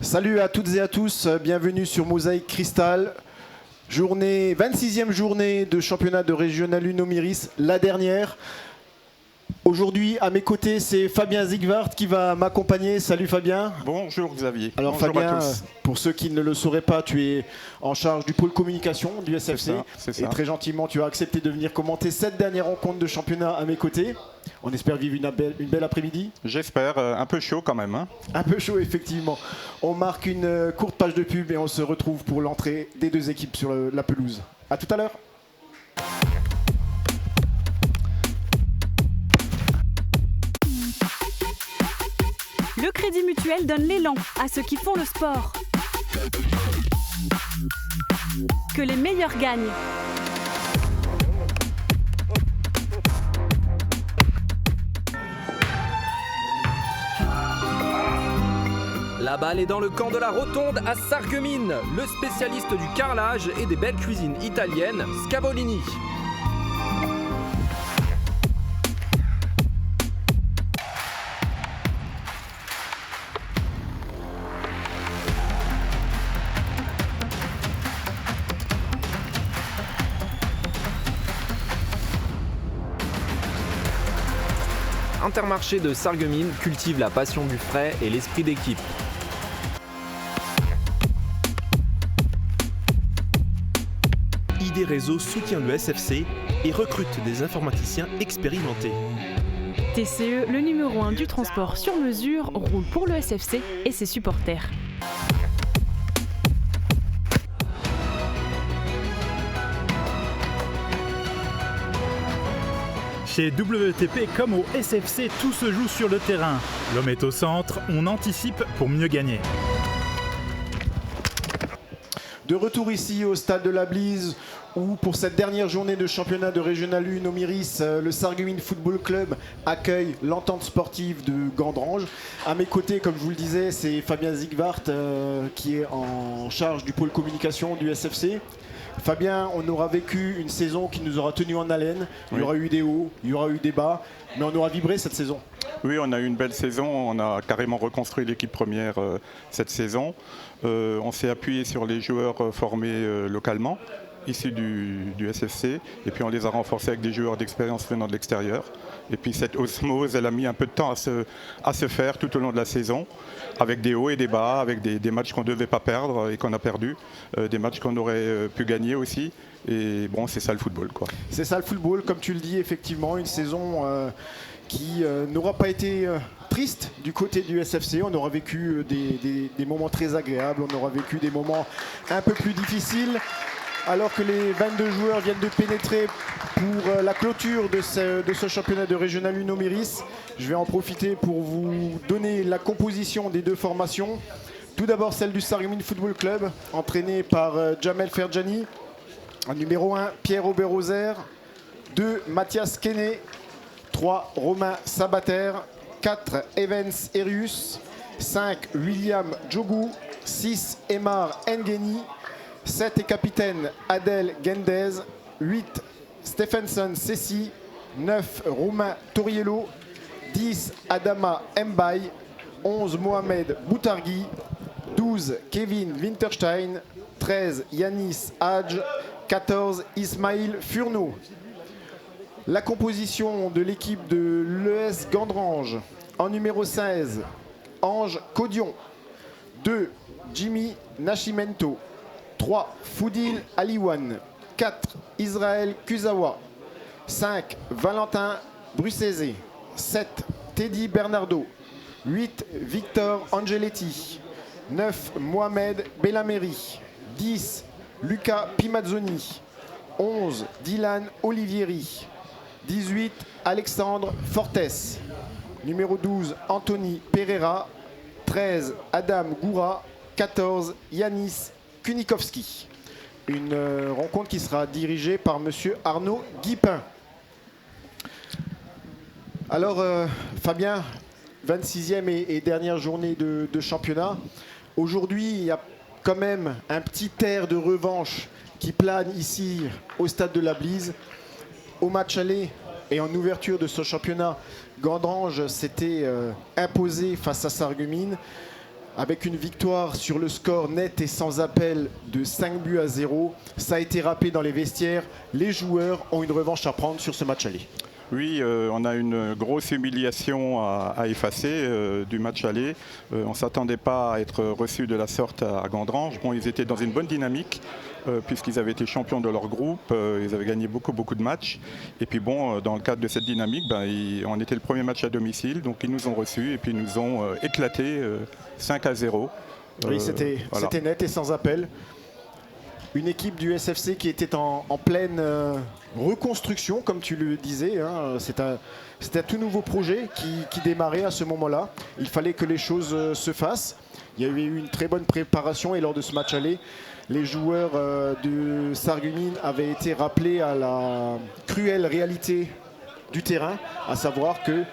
Salut à toutes et à tous, bienvenue sur Mosaïque Cristal. 26e journée de championnat de Régional 1 Nomiris, la dernière. Aujourd'hui, à mes côtés, c'est Fabien Zigvart qui va m'accompagner. Salut Fabien. Bonjour Xavier. Alors bonjour Fabien, à tous. pour ceux qui ne le sauraient pas, tu es en charge du pôle communication du SFC. C'est ça. Et très gentiment, tu as accepté de venir commenter cette dernière rencontre de championnat à mes côtés. On espère vivre une belle après-midi. J'espère, un peu chaud quand même. Un peu chaud, effectivement. On marque une courte page de pub et on se retrouve pour l'entrée des deux équipes sur la pelouse. A tout à l'heure. Le Crédit Mutuel donne l'élan à ceux qui font le sport. Que les meilleurs gagnent. La balle est dans le camp de la Rotonde à Sarreguemines, le spécialiste du carrelage et des belles cuisines italiennes, Scavolini. Intermarché de Sarreguemines cultive la passion du frais et l'esprit d'équipe. ID Réseau soutient le SFC et recrute des informaticiens expérimentés. TCE, le numéro 1 du transport sur mesure, roule pour le SFC et ses supporters. Chez WTP comme au SFC, tout se joue sur le terrain. L'homme est au centre, on anticipe pour mieux gagner. De retour ici au stade de la Blise, où pour cette dernière journée de championnat de Régional 1 Nomiris, le Sarreguemines Football Club accueille l'entente sportive de Gandrange. À mes côtés, comme je vous le disais, c'est Fabien Zigvart qui est en charge du pôle communication du SFC. Fabien, on aura vécu une saison qui nous aura tenus en haleine. Il y aura eu des hauts, il y aura eu des bas, mais on aura vibré cette saison. Oui, on a eu une belle saison. On a carrément reconstruit l'équipe première cette saison. On s'est appuyé sur les joueurs formés localement, issus du SFC. Et puis on les a renforcés avec des joueurs d'expérience venant de l'extérieur. Et puis cette osmose, elle a mis un peu de temps à se faire tout au long de la saison, avec des hauts et des bas, avec des matchs qu'on ne devait pas perdre et qu'on a perdus, des matchs qu'on aurait pu gagner aussi. Et bon, c'est ça le football, quoi. C'est ça le football, comme tu le dis, effectivement, une saison qui n'aura pas été triste du côté du SFC. On aura vécu des moments très agréables, on aura vécu des moments un peu plus difficiles. Alors que les 22 joueurs viennent de pénétrer pour la clôture de ce championnat de Régional 1 Nomiris, je vais en profiter pour vous donner la composition des deux formations. Tout d'abord celle du Sarreguemines Football Club, entraîné par Jamel Ferjani. En numéro 1, Pierre Aubert-Roser. 2, Mathias Kene. 3, Romain Sabater. 4, Evans Erius. 5, William Djogou. 6, Emar Ngeni. 7 et capitaine Adel Gendez, 8 Stephenson Sessi, 9 Romain Toriello, 10 Adama Mbaye, 11 Mohamed Boutargui, 12 Kevin Winterstein, 13 Yanis Hadj, 14 Ismail Furneau. La composition de l'équipe de l'ES Gandrange, en numéro 16, Ange Codion, 2 Jimmy Nascimento, 3. Foudil Aliwan. 4. Israël Kuzawa. 5. Valentin Brussese. 7. Teddy Bernardo. 8. Victor Angeletti. 9. Mohamed Bellameri. 10. Luca Pimazzoni. 11. Dylan Olivieri. 18. Alexandre Fortes. Numéro 12. Anthony Pereira. 13. Adam Goura. 14. Yanis Kunikowski. Une rencontre qui sera dirigée par monsieur Arnaud Guipin. Alors Fabien, 26e et dernière journée de championnat. Aujourd'hui, il y a quand même un petit air de revanche qui plane ici au stade de la Blise. Au match aller et en ouverture de ce championnat, Gandrange s'était imposé face à Sarreguemines. avec une victoire sur le score net et sans appel de 5-0. Ça a été rappelé dans les vestiaires. Les joueurs ont une revanche à prendre sur ce match aller. Oui, on a une grosse humiliation à effacer du match aller. On ne s'attendait pas à être reçus de la sorte à Gandrange. Bon, ils étaient dans une bonne dynamique puisqu'ils avaient été champions de leur groupe. Ils avaient gagné beaucoup de matchs. Et puis bon, dans le cadre de cette dynamique, on était le premier match à domicile. Donc ils nous ont reçus et puis ils nous ont éclaté 5-0. Oui, c'était net et sans appel. Une équipe du SFC qui était en pleine reconstruction, comme tu le disais. Hein. C'est un tout nouveau projet qui démarrait à ce moment-là. Il fallait que les choses se fassent. Il y a eu une très bonne préparation et lors de ce match aller, les joueurs de Sarreguemines avaient été rappelés à la cruelle réalité du terrain, à savoir que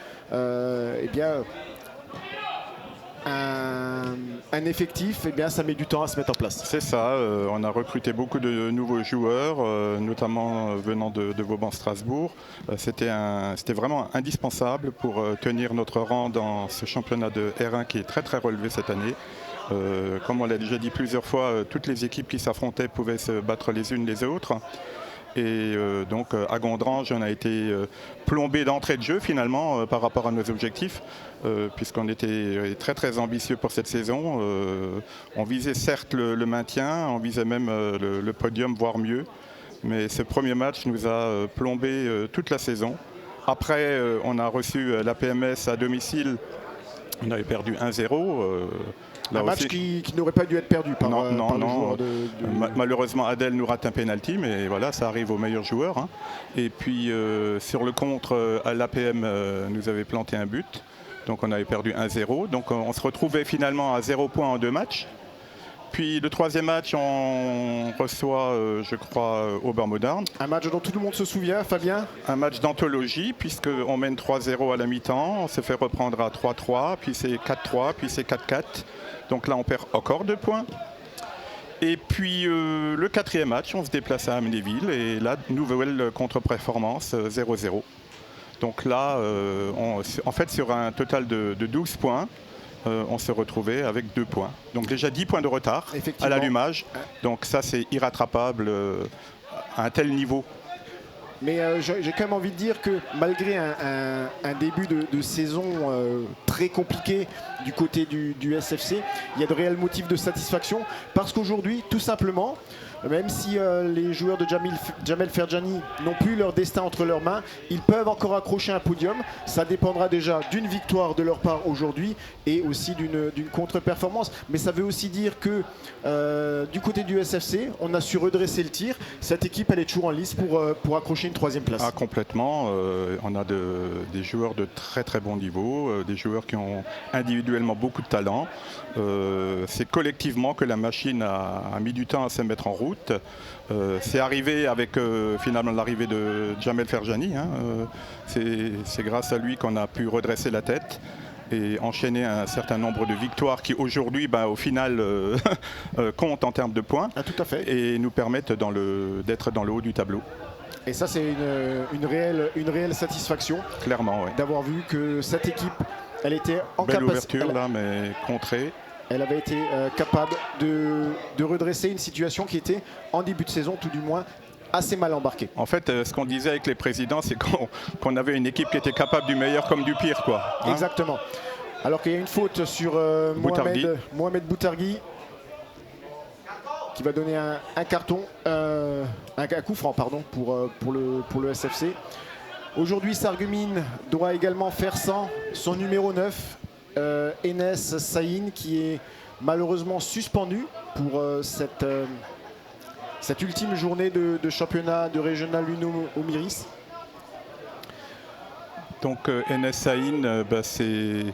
un effectif, ça met du temps à se mettre en place. C'est ça, on a recruté beaucoup de nouveaux joueurs, notamment venant de Vauban-Strasbourg. C'était vraiment indispensable pour tenir notre rang dans ce championnat de R1 qui est très relevé cette année. Comme on l'a déjà dit plusieurs fois, toutes les équipes qui s'affrontaient pouvaient se battre les unes les autres. Et donc à Gondrange, on a été plombé d'entrée de jeu finalement par rapport à nos objectifs, puisqu'on était très ambitieux pour cette saison. On visait certes le maintien, on visait même le podium, voire mieux. Mais ce premier match nous a plombé toute la saison. Après, on a reçu la PMS à domicile. On avait perdu 1-0. Un match qui n'aurait pas dû être perdu par le joueur de... Malheureusement, Adèle nous rate un penalty, mais voilà, ça arrive aux meilleurs joueurs. Hein. Et puis, sur le contre, à l'APM nous avait planté un but. Donc, on avait perdu 1-0. Donc, on se retrouvait finalement à 0 points en 2 matchs. Puis, le troisième match, on reçoit, je crois, Aubermodarn. Un match dont tout le monde se souvient, Fabien. Un match d'anthologie, puisqu'on mène 3-0 à la mi-temps. On se fait reprendre à 3-3, puis c'est 4-3, puis c'est 4-4. Donc là, on perd encore 2 points. Et puis, le quatrième match, on se déplace à Amnéville. Et là, nouvelle contre-performance, 0-0. Donc là, en fait, sur un total de 12 points, on se retrouvait avec 2 points. Donc déjà 10 points de retard à l'allumage. Donc ça, c'est irrattrapable à un tel niveau. Mais j'ai quand même envie de dire que malgré un début de saison très compliqué du côté du SFC, il y a de réels motifs de satisfaction parce qu'aujourd'hui, tout simplement, même si les joueurs de Jamel Ferjani n'ont plus leur destin entre leurs mains, ils peuvent encore accrocher un podium. Ça dépendra déjà d'une victoire de leur part aujourd'hui et aussi d'une contre-performance. Mais ça veut aussi dire que du côté du SFC, on a su redresser le tir. Cette équipe, elle est toujours en lice pour accrocher une 3e place. Ah, complètement. On a des joueurs de très bon niveau, des joueurs qui ont individuellement beaucoup de talent. C'est collectivement que la machine a mis du temps à se mettre en route. C'est arrivé avec finalement l'arrivée de Jamel Ferjani. Hein. C'est grâce à lui qu'on a pu redresser la tête et enchaîner un certain nombre de victoires qui aujourd'hui, au final, comptent en termes de points. Ah, tout à fait. Et nous permettent d'être dans le haut du tableau. Et ça, c'est une réelle satisfaction. Clairement, oui. D'avoir vu que cette équipe, elle était en capacité. Belle ouverture là, mais contrée. Elle avait été capable de redresser une situation qui était, en début de saison, tout du moins, assez mal embarquée. En fait, ce qu'on disait avec les présidents, c'est qu'on avait une équipe qui était capable du meilleur comme du pire, quoi. Hein. Exactement. Alors qu'il y a une faute sur Mohamed Boutargui, qui va donner un carton, un coup franc, pardon, pour le SFC. Aujourd'hui, Sarreguemines doit également faire sans son numéro 9. Enes Saïn qui est malheureusement suspendu pour cette ultime journée de championnat de régional Uno Omiris. Donc Enes Saïn, c'est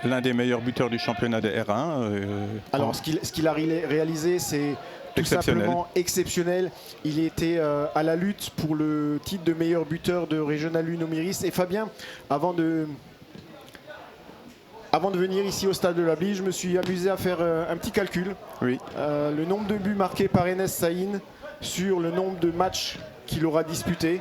l'un des meilleurs buteurs du championnat de R1. Alors ce qu'il a réalisé, c'est tout simplement exceptionnel. Il était à la lutte pour le titre de meilleur buteur de régional Uno Omiris. Et Fabien, avant de venir ici au stade de la Blie, je me suis amusé à faire un petit calcul. Oui. Le nombre de buts marqués par Enes Saïn sur le nombre de matchs qu'il aura disputés.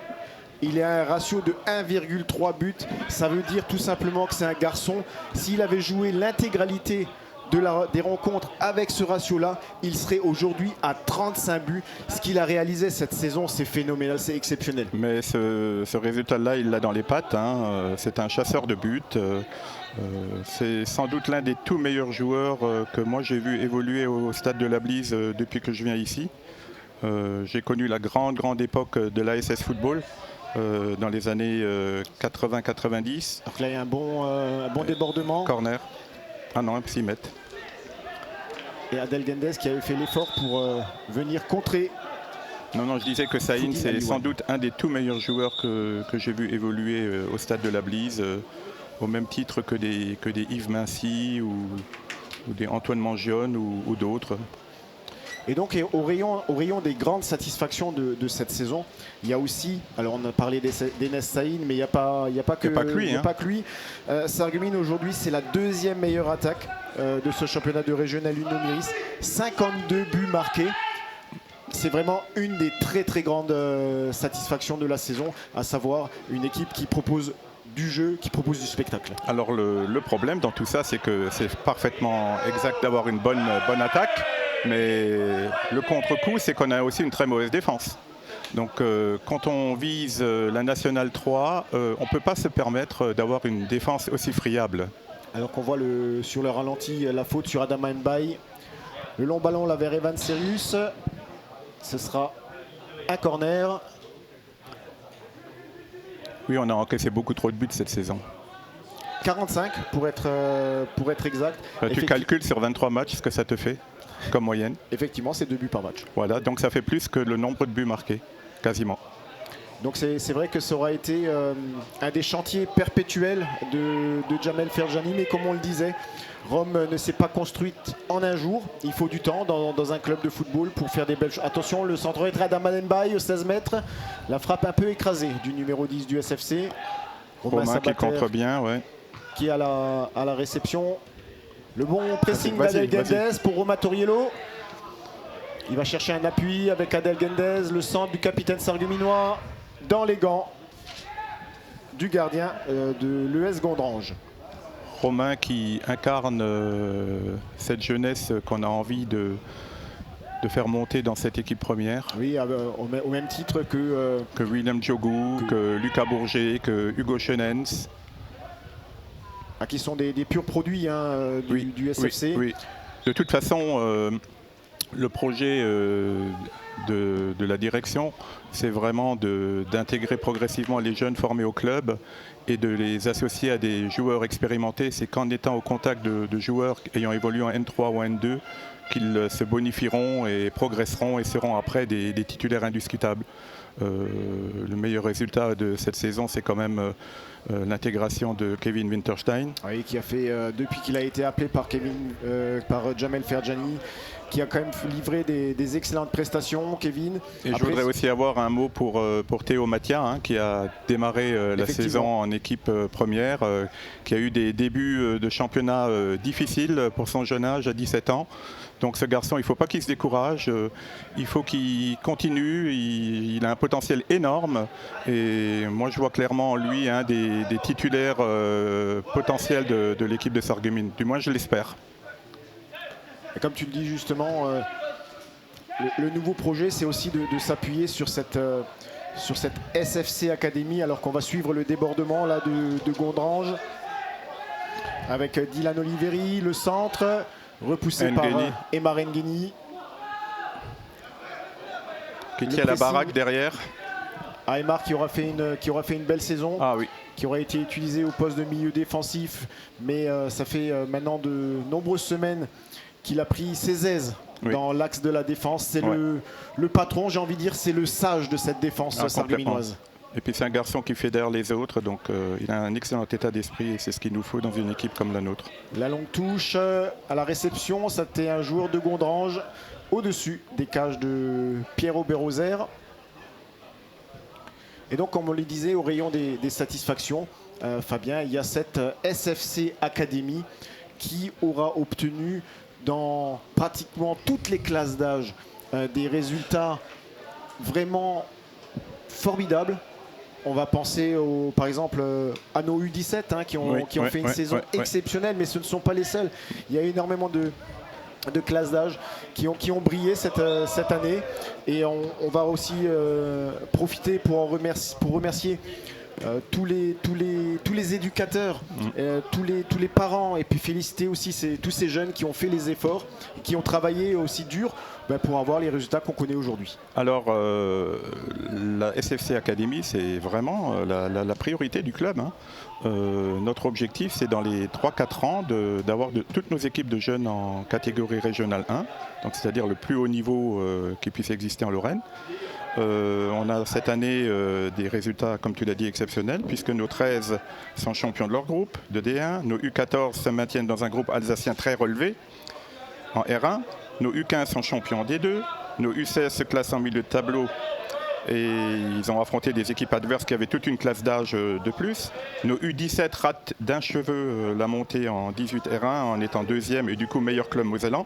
Il est à un ratio de 1,3 buts. Ça veut dire tout simplement que c'est un garçon. S'il avait joué l'intégralité des rencontres avec ce ratio-là, il serait aujourd'hui à 35 buts. Ce qu'il a réalisé cette saison, c'est phénoménal, c'est exceptionnel. Mais ce résultat-là, il l'a dans les pattes. C'est un chasseur de buts. C'est sans doute l'un des tout meilleurs joueurs que moi j'ai vu évoluer au stade de la Blise depuis que je viens ici. J'ai connu la grande époque de l'ASS Football dans les années 80-90. Alors là, il y a un bon débordement. Corner. Ah non, 6 mètres. Et Adel Gendez qui avait fait l'effort pour venir contrer. Non, je disais que Saïn, c'est sans doute un des tout meilleurs joueurs que j'ai vu évoluer au stade de la Blise, au même titre que des Yves Mincy ou des Antoine Mangione ou d'autres. Et donc au rayon des grandes satisfactions de cette saison, il y a aussi, alors on a parlé d'Enes Saïn, mais il n'y a pas que lui. Sarreguemines aujourd'hui, c'est la deuxième meilleure attaque de ce championnat de régional Uno-Miris. 52 buts marqués. C'est vraiment une des très grandes satisfactions de la saison, à savoir une équipe qui propose du jeu, qui propose du spectacle. Alors le problème dans tout ça, c'est que c'est parfaitement exact d'avoir une bonne attaque. Mais le contre-coup, c'est qu'on a aussi une très mauvaise défense. Donc quand on vise la Nationale 3, on ne peut pas se permettre d'avoir une défense aussi friable. Alors qu'on voit sur le ralenti la faute sur Adama Mbaye. Le long ballon là vers Evan Serius. Ce sera un corner. Oui, on a encaissé beaucoup trop de buts cette saison. 45 pour être exact. Tu calcules sur 23 matchs ce que ça te fait comme moyenne. Effectivement, c'est 2 buts par match. Voilà, donc ça fait plus que le nombre de buts marqués, quasiment. Donc c'est vrai que ça aura été un des chantiers perpétuels de Jamel Ferjani, mais comme on le disait, Rome ne s'est pas construite en un jour. Il faut du temps dans un club de football pour faire des belles choses. Attention, le centre est Adama Mbaye au 16 mètres. La frappe un peu écrasée du numéro 10 du SFC. Romain qui contre bien, ouais. Qui est à la réception. Le bon pressing d'Adel Gendez pour Roma Toriello. Il va chercher un appui avec Adel Gendez, le centre du capitaine sarregueminois dans les gants du gardien de l'ES Gondrange. Romain qui incarne cette jeunesse qu'on a envie de faire monter dans cette équipe première. Oui, au même titre que William Djogou, que Lucas Bourget, que Hugo Chenens. Qui sont des purs produits du SFC. Oui. De toute façon, le projet de la direction, c'est vraiment d'intégrer progressivement les jeunes formés au club et de les associer à des joueurs expérimentés. C'est qu'en étant au contact de joueurs ayant évolué en N3 ou N2 qu'ils se bonifieront et progresseront et seront après des titulaires indiscutables. Le meilleur résultat de cette saison, c'est quand même l'intégration de Kevin Winterstein. Oui, qui a fait, depuis qu'il a été appelé par Jamel Ferjani, qui a quand même livré des excellentes prestations, Kevin. Et je voudrais aussi avoir un mot pour Théo Mathia, qui a démarré la saison en équipe première, qui a eu des débuts de championnat difficiles pour son jeune âge à 17 ans. Donc ce garçon, il ne faut pas qu'il se décourage, il faut qu'il continue, il a un potentiel énorme et moi je vois clairement en lui un des titulaires potentiels de l'équipe de Sarreguemines, du moins je l'espère. Et comme tu le dis justement, le nouveau projet c'est aussi de s'appuyer sur cette SFC Academy alors qu'on va suivre le débordement là, de Gondrange avec Dylan Oliveri, le centre. Repoussé par Emma Rengeni. Qui tient la baraque derrière. Aymar qui aura fait une belle saison. Ah oui. Qui aura été utilisé au poste de milieu défensif. Mais ça fait maintenant de nombreuses semaines qu'il a pris ses aises dans l'axe de la défense. C'est le patron, j'ai envie de dire, c'est le sage de cette défense sarregueminoise. Et puis c'est un garçon qui fédère les autres, donc il a un excellent état d'esprit et c'est ce qu'il nous faut dans une équipe comme la nôtre. La longue touche à la réception, c'était un joueur de Gondrange au-dessus des cages de Pierrot Béroser. Et donc comme on le disait, au rayon des satisfactions, Fabien, il y a cette SFC Academy qui aura obtenu dans pratiquement toutes les classes d'âge des résultats vraiment formidables. On va penser par exemple à nos U17 hein, qui ont fait une saison exceptionnelle, mais ce ne sont pas les seuls. Il y a énormément de classes d'âge qui ont brillé cette année, et on va aussi profiter pour remercier tous les éducateurs, tous les parents, et puis féliciter aussi tous ces jeunes qui ont fait les efforts, qui ont travaillé aussi dur pour avoir les résultats qu'on connaît aujourd'hui. Alors la SFC Academy, c'est vraiment la priorité du club, hein. Notre objectif, c'est dans les 3-4 ans d'avoir toutes nos équipes de jeunes en catégorie régionale 1, donc c'est-à-dire le plus haut niveau qui puisse exister en Lorraine. On a cette année des résultats, comme tu l'as dit, exceptionnels, puisque nos 13 sont champions de leur groupe de D1, nos U14 se maintiennent dans un groupe alsacien très relevé en R1, nos U15 sont champions en D2, nos U16 se classent en milieu de tableau et ils ont affronté des équipes adverses qui avaient toute une classe d'âge de plus. Nos U17 ratent d'un cheveu la montée en 18 R1 en étant deuxième et du coup meilleur club mosellan.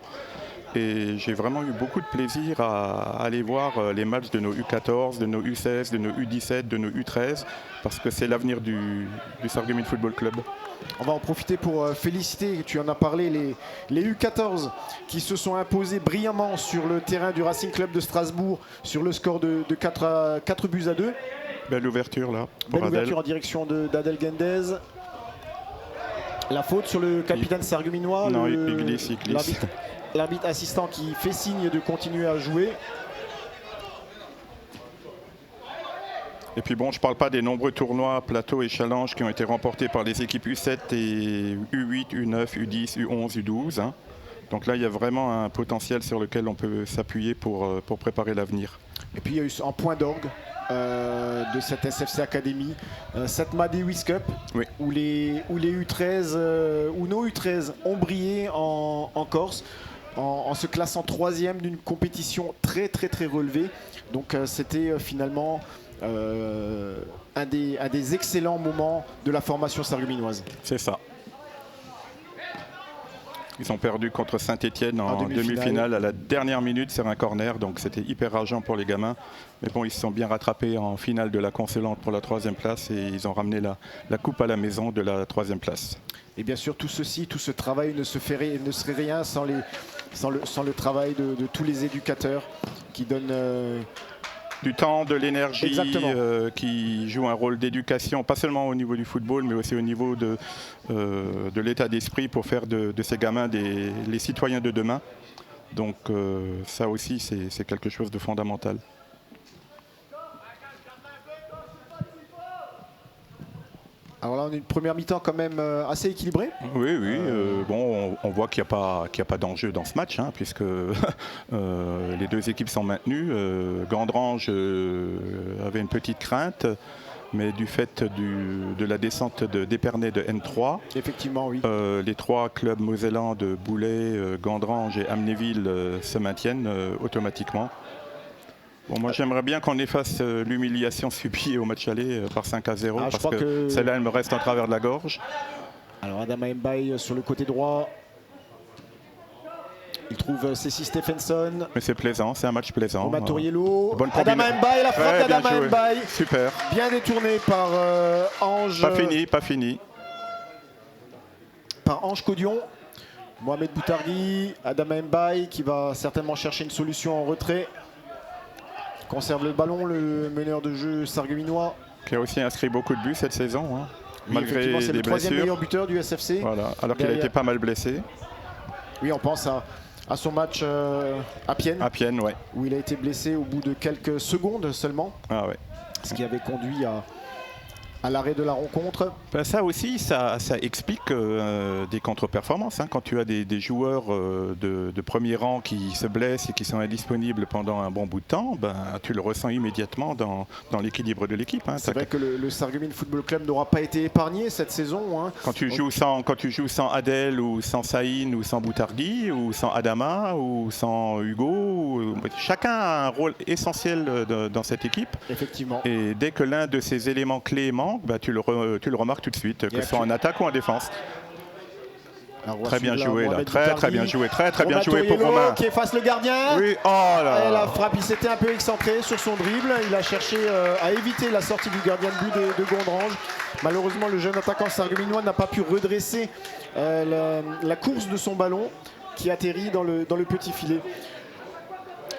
Et j'ai vraiment eu beaucoup de plaisir à aller voir les matchs de nos U14, de nos U16, de nos U17, de nos U13, parce que c'est l'avenir du Sarreguemines Football Club. On va en profiter pour féliciter, tu en as parlé, les U14 qui se sont imposés brillamment sur le terrain du Racing Club de Strasbourg sur le score de 4 buts à 2. Belle ouverture là. Belle ouverture en direction d'Adel Gendez. La faute sur le capitaine sarregueminois. Non, il glisse. L'arbitre assistant qui fait signe de continuer à jouer. Et puis bon, je ne parle pas des nombreux tournois, plateaux et challenges qui ont été remportés par les équipes U7 et U8, U9, U10, U11, U12. Hein. Donc là, il y a vraiment un potentiel sur lequel on peut s'appuyer pour préparer l'avenir. Et puis il y a eu un point d'orgue de cette SFC Academy, cette Mad Davis Cup, oui, où les U13, où nos U13 ont brillé en Corse, en se classant 3e d'une compétition très relevée. Donc c'était finalement un des excellents moments de la formation sarregueminoise. C'est ça. Ils ont perdu contre Saint-Etienne en demi-finale à la dernière minute sur un corner, donc c'était hyper rageant pour les gamins. Mais bon, ils se sont bien rattrapés en finale de la Consolante pour la 3e place et ils ont ramené la coupe à la maison de la 3e place. Et bien sûr, tout ce travail ne serait rien sans le travail de tous les éducateurs qui donnent du temps, de l'énergie, qui joue un rôle d'éducation, pas seulement au niveau du football, mais aussi au niveau de l'état d'esprit pour faire de ces gamins les citoyens de demain. Donc ça aussi, c'est quelque chose de fondamental. Alors là, on a une première mi-temps quand même assez équilibrée. Oui. Bon, on voit qu'il n'y a pas d'enjeu dans ce match, hein, puisque les deux équipes sont maintenues. Gandrange avait une petite crainte, mais du fait de la descente d'Épernay de N3, effectivement, oui. Les 3 clubs mosellans de Boulay, Gandrange et Amnéville se maintiennent automatiquement. Bon, moi j'aimerais bien qu'on efface l'humiliation subie au match aller par 5-0, parce que celle-là elle me reste en travers de la gorge. Alors Adama Mbaye sur le côté droit, il trouve Cécile Stephenson. Mais c'est plaisant, c'est un match plaisant. Matoriello, Adama Mbaye, la frappe d'Adama Mbaye. Super. Bien détourné par Ange. Pas fini. Par Ange Codion. Mohamed Boutargui, Adama Mbaye qui va certainement chercher une solution en retrait. Conserve le ballon, le meneur de jeu sarregueminois. Qui a aussi inscrit beaucoup de buts cette saison, hein, oui, malgré les blessures. C'est le 3e meilleur buteur du SFC. Voilà, alors qu'il a été pas mal blessé. Oui, on pense à son match à Pienne. À Pienne, ouais. Où il a été blessé au bout de quelques secondes seulement. Ah ouais. Ce qui avait conduit à l'arrêt de la rencontre. Ben ça aussi, ça explique des contre-performances. Hein. Quand tu as des joueurs de premier rang qui se blessent et qui sont indisponibles pendant un bon bout de temps, ben, tu le ressens immédiatement dans l'équilibre de l'équipe. Hein. C'est vrai que le Sarreguemines Football Club n'aura pas été épargné cette saison. Hein. Quand tu joues sans Adel ou sans Saïn ou sans Boutargui ou sans Adama ou sans Hugo, chacun a un rôle essentiel dans cette équipe. Effectivement. Et dès que l'un de ces éléments clés manque, bah, tu le remarques tout de suite, que ce soit en attaque ou en défense. Très bien joué là, très bien joué, très bien Romain joué pour Toriello Romain. qui efface le gardien. Oui, oh là Et la là. frappe, il s'était un peu excentré sur son dribble. Il a cherché à éviter la sortie du gardien de but de Gondrange. Malheureusement, le jeune attaquant sarregueminois n'a pas pu redresser la course de son ballon qui atterrit dans le petit filet.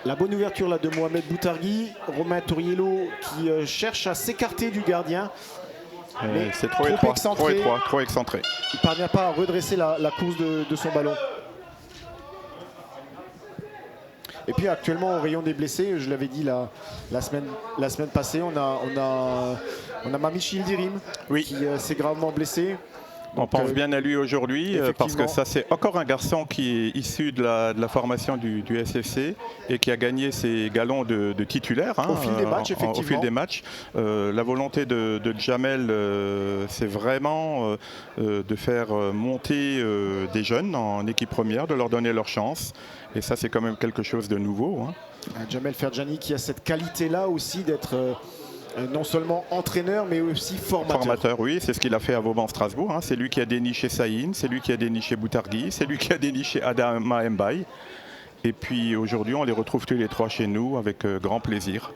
La bonne ouverture là, de Mohamed Boutargui. Romain Toriello qui cherche à s'écarter du gardien. Mais C'est trop étroit, excentré. trop excentré. Il ne parvient pas à redresser la course de son ballon. Et puis actuellement au rayon des blessés, je l'avais dit la semaine passée, on a Mami Childirim qui s'est gravement blessé. On pense bien à lui aujourd'hui parce que ça c'est encore un garçon qui est issu de la formation du SFC et qui a gagné ses galons de titulaire au fil des matchs, effectivement. Au fil des matchs. La volonté de Djamel, c'est vraiment de faire monter des jeunes en équipe première, de leur donner leur chance. Et ça c'est quand même quelque chose de nouveau. Djamel Ferjani qui a cette qualité-là aussi d'être non seulement entraîneur mais aussi formateur. Formateur, oui, c'est ce qu'il a fait à Vauban-Strasbourg. C'est lui qui a déniché Saïn, c'est lui qui a déniché Boutargui, c'est lui qui a déniché Adama Mbaye. Et puis aujourd'hui, on les retrouve tous les trois chez nous avec grand plaisir.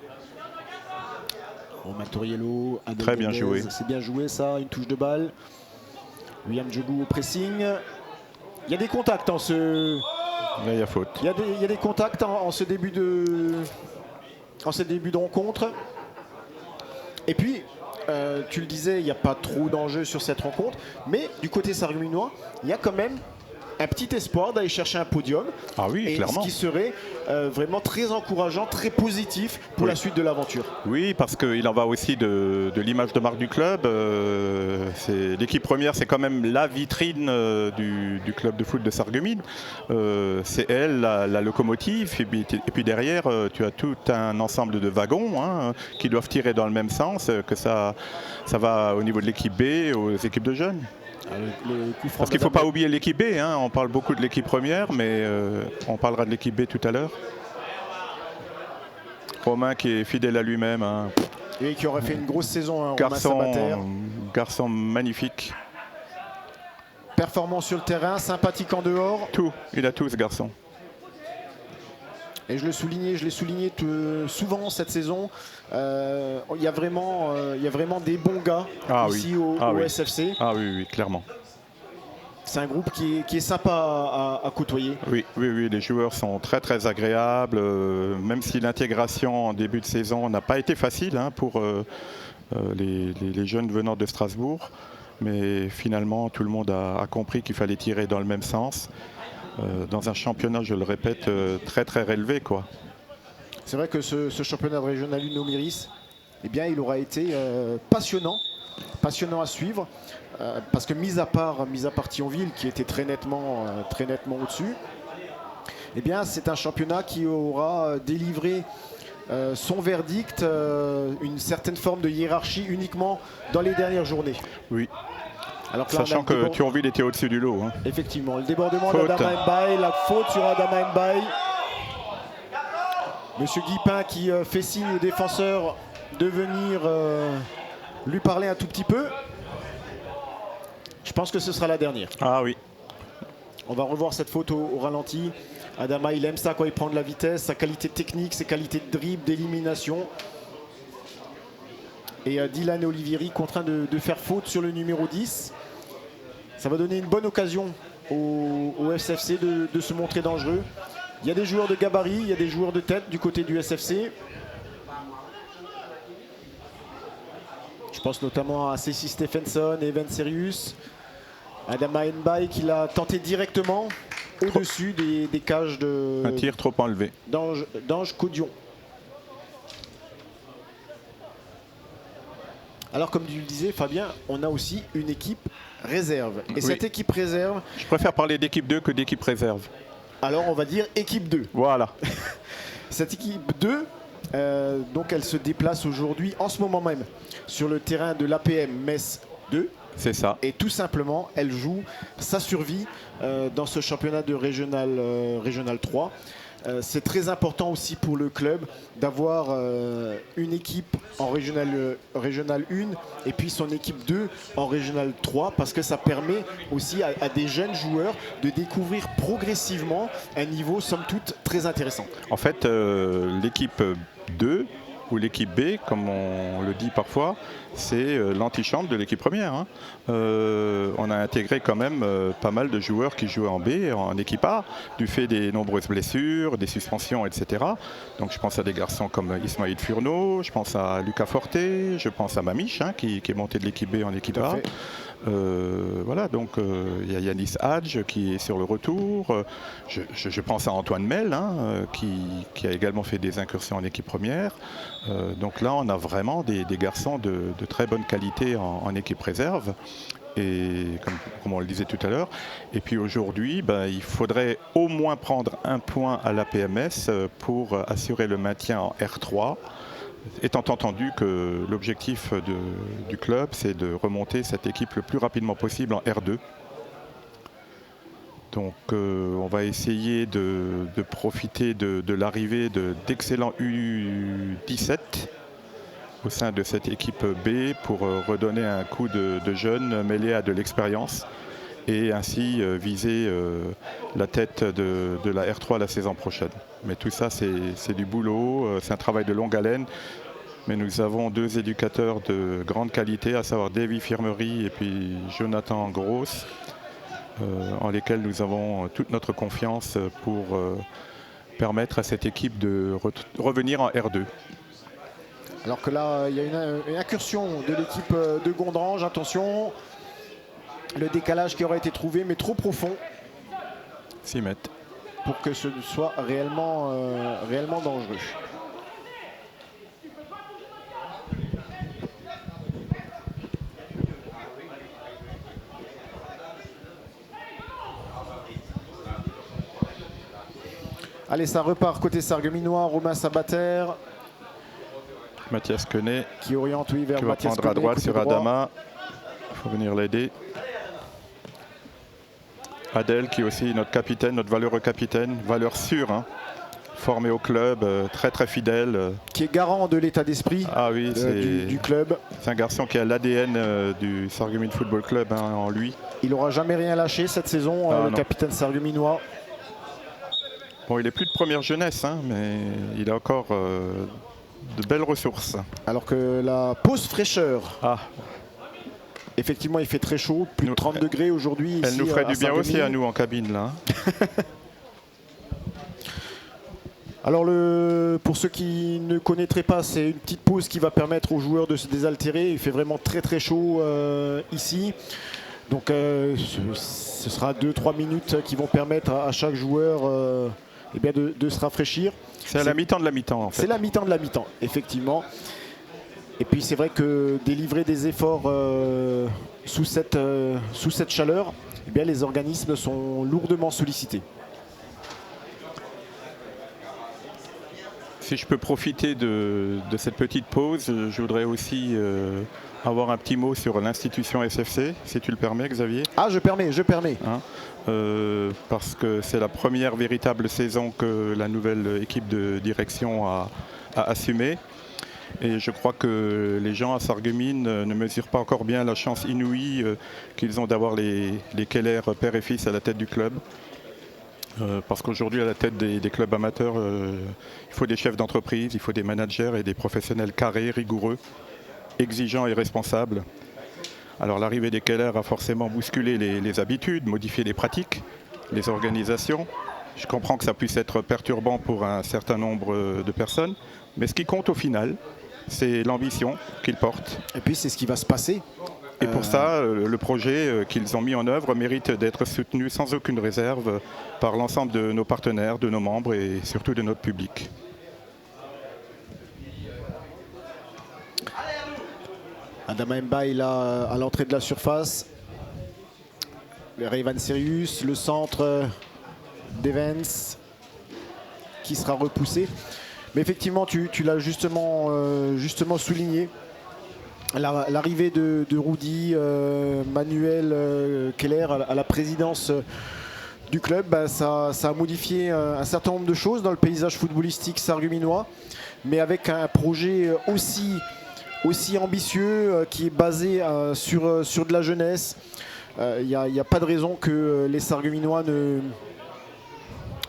Romain Toriello, très bien joué. C'est bien joué ça, une touche de balle. William Djogou au pressing. Il y a des contacts en ce... Là, il y a faute. Il y a des contacts en ce début de rencontre. Et puis, tu le disais, il n'y a pas trop d'enjeux sur cette rencontre. Mais du côté sarregueminois, il y a quand même un petit espoir d'aller chercher un podium. Ah oui, et clairement. Ce qui serait vraiment très encourageant, très positif pour la suite de l'aventure. Oui, parce qu'il en va aussi de l'image de marque du club. L'équipe première, c'est quand même la vitrine du club de foot de Sarreguemines. C'est elle, la locomotive. Et puis derrière, tu as tout un ensemble de wagons qui doivent tirer dans le même sens, que ça va au niveau de l'équipe B, aux équipes de jeunes. Parce qu'il ne faut pas oublier l'équipe B, on parle beaucoup de l'équipe première, mais on parlera de l'équipe B tout à l'heure. Romain qui est fidèle à lui-même. Et qui aurait fait une grosse saison, Romain Sabater. Garçon magnifique. Performant sur le terrain, sympathique en dehors. Il a tout ce garçon. Et je l'ai souligné souvent cette saison. Il y a vraiment des bons gars ici au SFC. Ah oui, clairement. C'est un groupe qui est sympa à côtoyer. Oui, les joueurs sont très agréables. Même si l'intégration en début de saison n'a pas été facile pour les jeunes venant de Strasbourg. Mais finalement, tout le monde a compris qu'il fallait tirer dans le même sens. Dans un championnat, je le répète, très relevé, quoi. C'est vrai que ce championnat régional Uno-Miris, il aura été passionnant à suivre, parce que mis à part Thionville, qui était très nettement au-dessus, c'est un championnat qui aura délivré son verdict, une certaine forme de hiérarchie uniquement dans les dernières journées. Oui. Alors que là, sachant que Thionville était au-dessus du lot. Effectivement, le débordement d'Adama Mbaye, la faute sur Adama Mbaye. Monsieur Guipin qui fait signe aux défenseurs de venir lui parler un tout petit peu. Je pense que ce sera la dernière. Ah oui. On va revoir cette faute au ralenti. Adama, il aime ça quand il prend de la vitesse, sa qualité technique, ses qualités de dribble, d'élimination. Et Dylan Olivieri contraint de faire faute sur le numéro 10. Ça va donner une bonne occasion au SFC de se montrer dangereux. Il y a des joueurs de gabarit, il y a des joueurs de tête du côté du SFC. Je pense notamment à Cécile Stephenson et Evan Serius. Adama Mbaye qui l'a tenté directement au-dessus des cages de... Un tir trop enlevé. d'Ange Codion. Alors comme tu le disais Fabien, on a aussi une équipe réserve. Et cette équipe réserve... Je préfère parler d'équipe 2 que d'équipe réserve. Alors on va dire équipe 2. Voilà. Cette équipe 2, donc elle se déplace aujourd'hui, en ce moment même, sur le terrain de l'APM Metz 2. C'est ça. Et tout simplement, elle joue sa survie dans ce championnat de régional 3. c'est très important aussi pour le club d'avoir une équipe en régional 1 et puis son équipe 2 en régional 3 parce que ça permet aussi à des jeunes joueurs de découvrir progressivement un niveau somme toute très intéressant. En fait, l'équipe 2 ou l'équipe B, comme on le dit parfois, c'est l'antichambre de l'équipe première. Hein. On a intégré quand même pas mal de joueurs qui jouaient en B, en équipe A, du fait des nombreuses blessures, des suspensions, etc. Donc je pense à des garçons comme Ismaïl Furneaux, je pense à Lucas Forte, je pense à Mamiche, hein, qui est monté de l'équipe B en équipe A. Voilà, donc il y a Yanis Hadj qui est sur le retour. Je pense à Antoine Mel, hein, qui a également fait des incursions en équipe première. Donc là, on a vraiment des garçons de très bonne qualité en équipe réserve. Et comme on le disait tout à l'heure. Et puis aujourd'hui, il faudrait au moins prendre un point à la PMS pour assurer le maintien en R3. Étant entendu que l'objectif du club, c'est de remonter cette équipe le plus rapidement possible en R2. Donc on va essayer de profiter de l'arrivée d'excellents U17 au sein de cette équipe B pour redonner un coup de jeunes mêlé à de l'expérience et ainsi viser la tête de la R3 la saison prochaine. Mais tout ça, c'est du boulot, c'est un travail de longue haleine. Mais nous avons deux éducateurs de grande qualité, à savoir Davy Firmery et puis Jonathan Gross, en lesquels nous avons toute notre confiance pour permettre à cette équipe de revenir en R2. Alors que là, il y a une incursion de l'équipe de Gondrange. Attention, le décalage qui aurait été trouvé, mais trop profond. 6 mètres. Pour que ce soit réellement dangereux. Allez, ça repart côté Sarregueminois. Romain Sabater. Mathias Quenet qui oriente vers qui va Mathias prendre à droite sur Adama. Il faut venir l'aider. Adèle qui est aussi notre capitaine, notre valeureux capitaine, valeur sûre, hein, formé au club, très très fidèle. Qui est garant de l'état d'esprit du club. C'est un garçon qui a l'ADN du Sarreguemines Football Club en lui. Il n'aura jamais rien lâché cette saison, le capitaine sarregueminois. Bon, il est plus de première jeunesse, hein, mais il a encore de belles ressources. Alors que la pause fraîcheur. Effectivement, il fait très chaud, plus de 30 degrés aujourd'hui. Elle nous ferait du bien aussi à nous en cabine là. Alors pour ceux qui ne connaîtraient pas, c'est une petite pause qui va permettre aux joueurs de se désaltérer. Il fait vraiment très très chaud ici. Donc ce sera 2-3 minutes qui vont permettre à chaque joueur de se rafraîchir. C'est à la mi-temps de la mi-temps en fait. C'est la mi-temps de la mi-temps, effectivement. Et puis c'est vrai que délivrer des efforts sous cette chaleur, les organismes sont lourdement sollicités. Si je peux profiter de cette petite pause, je voudrais aussi avoir un petit mot sur l'institution SFC, si tu le permets, Xavier. Ah, je permets. Hein, parce que c'est la première véritable saison que la nouvelle équipe de direction a assumée. Et je crois que les gens à Sarreguemines ne mesurent pas encore bien la chance inouïe qu'ils ont d'avoir les Keller père et fils à la tête du club. Parce qu'aujourd'hui, à la tête des clubs amateurs, il faut des chefs d'entreprise, il faut des managers et des professionnels carrés, rigoureux, exigeants et responsables. Alors l'arrivée des Keller a forcément bousculé les habitudes, modifié les pratiques, les organisations. Je comprends que ça puisse être perturbant pour un certain nombre de personnes, mais ce qui compte au final, c'est l'ambition qu'ils portent. Et puis c'est ce qui va se passer. Et pour ça, le projet qu'ils ont mis en œuvre mérite d'être soutenu sans aucune réserve par l'ensemble de nos partenaires, de nos membres et surtout de notre public. Adama Mbaye là à l'entrée de la surface. Le Rayvan Sirius, le centre d'Evans qui sera repoussé. Mais effectivement, tu l'as justement souligné. L'arrivée de Rudy, Manuel Keller à la présidence du club, ça a modifié un certain nombre de choses dans le paysage footballistique sarregueminois, mais avec un projet aussi ambitieux qui est basé sur de la jeunesse. Il n'y a pas de raison que les Sarregueminois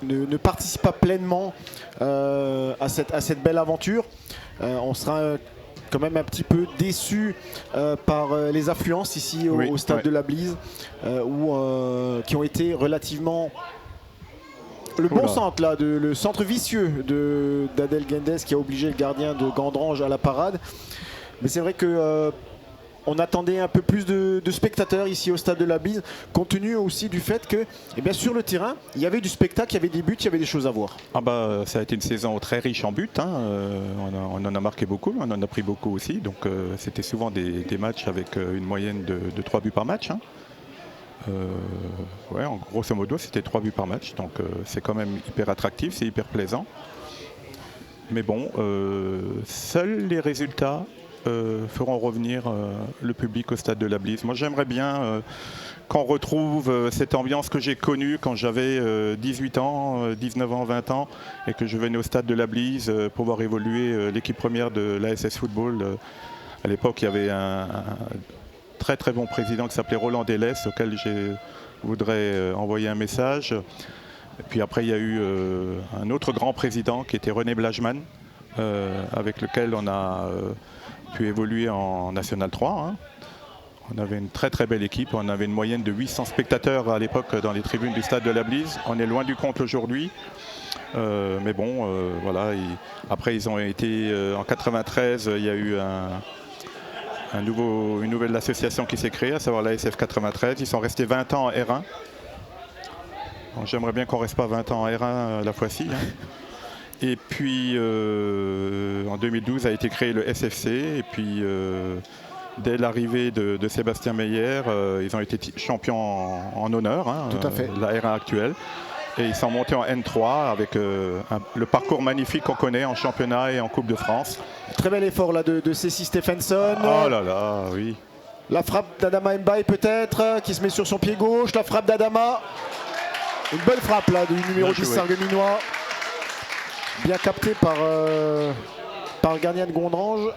ne participent pas pleinement à cette belle aventure. On sera quand même un petit peu déçu par les affluences ici au stade de la Blise, qui ont été relativement... Le bon centre, là, le centre vicieux d'Adel Guendez qui a obligé le gardien de Gandrange à la parade. Mais c'est vrai que on attendait un peu plus de spectateurs ici au stade de la Blise, compte tenu aussi du fait que sur le terrain, il y avait du spectacle, il y avait des buts, il y avait des choses à voir. Ça a été une saison très riche en buts. On en a marqué beaucoup, on en a pris beaucoup aussi. Donc c'était souvent des matchs avec une moyenne de 3 buts par match. En grosso modo, c'était 3 buts par match. Donc c'est quand même hyper attractif, c'est hyper plaisant. Mais bon, seuls les résultats feront revenir le public au stade de la Blise. Moi j'aimerais bien qu'on retrouve cette ambiance que j'ai connue quand j'avais 18 ans, 19 ans, 20 ans et que je venais au stade de la Blise pour voir évoluer l'équipe première de l'ASS Football. À l'époque il y avait un très très bon président qui s'appelait Roland Delès, auquel je voudrais envoyer un message. Et puis après il y a eu un autre grand président qui était René Blageman, avec lequel on a pu évoluer en National 3. On avait une très très belle équipe, on avait une moyenne de 800 spectateurs à l'époque dans les tribunes du stade de la Blise. On est loin du compte aujourd'hui, mais bon, voilà. Après ils ont été, en 93, il y a eu une nouvelle association qui s'est créée, à savoir l'ASF 93. Ils sont restés 20 ans en R1. J'aimerais bien qu'on ne reste pas 20 ans en R1 la fois-ci. Et puis en 2012 a été créé le SFC. Et puis dès l'arrivée de Sébastien Meyer, ils ont été champions en honneur, Tout à fait. La R1 actuelle. Et ils sont montés en N3 avec le parcours magnifique qu'on connaît en championnat et en Coupe de France. Très bel effort là de Cécile Stephenson. Oh là là, oui. La frappe d'Adama Mbaye peut-être, qui se met sur son pied gauche. La frappe d'Adama. Une bonne frappe là du numéro 10 sarregueminois. Bien capté par le gardien de Gondrange,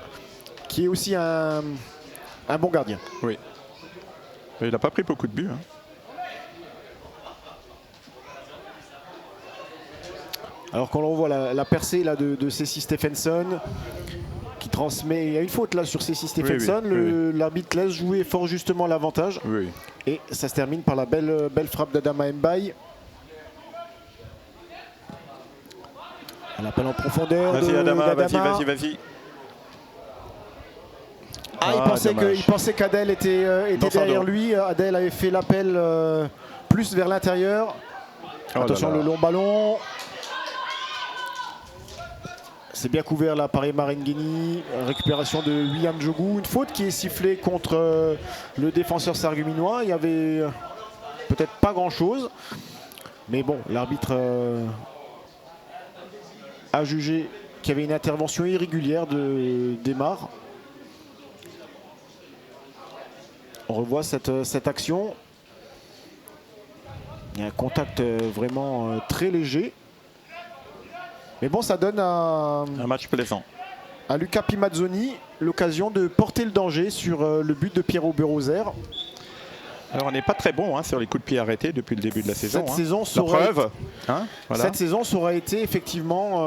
qui est aussi un bon gardien. Oui. Et il n'a pas pris beaucoup de buts. Alors qu'on revoit la percée là, de Cécile Stephenson, qui transmet. Il y a une faute là sur Cécile Stephenson. L'arbitre laisse jouer fort justement l'avantage. Oui. Et ça se termine par la belle frappe d'Adama Mbaye. Un appel en profondeur. Vas-y Adama, vas-y. Il pensait qu'Adel était derrière lui. Adel avait fait l'appel plus vers l'intérieur. Attention, le long ballon. C'est bien couvert là par Emma Renguini. Récupération de William Djogou. Une faute qui est sifflée contre le défenseur sarregueminois. Il y avait peut-être pas grand-chose. Mais bon, l'arbitre a jugé qu'il y avait une intervention irrégulière d'Emar. On revoit cette action. Il y a un contact vraiment très léger. Mais bon, ça donne un match plaisant à Luca Pimazzoni l'occasion de porter le danger sur le but de Piero Berozer. Alors on n'est pas très bon sur les coups de pied arrêtés depuis le début de la saison. Cette saison, ça aura été effectivement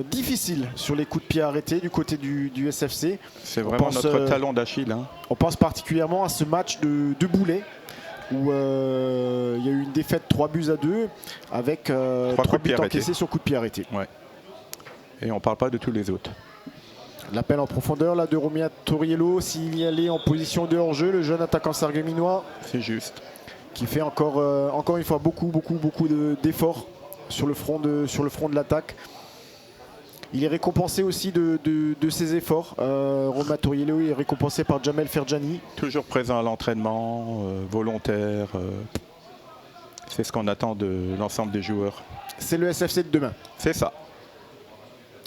difficile sur les coups de pied arrêtés du côté du SFC. C'est vraiment notre talon d'Achille. On pense particulièrement à ce match de Boulay, où il y a eu une défaite 3-2 avec 3 buts encaissés sur coups de pied arrêtés. Ouais. Et on ne parle pas de tous les autres. L'appel en profondeur là, de Romia Toriello, s'il y allait en position de hors-jeu, le jeune attaquant sarregueminois. C'est juste. Qui fait encore une fois beaucoup d'efforts sur le front de l'attaque. Il est récompensé aussi de ses efforts. Romia Toriello est récompensé par Jamel Ferjani. Toujours présent à l'entraînement, volontaire. C'est ce qu'on attend de l'ensemble des joueurs. C'est le SFC de demain. C'est ça.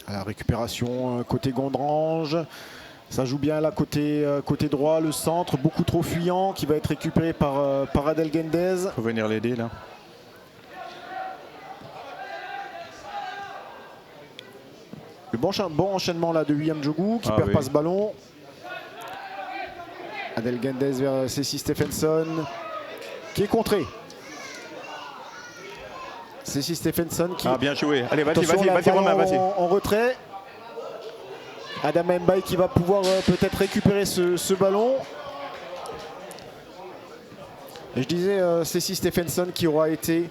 À la récupération côté Gondrange, ça joue bien là côté droit, le centre beaucoup trop fuyant qui va être récupéré par Adel Guendez. Faut venir l'aider là. Bon enchaînement là de William Djougou qui perd pas ce ballon. Adel Gendes vers Ceci Stephenson qui est contré. Ceci Stephenson qui... bien joué. Allez, vas-y Romain, vas-y. En retrait. Adama Mbaye qui va pouvoir peut-être récupérer ce ballon. Et je disais Ceci Stephenson qui aura été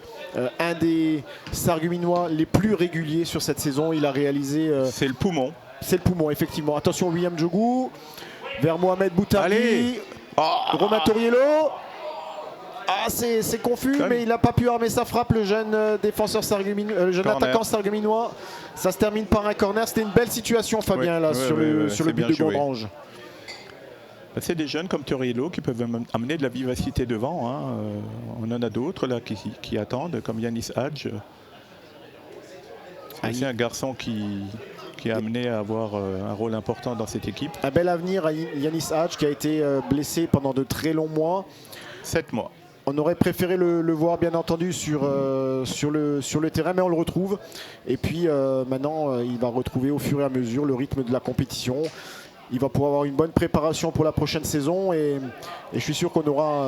un des Sarregueminois les plus réguliers sur cette saison. Il a réalisé... c'est le poumon. C'est le poumon, effectivement. Attention, William Djougou vers Mohamed Boutargui. Romain Toriello. C'est confus, mais il n'a pas pu armer sa frappe, le jeune défenseur le jeune attaquant sarregueminois. Ça se termine par un corner. C'était une belle situation, Fabien, sur le but de Gondrange. C'est des jeunes comme Toriello qui peuvent amener de la vivacité devant. Hein. On en a d'autres là qui attendent, comme Yanis Hadj. C'est un garçon qui a amené à avoir un rôle important dans cette équipe. Un bel avenir à Yanis Hadj qui a été blessé pendant de très longs mois. 7 mois. On aurait préféré le voir bien entendu sur le terrain, mais on le retrouve. Et puis maintenant, il va retrouver au fur et à mesure le rythme de la compétition. Il va pouvoir avoir une bonne préparation pour la prochaine saison et je suis sûr qu'on aura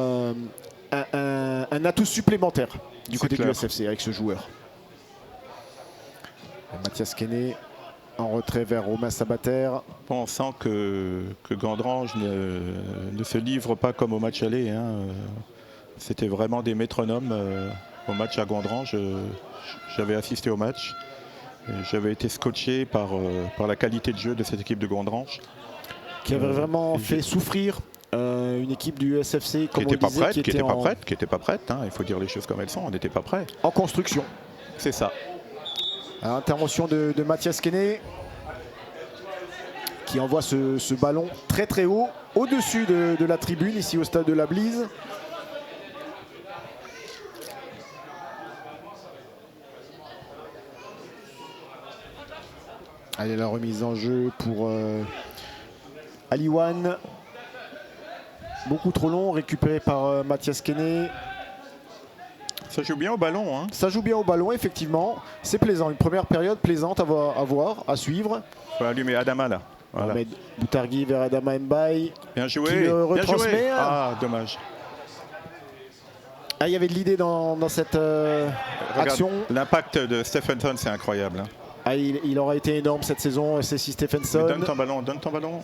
un atout supplémentaire du côté du SFC avec ce joueur. Et Mathias Kenney en retrait vers Romain Sabater. On sent que Gondrange ne se livre pas comme au match aller. Hein. C'était vraiment des métronomes au match à Gondrange. J'avais assisté au match. J'avais été scotché par la qualité de jeu de cette équipe de Gondrange. Qui avait vraiment fait souffrir une équipe du SFC qui n'était pas prête. Hein. Il faut dire les choses comme elles sont. On n'était pas prêt. En construction. C'est ça. Intervention de Mathias Kenney qui envoie ce ballon très très haut, au-dessus de la tribune, ici au stade de la Blise. Allez, la remise en jeu pour Aliwan. Beaucoup trop long, récupéré par Mathias Kenney. Ça joue bien au ballon. Hein. Ça joue bien au ballon, effectivement. C'est plaisant. Une première période plaisante à voir, à suivre. Il faut allumer Adama là. Voilà. Boutargui vers Adama Mbaye. Bien joué. Bien joué. Ah, dommage. Il y avait de l'idée dans cette action. L'impact de Stephenson, c'est incroyable. Hein. Il aura été énorme cette saison, Ceci Stephenson. Mais donne ton ballon.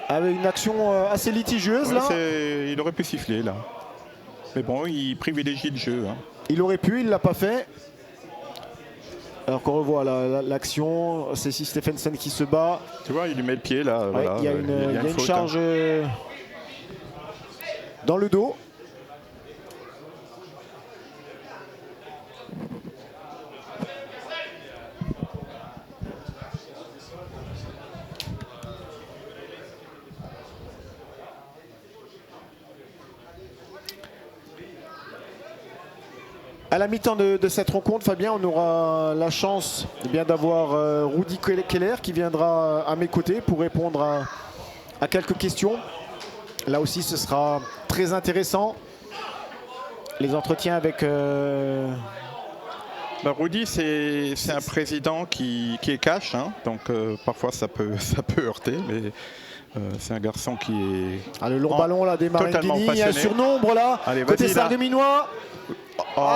Avec une action assez litigieuse là. Il aurait pu siffler là. Mais bon, il privilégie le jeu. Hein. Il aurait pu, il ne l'a pas fait. Alors qu'on revoit l'action, Ceci Stephenson qui se bat. Tu vois, il lui met le pied là. Voilà. Il y a une charge dans le dos. À la mi-temps de cette rencontre, Fabien, on aura la chance d'avoir Rudy Keller qui viendra à mes côtés pour répondre à quelques questions. Là aussi, ce sera très intéressant. Les entretiens avec... Rudy, c'est un président qui est cash, hein, donc parfois ça peut heurter, mais c'est un garçon qui est... le long ballon là des Marenghini, il y a un surnombre là, côté Sarregueminois.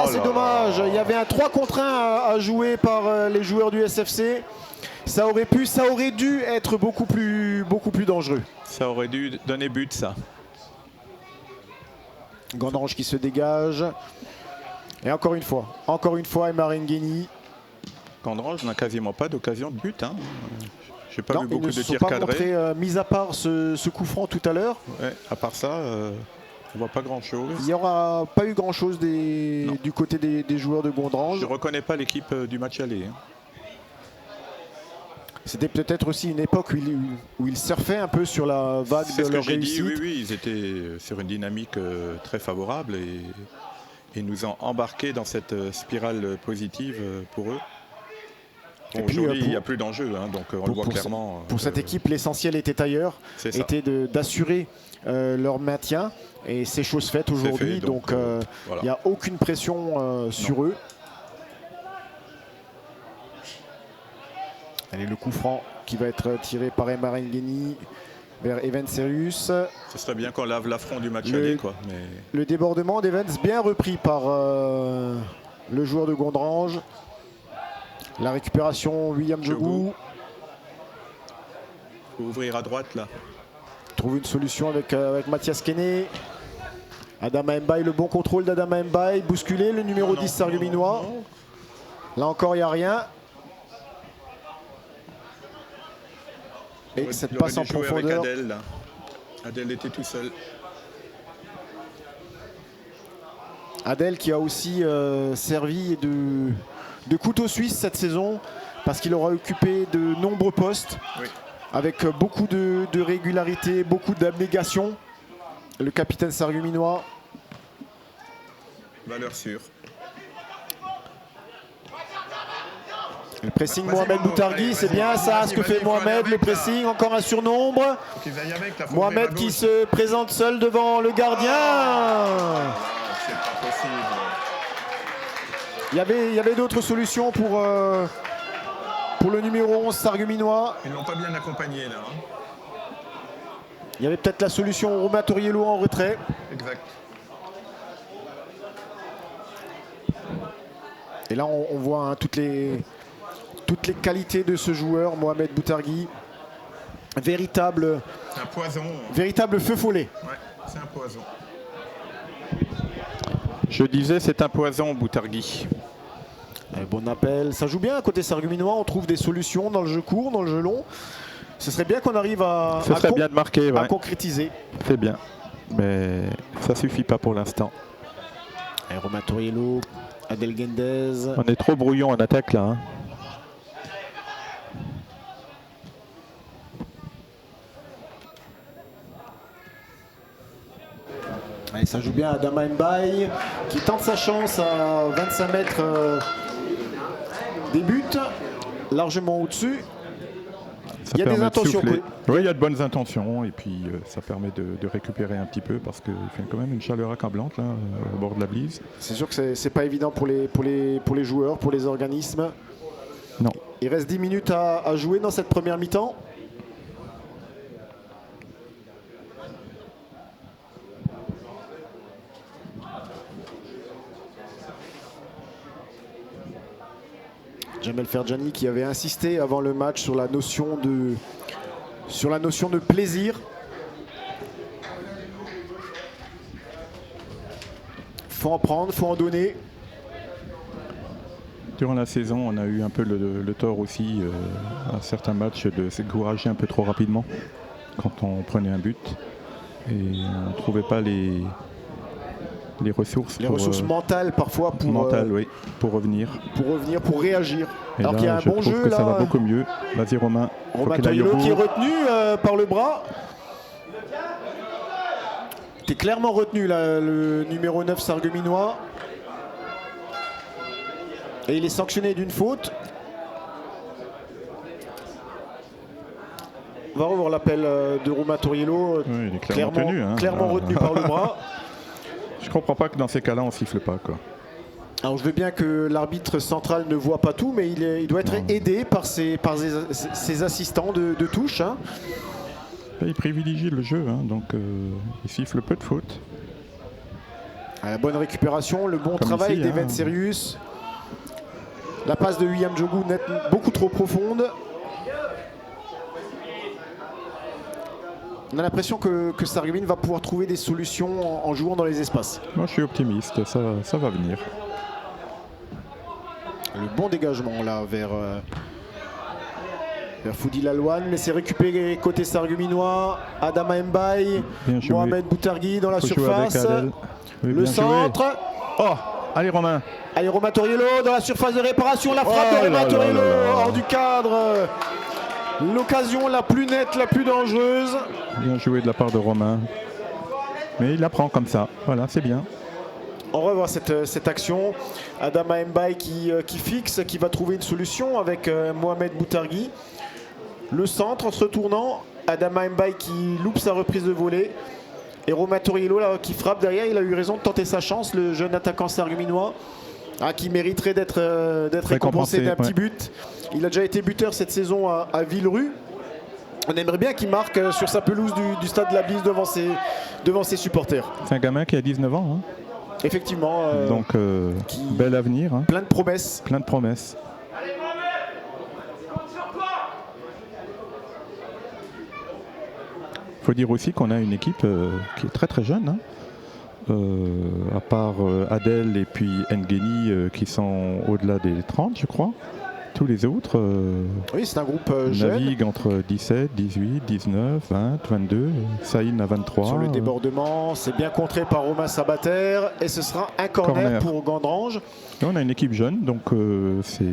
C'est dommage, il y avait un 3 contre 1 à jouer par les joueurs du SFC. Ça aurait dû être beaucoup plus dangereux. Ça aurait dû donner but, ça. Gondrange qui se dégage. Et encore une fois, Marenghini. Gondrange n'a quasiment pas d'occasion de but. Hein. J'ai pas vu beaucoup de tirs cadrés. Mis à part ce coup franc tout à l'heure. Ouais, à part ça, on voit pas grand-chose. Il n'y aura pas eu grand-chose du côté des joueurs de Gondrange. Je ne reconnais pas l'équipe du match aller. Hein. C'était peut-être aussi une époque où ils surfaient un peu sur la vague de leur réussite. Oui, ils étaient sur une dynamique très favorable et nous ont embarqués dans cette spirale positive pour eux. Bon, aujourd'hui, il n'y a plus d'enjeu, hein, donc on le voit clairement. Pour cette équipe, l'essentiel était ailleurs, était d'assurer leur maintien, et c'est chose faite aujourd'hui, donc il n'y a aucune pression sur eux. Allez, le coup franc qui va être tiré par Emma Rengeni vers Evans Serius. Ce serait bien qu'on lave l'affront du match Le- aller, quoi. Mais Le débordement d'Evans bien repris par le joueur de Gondrange. La récupération, William Djogou faut ouvrir à droite là. trouve une solution avec Mathias Kene. Adama Mbaye, le bon contrôle d'Adama Mbaye, bousculé, le numéro 10 sarguminois. Là encore, il n'y a rien. Et cette Il aurait passe en dû jouer avec profondeur. Adel, là. Adel était tout seul. Adel qui a aussi servi de couteau suisse cette saison parce qu'il aura occupé de nombreux postes Oui. avec beaucoup de régularité, beaucoup d'abnégation. Le capitaine sarguminois. Valeur sûre. Le pressing Vas-y, Mohamed Mamo, Boutargui, allez, c'est vas-y, bien ça vas-y, ce que vas-y, fait faut aller Mohamed, le avec, là. pressing, encore un surnombre. Faut qu'ils aillent avec, là, faut Mohamed ouvrir à qui gauche. se présente seul devant le gardien. Ah, c'est pas possible. Il y avait d'autres solutions pour le numéro 11 sarguminois. Ils l'ont pas bien accompagné là. Hein. Il y avait peut-être la solution Romain Toriello en retrait. Exact. Et là, on voit hein, toutes les qualités de ce joueur, Mohamed Boutargui. Véritable C'est un poison. feu follet. Ouais, c'est un poison. Je disais, c'est un poison, Boutargui. Bon appel. Ça joue bien à côté sarguminois. On trouve des solutions dans le jeu court, dans le jeu long. Ce serait bien qu'on arrive à de marquer, à concrétiser. C'est bien. Mais ça suffit pas pour l'instant. Et Romain Toriello, Adel Gendez. On est trop brouillon en attaque là. Hein. Et ça joue bien Adama Mbaye qui tente sa chance à 25 mètres des buts, largement au-dessus. Ça Il y a des permet de intentions. souffler. Oui, il y a de bonnes intentions et puis ça permet de récupérer un petit peu parce qu'il fait quand même une chaleur accablante là, au bord de la Blise. C'est sûr que c'est pas évident pour les joueurs, pour les organismes. Non. Il reste 10 minutes à jouer dans cette première mi-temps. Jamel Ferjani qui avait insisté avant le match sur la notion de plaisir. Faut en prendre, faut en donner. Durant la saison, on a eu un peu le tort aussi à certains matchs de se décourager un peu trop rapidement quand on prenait un but et on ne trouvait pas les ressources. Les ressources mentales parfois pour revenir. Pour réagir. Et alors là, qu'il y a un je bon trouve jeu que là. ça va beaucoup mieux. Vas-y Romain. Romain Toriello qui est retenu par le bras. T'es clairement retenu là, le numéro 9 sarguminois. Et il est sanctionné d'une faute. On va revoir l'appel de Romain Toriello. Oui, il est clairement retenu par le bras. Je comprends pas que dans ces cas-là on siffle pas quoi. Alors je veux bien que l'arbitre central ne voit pas tout, mais il doit être aidé par ses assistants de touche. Hein. Il privilégie le jeu, hein, donc il siffle peu de fautes. La bonne récupération, le bon Comme travail ici, d'Evan hein. Serius. La passe de William Djogou beaucoup trop profonde. On a l'impression que Sarreguemines va pouvoir trouver des solutions en jouant dans les espaces. Moi je suis optimiste, ça va venir. Le bon dégagement là vers Foudi Lalouane, mais c'est récupéré côté sarguminois. Adama Mbaye, Mohamed Boutargui dans la surface. Le centre. Oh, allez Romain. Allez Romain Toriello dans la surface de réparation. La frappe de Romain Toriello hors du cadre. L'occasion la plus nette, la plus dangereuse. Bien joué de la part de Romain. Mais il la prend comme ça. Voilà, c'est bien. On revoit cette action. Adama Mbaye qui fixe, qui va trouver une solution avec Mohamed Boutargui. Le centre en se retournant. Adama Mbaye qui loupe sa reprise de volée. Et Romain Toriello là, qui frappe derrière. Il a eu raison de tenter sa chance, le jeune attaquant sarguminois. qui mériterait d'être récompensé d'un petit but. Il a déjà été buteur cette saison à Villerue. On aimerait bien qu'il marque sur sa pelouse du stade de la Bise devant ses supporters. C'est un gamin qui a 19 ans. Effectivement. Donc, bel avenir. Plein de promesses. Plein de promesses. Il faut dire aussi qu'on a une équipe qui est très très jeune. À part Adel et puis Ngeni qui sont au-delà des 30, je crois. Tous les autres oui, c'est un groupe jeune. Naviguent entre 17, 18, 19, 20, 22. Saïn à 23. Sur le débordement, c'est bien contré par Romain Sabater. Et ce sera un corner pour Gandrange. Et on a une équipe jeune, donc c'est...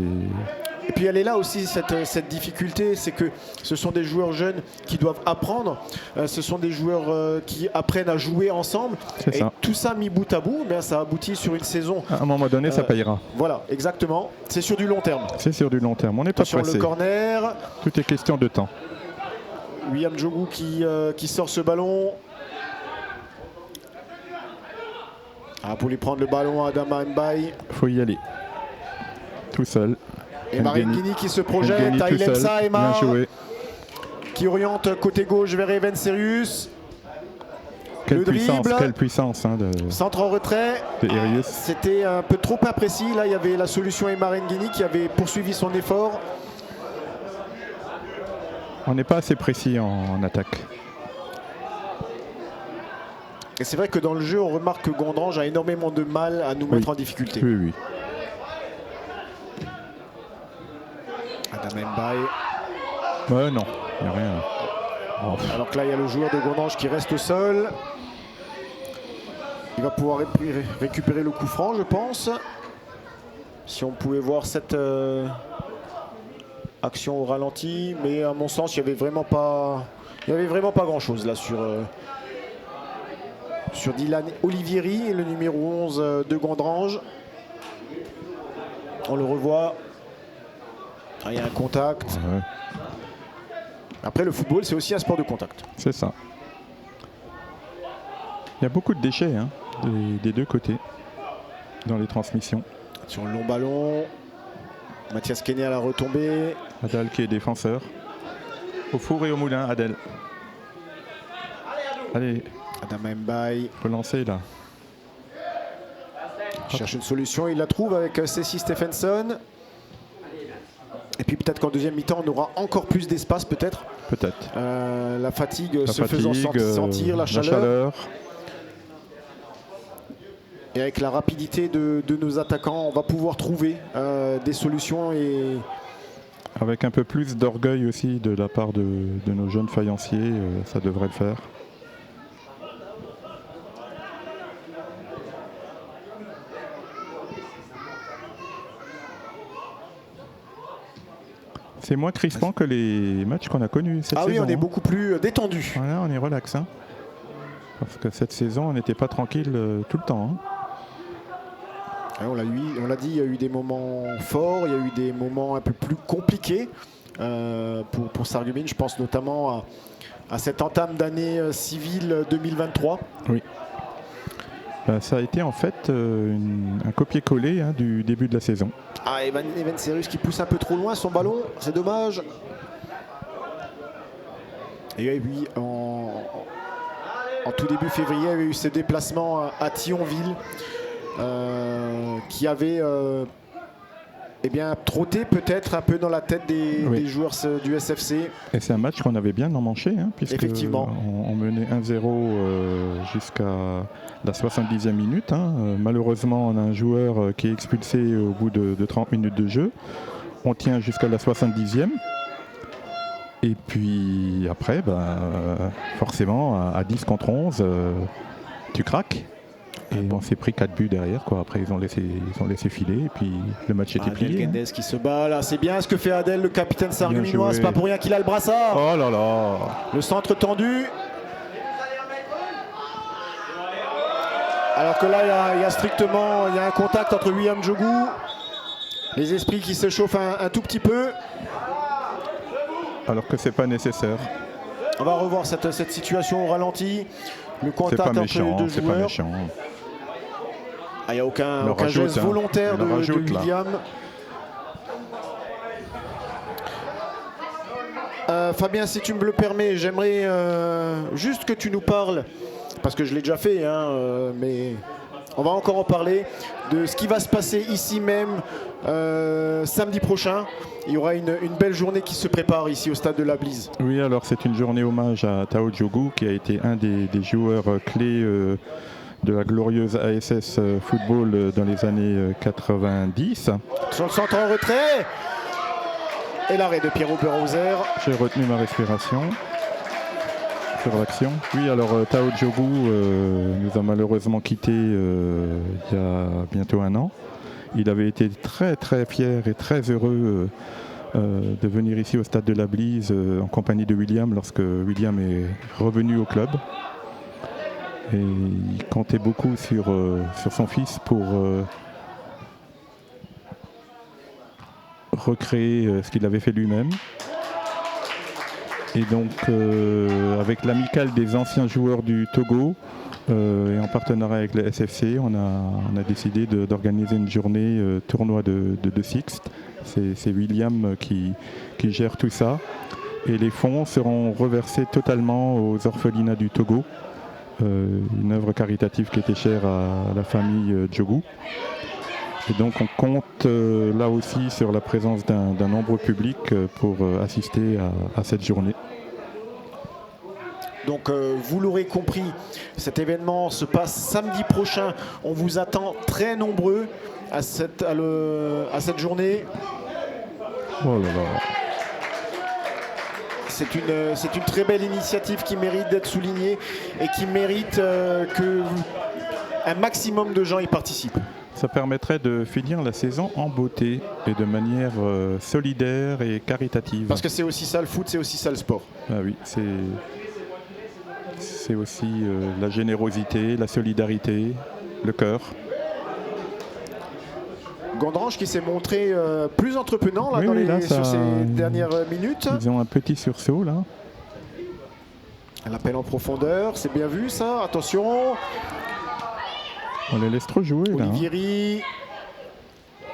Et puis elle est là aussi, cette difficulté, c'est que ce sont des joueurs jeunes qui doivent apprendre, ce sont des joueurs qui apprennent à jouer ensemble. C'est et ça. Tout ça mis bout à bout, ça aboutit sur une saison. À un moment donné, ça payera. Voilà, exactement. C'est sur du long terme. C'est sur du long terme, on n'est pas sur pressé. Le corner. Tout est question de temps. William Djogou qui sort ce ballon. Pour lui prendre le ballon à Adama Mbaye. Il faut y aller. Tout seul. Et Marengini qui se projette, il aime ça, Emma, qui oriente côté gauche vers Even Serius. Quelle puissance Centre en retrait. C'était un peu trop imprécis. Là, il y avait la solution Emma Marengini qui avait poursuivi son effort. On n'est pas assez précis en attaque. Et c'est vrai que dans le jeu, on remarque que Gandrange a énormément de mal à nous mettre en difficulté. Oui. Adama Mbaye. Non, il n'y a rien. Alors que là, il y a le joueur de Gandrange qui reste au sol. Il va pouvoir récupérer le coup franc, je pense. Si on pouvait voir cette action au ralenti. Mais à mon sens, il n'y avait vraiment pas grand-chose là sur Dylan Olivieri, le numéro 11 de Gandrange. On le revoit. Il y a un contact. Ouais. Après, le football, c'est aussi un sport de contact. C'est ça. Il y a beaucoup de déchets des deux côtés dans les transmissions. Sur le long ballon, Mathias Kenny à la retombée. Adel qui est défenseur. Au four et au moulin, Adel. Allez. Adama Mbaye. Faut lancer là. Il cherche une solution, il la trouve avec Ceci Stephenson. Et puis peut-être qu'en deuxième mi-temps, on aura encore plus d'espace, peut-être. Peut-être. La fatigue faisant sentir, la chaleur. Et avec la rapidité de nos attaquants, on va pouvoir trouver des solutions. Avec un peu plus d'orgueil aussi de la part de nos jeunes faïenciers, ça devrait le faire. C'est moins crispant que les matchs qu'on a connus cette saison. Oui, on est beaucoup plus détendu. Voilà, on est relax. Parce que cette saison, on n'était pas tranquille tout le temps. On l'a dit, il y a eu des moments forts, il y a eu des moments un peu plus compliqués pour Sarreguemines. Je pense notamment à cette entame d'année civile 2023. Oui. Ça a été en fait un copier-coller du début de la saison. Even Serius qui pousse un peu trop loin son ballon, c'est dommage. Et oui, en tout début février, il y avait eu ce déplacement à Thionville qui avait trotté peut-être un peu dans la tête des joueurs du SFC. Et c'est un match qu'on avait bien emmanché, puisque effectivement. On menait 1-0 jusqu'à la 70e minute. Malheureusement, on a un joueur qui est expulsé au bout de 30 minutes de jeu. On tient jusqu'à la 70e. Et puis après, forcément, à 10 contre 11, tu craques. Et on s'est pris 4 buts derrière. Après, ils ont laissé filer. Et puis le match était plié. Guedes qui se bat là. C'est bien ce que fait Adel, le capitaine sarregueminois. C'est pas pour rien qu'il a le brassard. Oh là là. Le centre tendu. Alors que là, il y a un contact entre William Djogou. Les esprits qui se chauffent un tout petit peu. Alors que c'est pas nécessaire. On va revoir cette situation au ralenti. Le contact entre les deux joueurs. C'est pas méchant. Il n'y a aucun rajoute, geste volontaire il de rajoute, là. William. Fabien, si tu me le permets, j'aimerais juste que tu nous parles, parce que je l'ai déjà fait, mais on va encore en parler, de ce qui va se passer ici même samedi prochain. Il y aura une belle journée qui se prépare ici au stade de la Blise. Oui, alors c'est une journée hommage à Tao Diougou, qui a été un des joueurs clés de la glorieuse ASS Football dans les années 90. Sur le centre en retrait et l'arrêt de Pierre Oberhauser. J'ai retenu ma respiration sur l'action. Oui, alors Tao Diougou nous a malheureusement quittés il y a bientôt 1 an. Il avait été très très fier et très heureux de venir ici au stade de la Blise en compagnie de William lorsque William est revenu au club. Et il comptait beaucoup sur son fils pour recréer ce qu'il avait fait lui-même. Et donc avec l'amicale des anciens joueurs du Togo et en partenariat avec le SFC, on a décidé d'organiser une journée tournoi de Sixte. C'est William qui gère tout ça. Et les fonds seront reversés totalement aux orphelinats du Togo. Une œuvre caritative qui était chère à la famille Diougou. Et donc on compte là aussi sur la présence d'un nombreux public pour assister à cette journée. Donc vous l'aurez compris, cet événement se passe samedi prochain. On vous attend très nombreux à cette journée. Oh là là. C'est une très belle initiative qui mérite d'être soulignée et qui mérite que un maximum de gens y participent. Ça permettrait de finir la saison en beauté et de manière solidaire et caritative. Parce que c'est aussi ça le foot, c'est aussi ça le sport. Ah oui, c'est aussi la générosité, la solidarité, le cœur. Gondrange qui s'est montré plus entreprenant là, Oui, sur ces dernières minutes. Ils ont un petit sursaut là. L'appel en profondeur, c'est bien vu ça, attention. On les laisse trop jouer là. Olivieri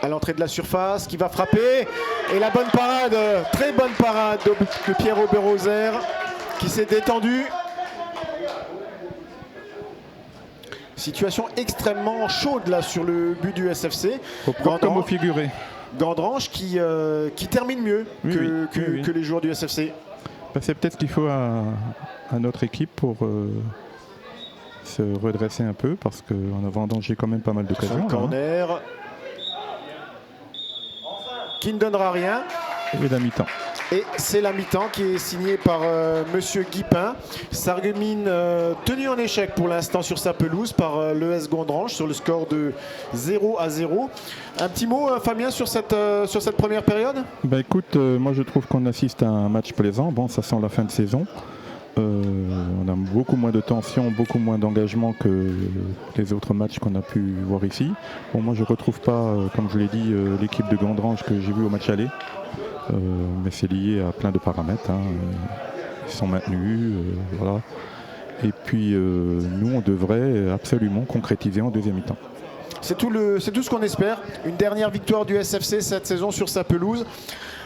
à l'entrée de la surface qui va frapper. Et la bonne parade, très bonne parade de Pierre Oberhauser qui s'est détendu. Situation extrêmement chaude là sur le but du SFC. Comme au figuré. Gondrange qui termine mieux que les joueurs du SFC. Ben, c'est peut-être ce qu'il faut à notre équipe pour se redresser un peu parce qu'on a vendangé quand même pas mal d'occasions. Corner qui ne donnera rien. Et la mi-temps. Et c'est la mi-temps qui est signée par Monsieur Guipin. Sarreguemines tenu en échec pour l'instant sur sa pelouse par l'ES Gondrange sur le score de 0-0. Un petit mot Fabien sur cette première période? Bah écoute, moi je trouve qu'on assiste à un match plaisant. Bon, ça sent la fin de saison. On a beaucoup moins de tension, beaucoup moins d'engagement que les autres matchs qu'on a pu voir ici. Bon, moi je ne retrouve pas, comme je l'ai dit, l'équipe de Gondrange que j'ai vue au match aller. Mais c'est lié à plein de paramètres. Ils sont maintenus. Voilà. Et puis nous, on devrait absolument concrétiser en deuxième mi-temps. C'est tout ce qu'on espère. Une dernière victoire du SFC cette saison sur sa pelouse.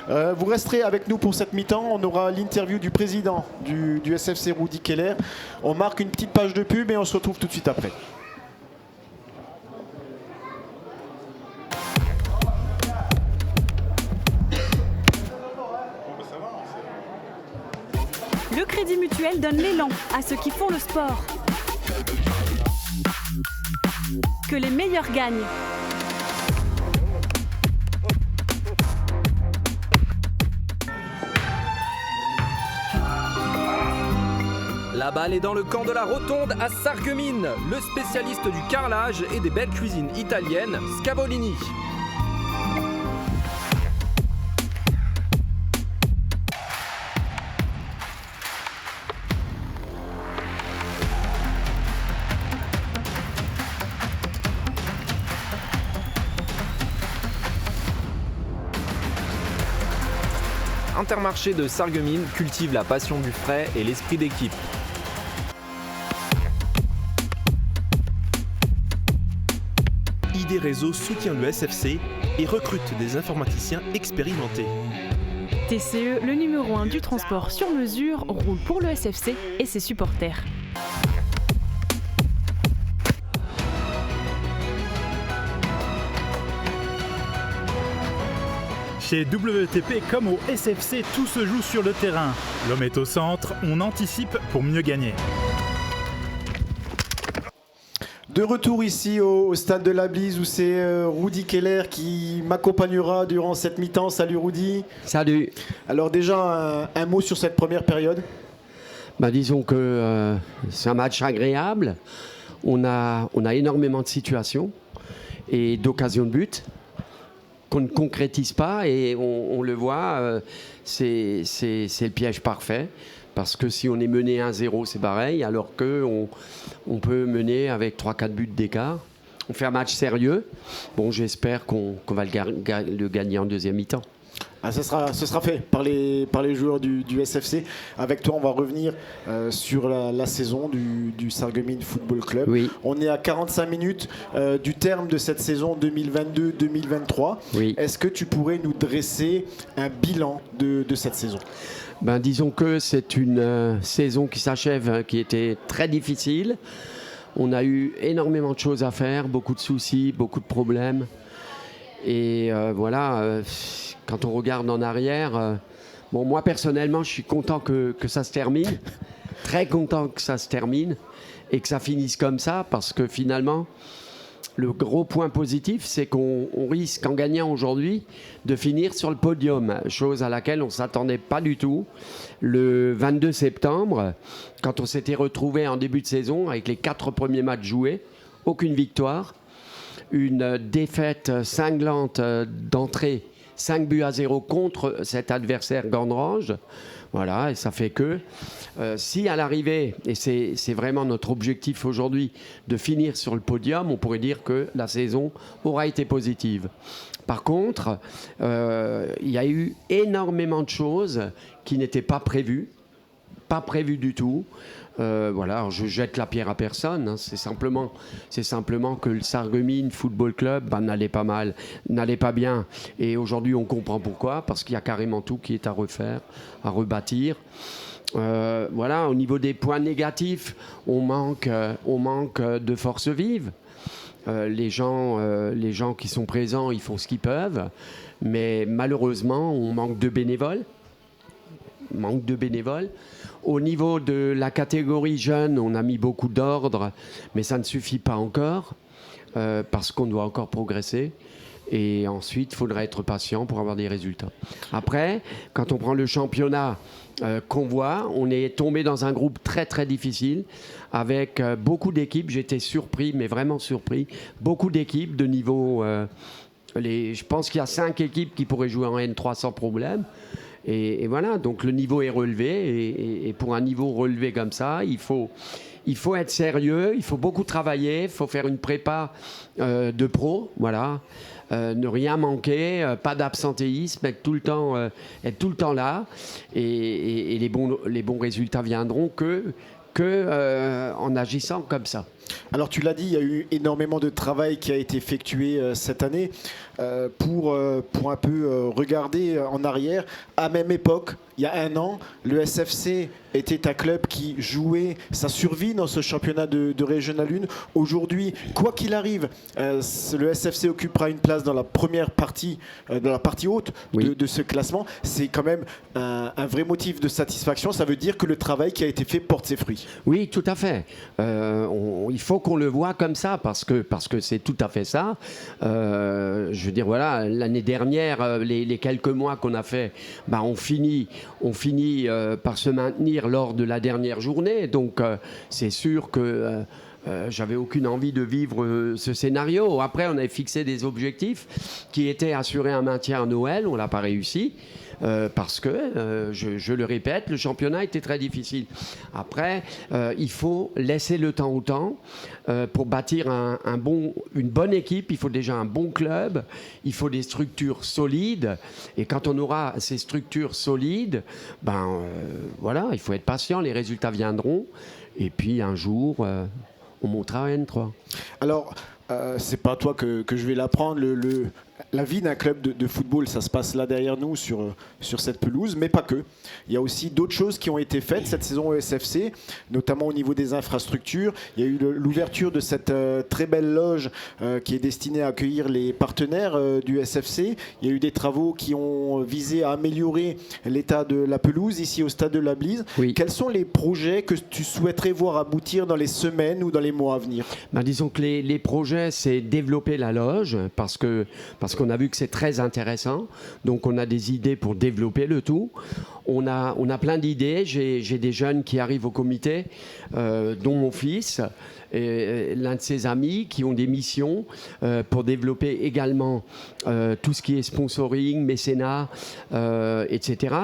Vous resterez avec nous pour cette mi-temps. On aura l'interview du président du SFC, Rudy Keller. On marque une petite page de pub et on se retrouve tout de suite après. Le Crédit Mutuel donne l'élan à ceux qui font le sport. Que les meilleurs gagnent. La balle est dans le camp de la Rotonde à Sarreguemines. Le spécialiste du carrelage et des belles cuisines italiennes, Scavolini. Intermarché de Sarreguemines cultive la passion du frais et l'esprit d'équipe. ID Réseau soutient le SFC et recrute des informaticiens expérimentés. TCE, le numéro 1 du transport sur mesure, roule pour le SFC et ses supporters. Chez WTP comme au SFC, tout se joue sur le terrain. L'homme est au centre, on anticipe pour mieux gagner. De retour ici au stade de la Blise où c'est Rudy Keller qui m'accompagnera durant cette mi-temps. Salut Rudy. Salut. Alors déjà un mot sur cette première période. Disons que c'est un match agréable. On a énormément de situations et d'occasions de but qu'on ne concrétise pas et on le voit, c'est le piège parfait. Parce que si on est mené 1-0, c'est pareil, alors qu'on peut mener avec 3-4 buts d'écart. On fait un match sérieux. Bon, j'espère qu'on va le gagner en deuxième mi-temps. Ce sera fait par les joueurs du SFC. Avec toi, on va revenir sur la saison du Sarreguemines Football Club. Oui. On est à 45 minutes du terme de cette saison 2022-2023. Oui. Est-ce que tu pourrais nous dresser un bilan de cette saison ? Disons que c'est une saison qui s'achève, qui était très difficile. On a eu énormément de choses à faire, beaucoup de soucis, beaucoup de problèmes. Et quand on regarde en arrière, moi personnellement, je suis content que ça se termine. Très content que ça se termine et que ça finisse comme ça, parce que finalement, le gros point positif, c'est qu'on risque, en gagnant aujourd'hui, de finir sur le podium, chose à laquelle on ne s'attendait pas du tout. Le 22 septembre, quand on s'était retrouvé en début de saison, avec les 4 premiers matchs joués, aucune victoire, une défaite cinglante d'entrée, 5-0 contre cet adversaire Gandrange. Voilà, et ça fait que si à l'arrivée, et c'est vraiment notre objectif aujourd'hui, de finir sur le podium, on pourrait dire que la saison aura été positive. Par contre, il y a eu énormément de choses qui n'étaient pas prévues du tout. Alors je jette la pierre à personne, hein. C'est simplement que le Sarreguemines Football Club n'allait pas bien. Et aujourd'hui, on comprend pourquoi, parce qu'il y a carrément tout qui est à refaire, à rebâtir. Au niveau des points négatifs, on manque de force vive. Les gens qui sont présents, ils font ce qu'ils peuvent, mais malheureusement, on manque de bénévoles. Au niveau de la catégorie jeune, on a mis beaucoup d'ordre, mais ça ne suffit pas encore, parce qu'on doit encore progresser. Et ensuite, il faudra être patient pour avoir des résultats. Après, quand on prend le championnat qu'on voit, on est tombé dans un groupe très très difficile, avec beaucoup d'équipes. J'étais surpris, mais vraiment surpris. Beaucoup d'équipes de niveau... je pense qu'il y a 5 équipes qui pourraient jouer en N3 sans problème. Et voilà, donc le niveau est relevé. Et pour un niveau relevé comme ça, il faut être sérieux, il faut beaucoup travailler, il faut faire une prépa de pro, voilà. Ne rien manquer, pas d'absentéisme, être tout le temps là. Et les bons résultats viendront en agissant comme ça. Alors tu l'as dit, il y a eu énormément de travail qui a été effectué cette année pour un peu regarder en arrière. À même époque, il y a 1 an, le SFC était un club qui jouait sa survie dans ce championnat de Régional 1. Aujourd'hui, quoi qu'il arrive, le SFC occupera une place dans la première partie, dans la partie haute de ce classement. C'est quand même un vrai motif de satisfaction. Ça veut dire que le travail qui a été fait porte ses fruits. Oui, tout à fait. Il faut qu'on le voit comme ça, parce que c'est tout à fait ça. Je veux dire, voilà, l'année dernière, les quelques mois qu'on a fait, on finit par se maintenir lors de la dernière journée. Donc, c'est sûr que j'avais aucune envie de vivre ce scénario. Après, on avait fixé des objectifs qui étaient assurer un maintien à Noël. On ne l'a pas réussi. Parce que, je le répète, le championnat était très difficile. Après, il faut laisser le temps au temps. Pour bâtir une bonne équipe, il faut déjà un bon club, il faut des structures solides. Et quand on aura ces structures solides, il faut être patient, les résultats viendront. Et puis un jour, on montera à N3. Alors, c'est pas à toi que je vais l'apprendre. La vie d'un club de football, ça se passe là derrière nous sur cette pelouse, mais pas que. Il y a aussi d'autres choses qui ont été faites cette saison au SFC, notamment au niveau des infrastructures. Il y a eu l'ouverture de cette très belle loge qui est destinée à accueillir les partenaires du SFC. Il y a eu des travaux qui ont visé à améliorer l'état de la pelouse ici au stade de la Blise. Oui. Quels sont les projets que tu souhaiterais voir aboutir dans les semaines ou dans les mois à venir? Disons que les projets, c'est développer la loge parce qu'on a vu que c'est très intéressant. Donc, on a des idées pour développer le tout. On a plein d'idées. J'ai des jeunes qui arrivent au comité, dont mon fils, et l'un de ses amis, qui ont des missions pour développer également tout ce qui est sponsoring, mécénat, etc.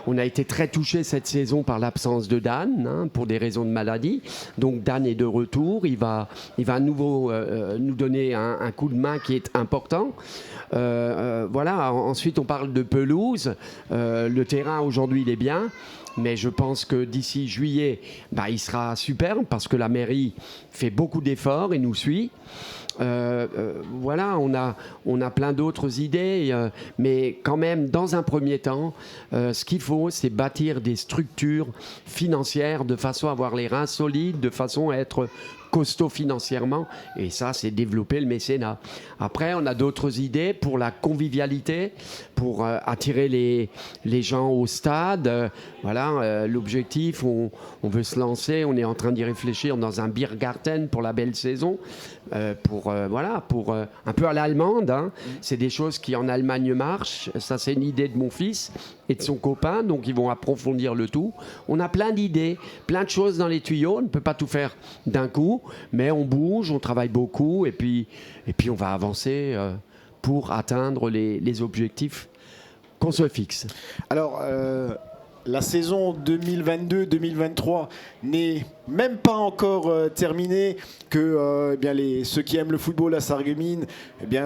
On a été très touchés cette saison par l'absence de Dan, pour des raisons de maladie. Donc Dan est de retour. Il va à nouveau nous donner un coup de main qui est important. Voilà. Ensuite, on parle de pelouse. Le terrain aujourd'hui, il est bien. Mais je pense que d'ici juillet, il sera superbe parce que la mairie fait beaucoup d'efforts et nous suit. Voilà, on a plein d'autres idées, mais quand même, dans un premier temps, ce qu'il faut, c'est bâtir des structures financières de façon à avoir les reins solides, de façon à être costaud financièrement, et ça, c'est développer le mécénat. Après, on a d'autres idées pour la convivialité, pour attirer les gens au stade. Voilà, l'objectif, on veut se lancer, on est en train d'y réfléchir dans un Biergarten pour la belle saison, pour un peu à l'allemande. C'est des choses qui en Allemagne marchent. Ça, c'est une idée de mon fils et de son copain, donc ils vont approfondir le tout. On a plein d'idées, plein de choses dans les tuyaux. On ne peut pas tout faire d'un coup, mais on bouge, on travaille beaucoup, et puis on va avancer pour atteindre les objectifs qu'on se fixe. Alors, la saison 2022-2023 n'est même pas encore terminée, que ceux qui aiment le football à Sarreguemines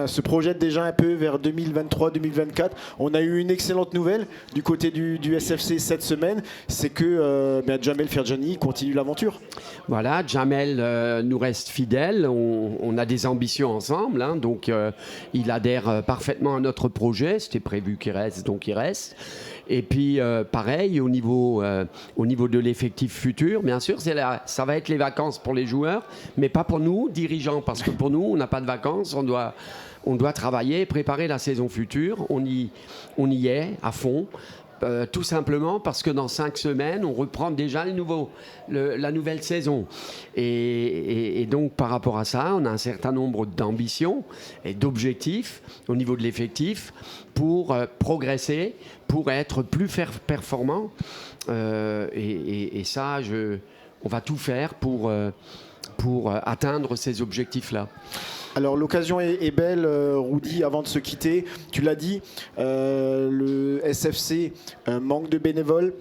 se projettent déjà un peu vers 2023-2024. On a eu une excellente nouvelle du côté du SFC cette semaine, c'est que Djamel Ferjani continue l'aventure. Voilà, Djamel nous reste fidèle, on a des ambitions ensemble, donc il adhère parfaitement à notre projet, c'était prévu qu'il reste, donc il reste. Et puis pareil, au niveau de l'effectif futur, bien sûr, ça va être les vacances pour les joueurs, mais pas pour nous, dirigeants, parce que pour nous, on n'a pas de vacances, on doit travailler, préparer la saison future, on y est à fond. Tout simplement parce que dans 5 semaines, on reprend déjà la nouvelle saison. Et donc, par rapport à ça, on a un certain nombre d'ambitions et d'objectifs au niveau de l'effectif pour progresser, pour être plus performant. Et ça, on va tout faire pour atteindre ces objectifs-là. Alors l'occasion est belle, Rudy, avant de se quitter. Tu l'as dit, le SFC manque de bénévoles.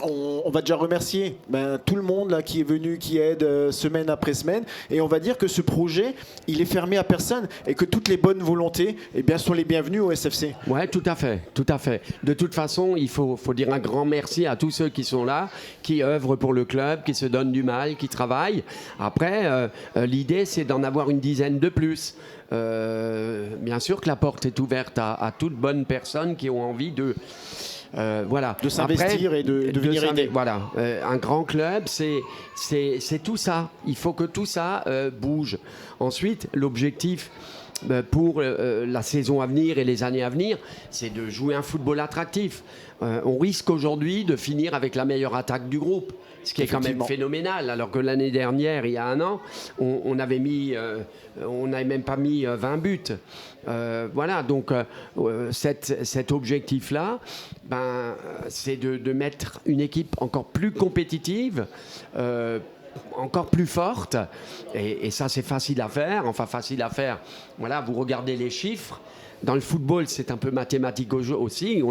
On va déjà remercier tout le monde là, qui est venu, qui aide semaine après semaine. Et on va dire que ce projet, il est fermé à personne et que toutes les bonnes volontés sont les bienvenues au SFC. Oui, tout à fait, tout à fait. De toute façon, il faut dire un grand merci à tous ceux qui sont là, qui œuvrent pour le club, qui se donnent du mal, qui travaillent. Après, l'idée, c'est d'en avoir une dizaine de plus. Bien sûr que la porte est ouverte à toutes bonnes personnes qui ont envie de s'investir. Après, et de venir aider. Voilà, un grand club, c'est tout ça. Il faut que tout ça bouge. Ensuite, l'objectif pour la saison à venir et les années à venir, c'est de jouer un football attractif. On risque aujourd'hui de finir avec la meilleure attaque du groupe, ce qui est quand même phénoménal, alors que l'année dernière, il y a un an, on n'avait même pas mis 20 buts. Voilà, donc cet objectif-là, c'est de mettre une équipe encore plus compétitive, encore plus forte, et ça c'est facile à faire. Voilà, vous regardez les chiffres. Dans le football, c'est un peu mathématique aussi.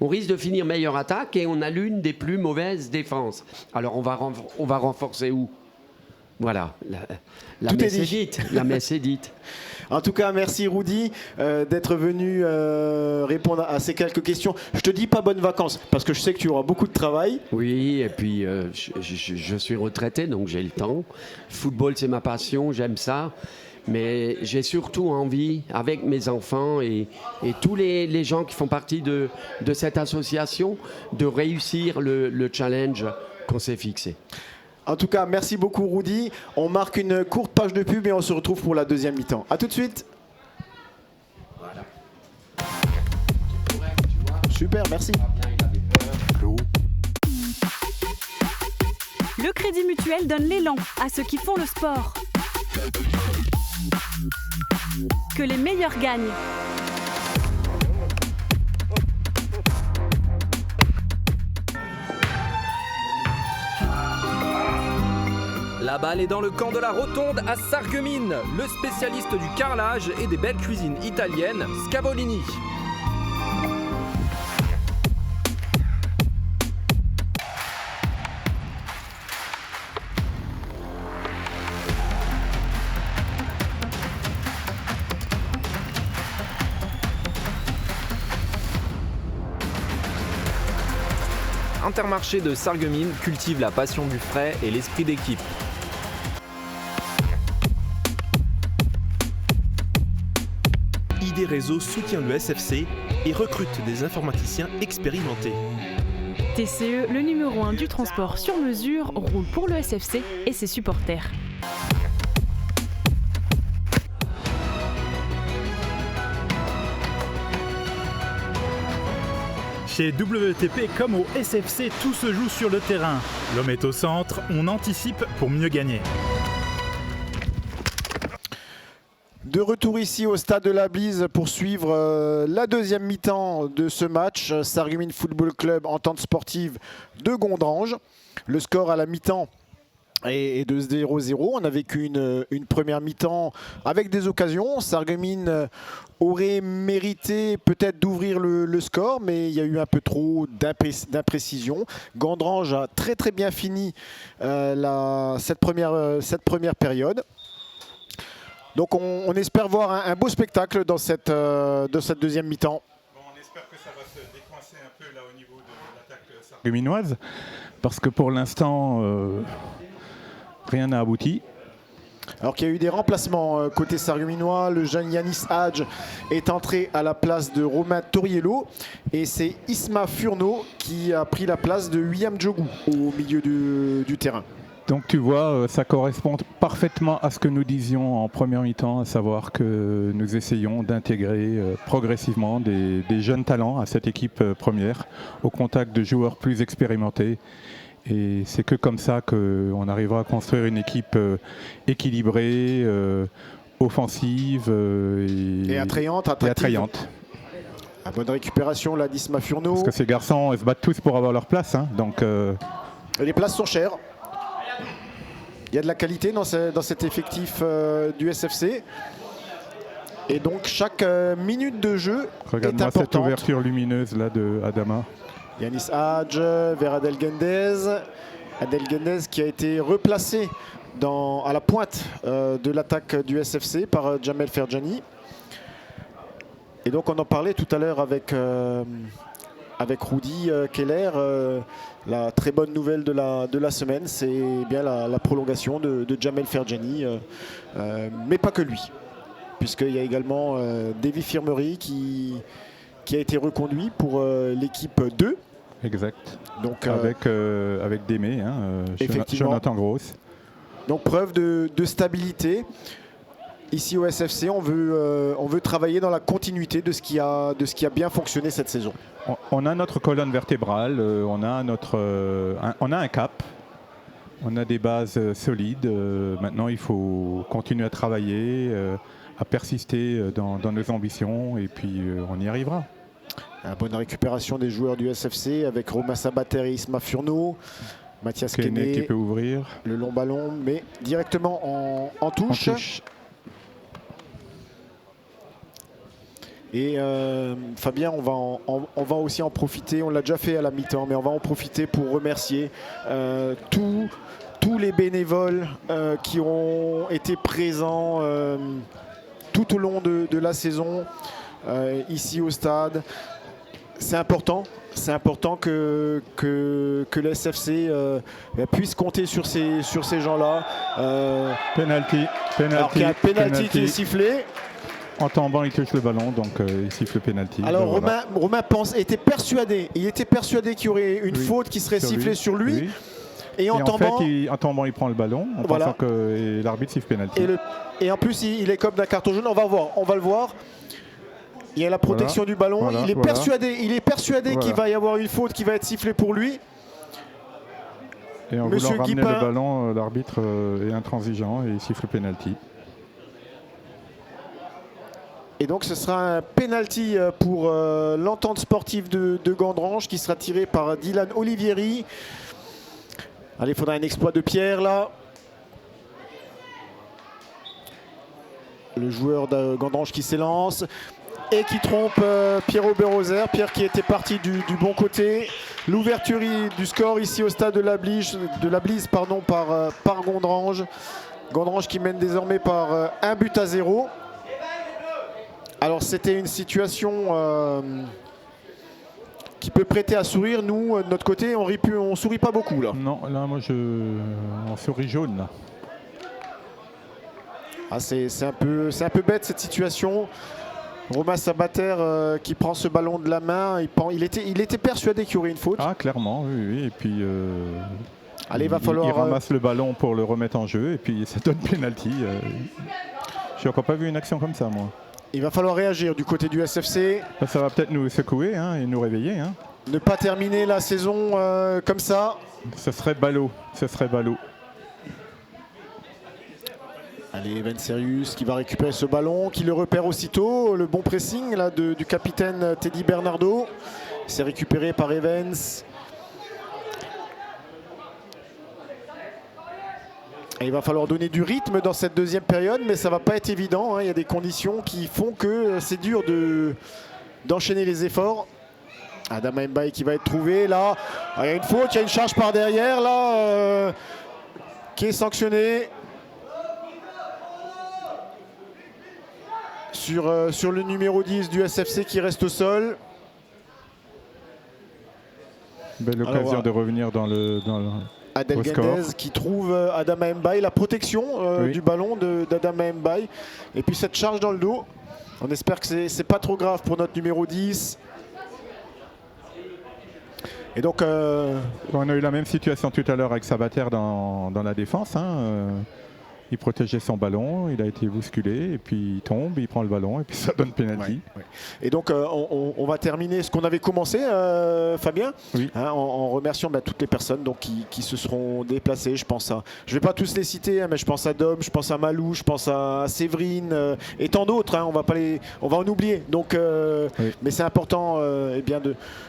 On risque de finir meilleure attaque et on a l'une des plus mauvaises défenses. Alors on va renforcer où ? Voilà, la messe est dite. La messe est dite. En tout cas, merci Rudy d'être venu répondre à ces quelques questions. Je te dis pas bonnes vacances parce que je sais que tu auras beaucoup de travail. Oui, et puis je suis retraité, donc j'ai le temps. Le football, c'est ma passion, j'aime ça. Mais j'ai surtout envie, avec mes enfants et tous les gens qui font partie de cette association, de réussir le challenge qu'on s'est fixé. En tout cas, merci beaucoup Rudy. On marque une courte page de pub et on se retrouve pour la deuxième mi-temps. A tout de suite. Voilà. Super, merci. Le Crédit Mutuel donne l'élan à ceux qui font le sport. Que les meilleurs gagnent. La balle est dans le camp de la Rotonde à Sarreguemines. Le spécialiste du carrelage et des belles cuisines italiennes, Scavolini. Intermarché de Sarreguemines cultive la passion du frais et l'esprit d'équipe. ID Réseau soutient le SFC et recrute des informaticiens expérimentés. TCE, le numéro 1 du transport sur mesure, roule pour le SFC et ses supporters. Chez WTP comme au SFC, tout se joue sur le terrain. L'homme est au centre, on anticipe pour mieux gagner. De retour ici au stade de la Blise pour suivre la deuxième mi-temps de ce match. Sarreguemines Football Club, entente sportive de Gondrange. Le score à la mi-temps est de 0-0. On a vécu une première mi-temps avec des occasions. Sarreguemines aurait mérité peut-être d'ouvrir le score, mais il y a eu un peu trop d'imprécision. Gondrange a très très bien fini cette première période. Donc on espère voir un beau spectacle dans cette deuxième mi-temps. Bon, on espère que ça va se décoincer un peu là au niveau de l'attaque sarregueminoise, parce que pour l'instant, rien n'a abouti. Alors qu'il y a eu des remplacements côté sarregueminois, le jeune Yanis Hadj est entré à la place de Romain Toriello et c'est Isma Furno qui a pris la place de William Djogou au milieu du terrain. Donc tu vois, ça correspond parfaitement à ce que nous disions en première mi-temps, à savoir que nous essayons d'intégrer progressivement des jeunes talents à cette équipe première, au contact de joueurs plus expérimentés. Et c'est que comme ça qu'on arrivera à construire une équipe équilibrée, offensive et attrayante. La bonne récupération là d'Isma Furno. Parce que ces garçons ils se battent tous pour avoir leur place. Hein, donc, les places sont chères. Il y a de la qualité dans cet effectif du SFC. Et donc chaque minute de jeu est importante. Regarde-moi cette ouverture lumineuse là de Adama. Yanis Hadj vers Adel Gendez. Adel Gendez qui a été replacé à la pointe de l'attaque du SFC par Jamel Ferjani. Et donc on en parlait tout à l'heure avec Rudy Keller. La très bonne nouvelle de la semaine, c'est bien la prolongation de Jamel Ferjani, mais pas que lui, puisqu'il y a également Davy Firmery qui a été reconduit pour l'équipe 2. Exact. Donc, avec Démé, Jonathan Gross. Donc preuve de stabilité. Ici au SFC, on veut travailler dans la continuité de ce qui a bien fonctionné cette saison. On a notre colonne vertébrale, on a un cap, on a des bases solides. Maintenant, il faut continuer à travailler, à persister dans nos ambitions et puis on y arrivera. Une bonne récupération des joueurs du SFC avec Romain Sabater et Isma Furno. Mathias Kene qui peut ouvrir. Le long ballon, mais directement en touche. Et Fabien, on va aussi en profiter, on l'a déjà fait à la mi-temps, mais on va en profiter pour remercier tous les bénévoles qui ont été présents tout au long de la saison ici au stade. C'est important, c'est important que le SFC puisse compter sur ces gens-là. Penalty. Alors qu'il y a un penalty qui est sifflé. En tombant, il touche le ballon, donc il siffle le penalty. Alors voilà. Romain était persuadé qu'il y aurait une faute qui serait sifflée sur lui. Oui. Et en tombant, en tombant, il prend le ballon en pensant que l'arbitre siffle penalty. Et en plus, il est comme d'un carton jaune. On va le voir. Il y a la protection du ballon. Il est persuadé qu'il va y avoir une faute qui va être sifflée pour lui. Et en voulant ramener le ballon, l'arbitre est intransigeant et il siffle penalty. Et donc ce sera un penalty pour l'entente sportive de Gandrange qui sera tiré par Dylan Olivieri. Allez, il faudra un exploit de Pierre là. Le joueur de Gandrange qui s'élance et qui trompe Pierre Oberhauser. Pierre qui était parti du bon côté. L'ouverture du score ici au stade de la Blise par Gandrange. Gandrange qui mène désormais par 1-0. Alors c'était une situation qui peut prêter à sourire. Nous, de notre côté, on sourit pas beaucoup là. Non, là moi on sourit jaune là. Ah, c'est un peu bête cette situation. Romain Sabater qui prend ce ballon de la main. Il était persuadé qu'il y aurait une faute. Ah clairement, oui. Et puis allez, va falloir. Il ramasse le ballon pour le remettre en jeu et puis ça donne penalty. J'ai encore pas vu une action comme ça moi. Il va falloir réagir du côté du SFC. Ça va peut-être nous secouer et nous réveiller. Ne pas terminer la saison comme ça. Ce serait ballot. Allez, Evans Serius qui va récupérer ce ballon, qui le repère aussitôt. Le bon pressing là, du capitaine Teddy Bernardo. C'est récupéré par Evans. Et il va falloir donner du rythme dans cette deuxième période, mais ça va pas être évident. Il y a des conditions qui font que c'est dur d'enchaîner les efforts. Adama Mbaye qui va être trouvé là. Il y a une faute, il y a une charge par derrière là qui est sanctionnée sur le numéro 10 du SFC qui reste au sol. Belle occasion de revenir dans le Adel Guendez qui trouve Adama Mbaye, la protection du ballon d'Adama Mbaye. Et puis cette charge dans le dos. On espère que c'est pas trop grave pour notre numéro 10. Et donc on a eu la même situation tout à l'heure avec Sabater dans la défense. Il protégeait son ballon, il a été bousculé et puis il tombe, il prend le ballon et puis ça donne penalty. Ouais. Et donc on va terminer ce qu'on avait commencé, Fabien, en remerciant toutes les personnes donc, qui se seront déplacées. Je ne vais pas tous les citer, mais je pense à Dom, je pense à Malou, je pense à Séverine et tant d'autres. On va en oublier. Donc, mais c'est important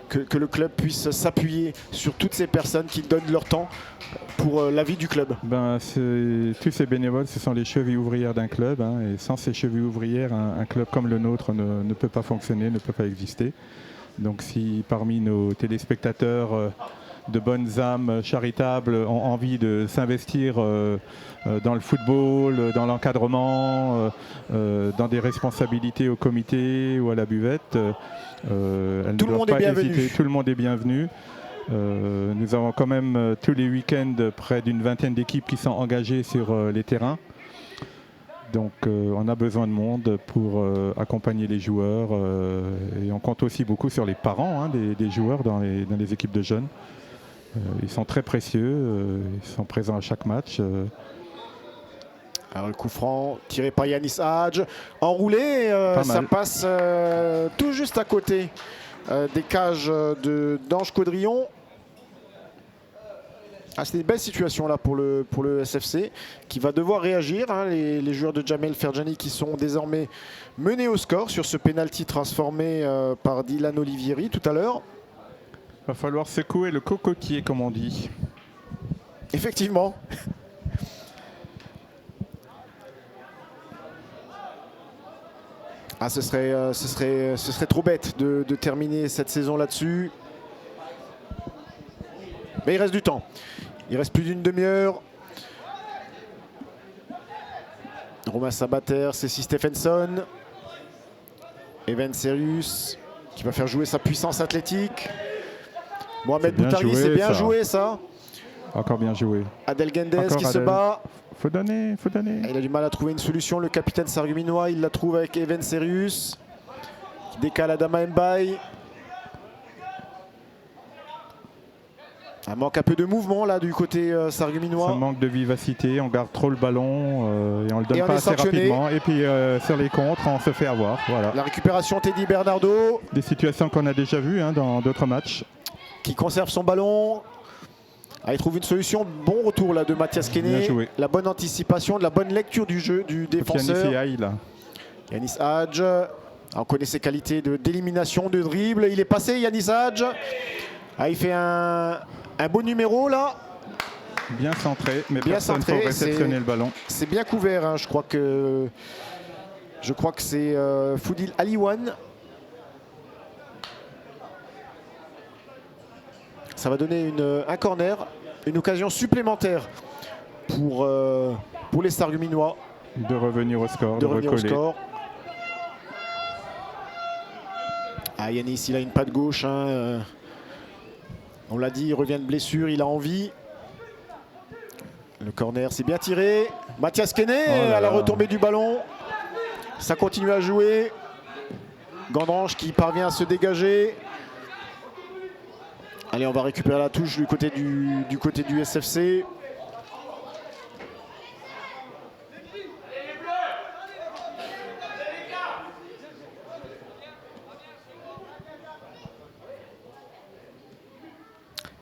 que le club puisse s'appuyer sur toutes ces personnes qui donnent leur temps pour la vie du club. Tous ces bénévoles, ce sont les chevilles ouvrières d'un club. Et sans ces chevilles ouvrières, un club comme le nôtre ne peut pas fonctionner, ne peut pas exister. Donc si parmi nos téléspectateurs de bonnes âmes charitables ont envie de s'investir dans le football, dans l'encadrement, dans des responsabilités au comité ou à la buvette, elles ne doivent pas hésiter. Tout le monde est bienvenu. Nous avons quand même tous les week-ends près d'une vingtaine d'équipes qui sont engagées sur les terrains. Donc on a besoin de monde pour accompagner les joueurs et on compte aussi beaucoup sur les parents des joueurs dans les équipes de jeunes. Ils sont très précieux, ils sont présents à chaque match. Alors le coup franc tiré par Yanis Hadj, enroulé, ça passe tout juste à côté des cages d'Ange Caudrillon. C'est une belle situation là pour le SFC qui va devoir réagir. Les joueurs de Jamel Ferjani qui sont désormais menés au score sur ce penalty transformé par Dylan Olivieri tout à l'heure. Il va falloir secouer le cocotier comme on dit. Effectivement. Ce serait trop bête de terminer cette saison là-dessus. Mais il reste du temps. Il reste plus d'une demi-heure. Romain Sabater, Cécile Stephenson. Evan Serius qui va faire jouer sa puissance athlétique. Mohamed Boutari, c'est bien joué ça. Encore bien joué. Adel Gendes Encore qui se Adel. bat. Faut donner. Il a du mal à trouver une solution. Le capitaine sarguminois, il la trouve avec Even Serius. Qui décale Adama Mbaye. Il manque un peu de mouvement là du côté sarguminois. Ça manque de vivacité, on garde trop le ballon et on le donne Et on pas est assez sanctionné. rapidement. Et puis sur les contres, on se fait avoir. Voilà. La récupération Teddy Bernardo Des situations qu'on a déjà vues dans d'autres matchs. qui conserve son ballon. Ah, il trouve une solution. Bon retour là de Mathias Bien Kene. joué. La bonne anticipation, de la bonne lecture du jeu du défenseur. Yanis là. Yanis Hadj. On connaît ses qualités d'élimination, de dribble. Il est passé, Yanis Hadj. Ah, il fait un beau numéro là. Bien centré, mais Bien personne centré, pour réceptionner c'est- le ballon. C'est bien couvert. Hein. Je crois que c'est Foudil Aliwan. Ça va donner un corner, une occasion supplémentaire pour les Sarguminois De revenir au score, de de revenir au recoller. score. Ah, Yanis, il a une patte gauche. Hein. On l'a dit, il revient de blessure, il a envie. Le corner, c'est bien tiré. Mathias Kene là à la là. retombée du ballon. Ça continue à jouer. Gandrange qui parvient à se dégager. Allez, on va récupérer la touche du côté du SFC.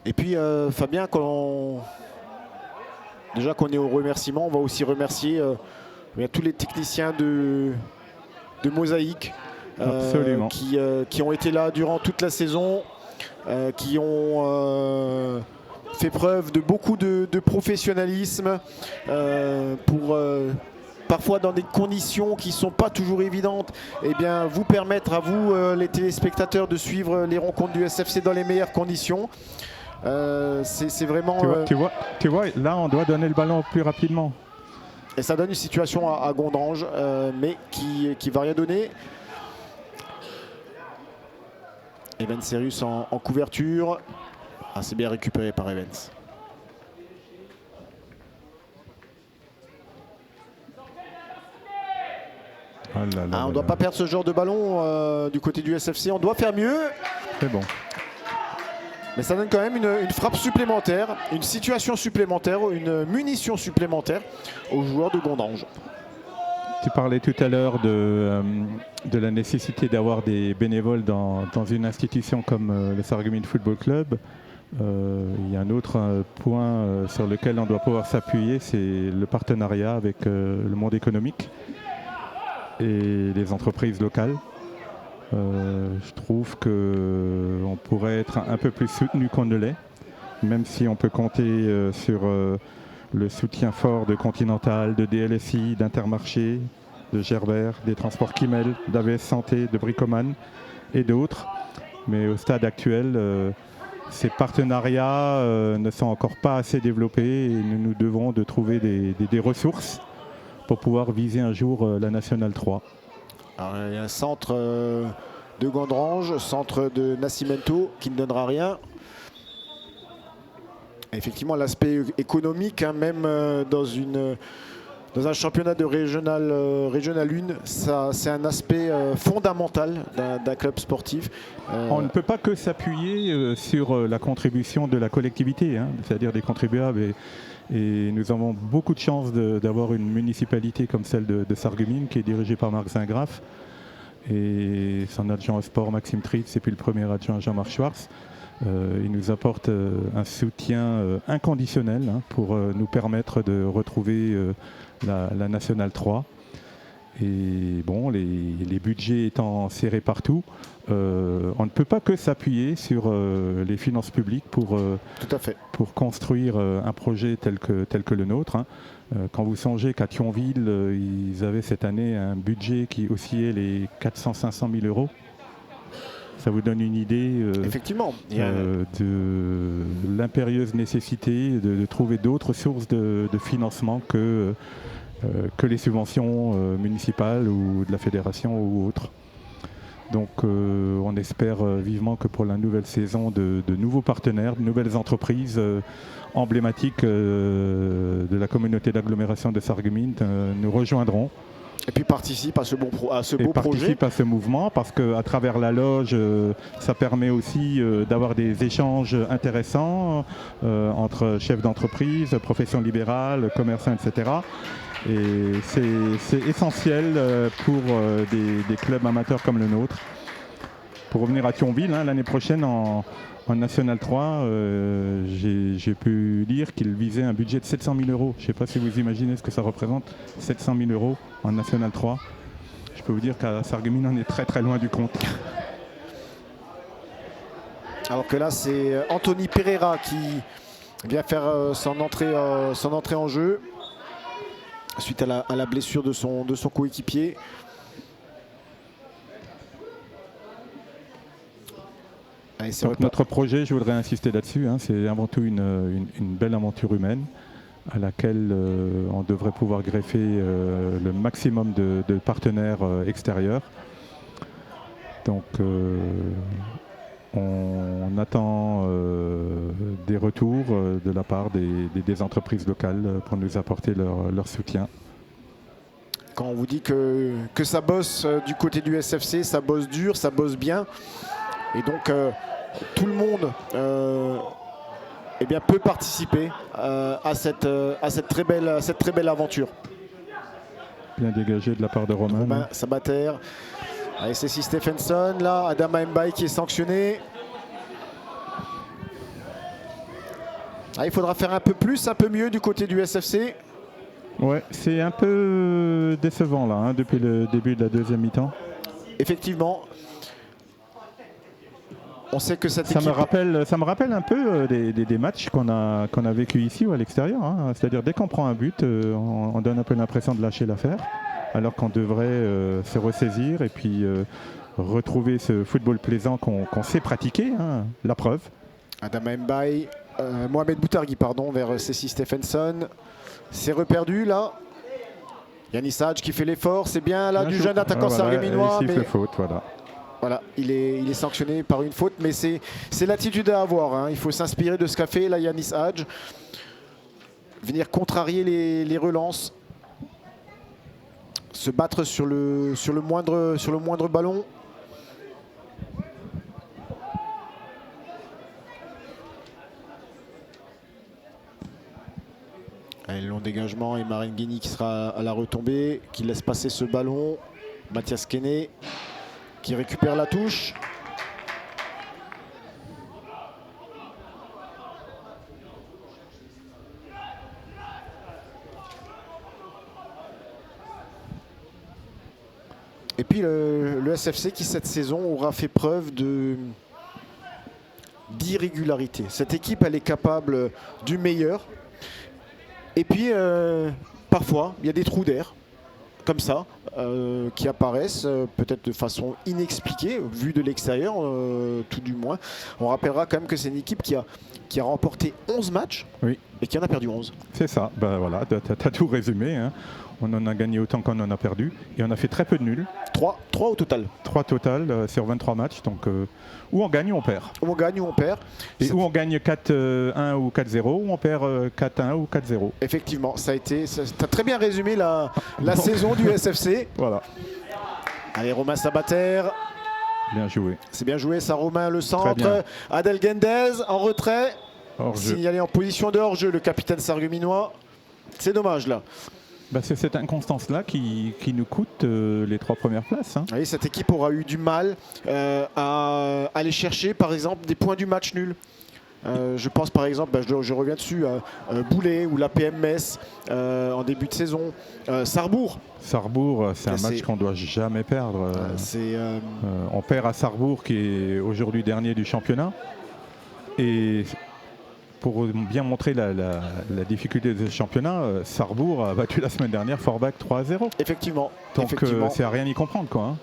Et puis Fabien, déjà qu'on est au remerciement, on va aussi remercier tous les techniciens de Mosaïque Absolument. qui ont été là durant toute la saison, qui ont fait preuve de beaucoup de professionnalisme pour parfois dans des conditions qui ne sont pas toujours évidentes, eh bien, vous permettre à vous, les téléspectateurs, de suivre les rencontres du SFC dans les meilleures conditions. C'est vraiment... Tu vois, là on doit donner le ballon plus rapidement. Et ça donne une situation à Gondrange, mais qui va rien donner. Evans Serius en couverture. Ah, c'est bien récupéré par Evans. On ne doit pas perdre ce genre de ballon du côté du SFC. On doit faire mieux. C'est bon. Mais ça donne quand même une frappe supplémentaire, une situation supplémentaire, une munition supplémentaire aux joueurs de Gondrange. Tu parlais tout à l'heure de la nécessité d'avoir des bénévoles dans une institution comme le Sarreguemines Football Club. Il y a un autre point sur lequel on doit pouvoir s'appuyer, c'est le partenariat avec le monde économique et les entreprises locales. Je trouve qu'on pourrait être un peu plus soutenu qu'on ne l'est, même si on peut compter sur le soutien fort de Continental, de DLSI, d'Intermarché, de Gerbert, des transports Kimmel, d'AVS Santé, de Bricoman et d'autres. Mais au stade actuel, ces partenariats ne sont encore pas assez développés et nous devons de trouver des ressources pour pouvoir viser un jour la Nationale 3. Alors, il y a un centre de Gondrange, centre de Nascimento qui ne donnera rien. Effectivement, l'aspect économique, hein, même dans un championnat de régional 1, c'est un aspect fondamental d'un club sportif. On ne peut pas que s'appuyer sur la contribution de la collectivité, hein, c'est-à-dire des contribuables. Et nous avons beaucoup de chance d'avoir une municipalité comme celle de Sarreguemines qui est dirigée par Marc Zingraf et son adjoint au sport Maxime Tritz et puis le premier adjoint Jean-Marc Schwartz. Il nous apporte un soutien inconditionnel pour nous permettre de retrouver la Nationale 3. Et bon, les budgets étant serrés partout, on ne peut pas que s'appuyer sur les finances publiques pour construire un projet tel que le nôtre. Hein. Quand vous songez qu'à Thionville, ils avaient cette année un budget qui oscillait les 400-500 000 euros. Ça vous donne une idée Effectivement. de l'impérieuse nécessité de trouver d'autres sources de financement que les subventions municipales ou de la fédération ou autres. Donc on espère vivement que pour la nouvelle saison, de nouveaux partenaires, de nouvelles entreprises emblématiques de la communauté d'agglomération de Sarreguemines nous rejoindront. Et puis participe à ce beau projet. Participe à ce mouvement parce qu'à travers la loge, ça permet aussi d'avoir des échanges intéressants entre chefs d'entreprise, professions libérales, commerçants, etc. Et c'est essentiel pour des clubs amateurs comme le nôtre. Pour revenir à Thionville, l'année prochaine en National 3, j'ai pu lire qu'il visait un budget de 700 000 €. Je ne sais pas si vous imaginez ce que ça représente, 700 000 € en National 3. Je peux vous dire qu'à Sarreguemines, on est très très loin du compte. Alors que là, c'est Anthony Pereira qui vient faire son entrée en jeu suite à la blessure de son coéquipier. Donc notre projet, je voudrais insister là-dessus, c'est avant tout une belle aventure humaine à laquelle on devrait pouvoir greffer le maximum de partenaires extérieurs. Donc on attend des retours de la part des entreprises locales pour nous apporter leur soutien. Quand on vous dit que ça bosse du côté du SFC, ça bosse dur, ça bosse bien. Et donc tout le monde peut participer à cette très belle aventure. Bien dégagé de la part de Romain Sabater. Allez, c'est Stephenson. Là, Adama Mbaye qui est sanctionné. Il faudra faire un peu plus, un peu mieux du côté du SFC. Ouais, c'est un peu décevant là, depuis le début de la deuxième mi-temps. Effectivement. On sait que cette ça me rappelle un peu des matchs qu'on a vécu ici ou à l'extérieur. C'est-à-dire dès qu'on prend un but, on donne un peu l'impression de lâcher l'affaire, alors qu'on devrait se ressaisir et puis retrouver ce football plaisant qu'on sait pratiquer. La preuve. Adama Mbaye, Mohamed Boutargui vers Cécile Stephenson. C'est reperdu là. Yanis Hadj qui fait l'effort, c'est bien là du jeune attaquant sarregueminois. Il siffle faute, voilà. Voilà, il est sanctionné par une faute, mais c'est l'attitude à avoir. Il faut s'inspirer de ce qu'a fait là Yanis Hadj. Venir contrarier les relances. Se battre sur le moindre ballon. Allez, long dégagement et Marine Guigny qui sera à la retombée, qui laisse passer ce ballon. Mathias Kenney qui récupère la touche. Et puis le SFC qui cette saison aura fait preuve d'irrégularité. Cette équipe elle est capable du meilleur. Et puis parfois il y a des trous d'air comme ça qui apparaissent peut-être de façon inexpliquée vue de l'extérieur tout du moins. On rappellera quand même que c'est une équipe qui a remporté 11 matchs et qui en a perdu 11. C'est ça, voilà, tu as tout résumé. On en a gagné autant qu'on en a perdu et on a fait très peu de nuls. 3 au total. 3 total sur 23 matchs, donc ou on gagne ou on perd. Ou on gagne ou on perd. Et où on gagne 4-1 ou 4-0, ou on perd 4-1 ou 4-0. Effectivement, tu as très bien résumé la saison du SFC. Voilà. Allez, Romain Sabater. Bien joué. C'est bien joué, ça, Romain, le centre. Adel Gendez en retrait. Signalé en position de hors-jeu, le capitaine sarregueminois. C'est dommage, là. C'est cette inconstance-là qui nous coûte les 3 premières places. Oui, cette équipe aura eu du mal à aller chercher, par exemple, des points du match nul. Je pense, par exemple, je reviens dessus, à Boulay ou la PMS en début de saison. Sarrebourg. Sarrebourg, c'est un match qu'on ne doit jamais perdre. On perd à Sarrebourg, qui est aujourd'hui dernier du championnat. Et pour bien montrer la difficulté de ce championnat, Sarrebourg a battu la semaine dernière Forbach 3-0. Effectivement. Donc c'est à rien y comprendre, quoi.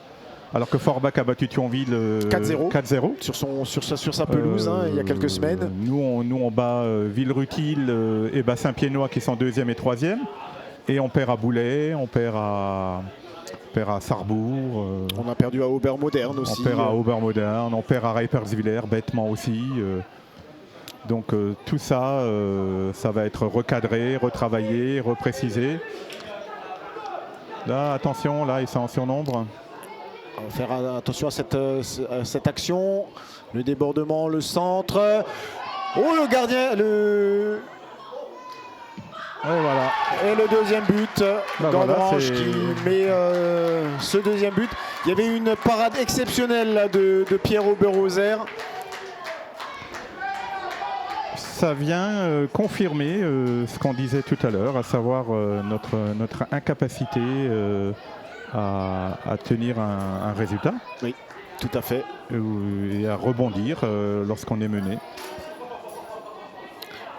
Alors que Forbach a battu Thionville 4-0 sur sa pelouse il y a quelques semaines. Nous on bat Villerutil et Bassin-Piénois qui sont 2e et 3e. Et on perd à Boulay, on perd perd à Sarrebourg. On a perdu à Obermodern aussi. On perd à Obermodern, on perd à Reiperswiller, bêtement aussi. Donc tout ça, ça va être recadré, retravaillé, reprécisé. Là, attention, là, ils sont en surnombre. On va faire attention à cette action. Le débordement, le centre. Oh, le gardien, Et voilà. Et le deuxième but, Gandrange qui met ce deuxième but. Il y avait une parade exceptionnelle là, de Pierre Oberhauser. Ça vient confirmer ce qu'on disait tout à l'heure, à savoir notre incapacité à tenir un résultat. Oui, tout à fait. Et à rebondir lorsqu'on est mené.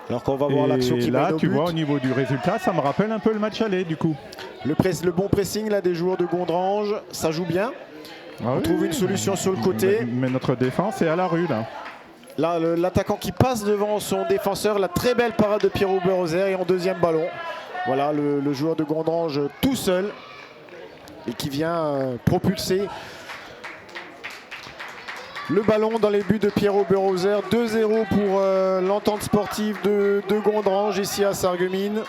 Alors qu'on va voir l'action qui là, mène au tu but. vois, au niveau du résultat, ça me rappelle un peu le match aller, du coup. Le bon pressing là, des joueurs de Gondrange, ça joue bien. On trouve une solution sur le côté. Mais notre défense est à la rue, là. Là, l'attaquant qui passe devant son défenseur, la très belle parade de Pierre Oberhauser et en deuxième ballon. Voilà, le joueur de Gondrange tout seul et qui vient propulser le ballon dans les buts de Pierre Oberhauser. 2-0 pour l'entente sportive de Gondrange ici à Sarreguemines.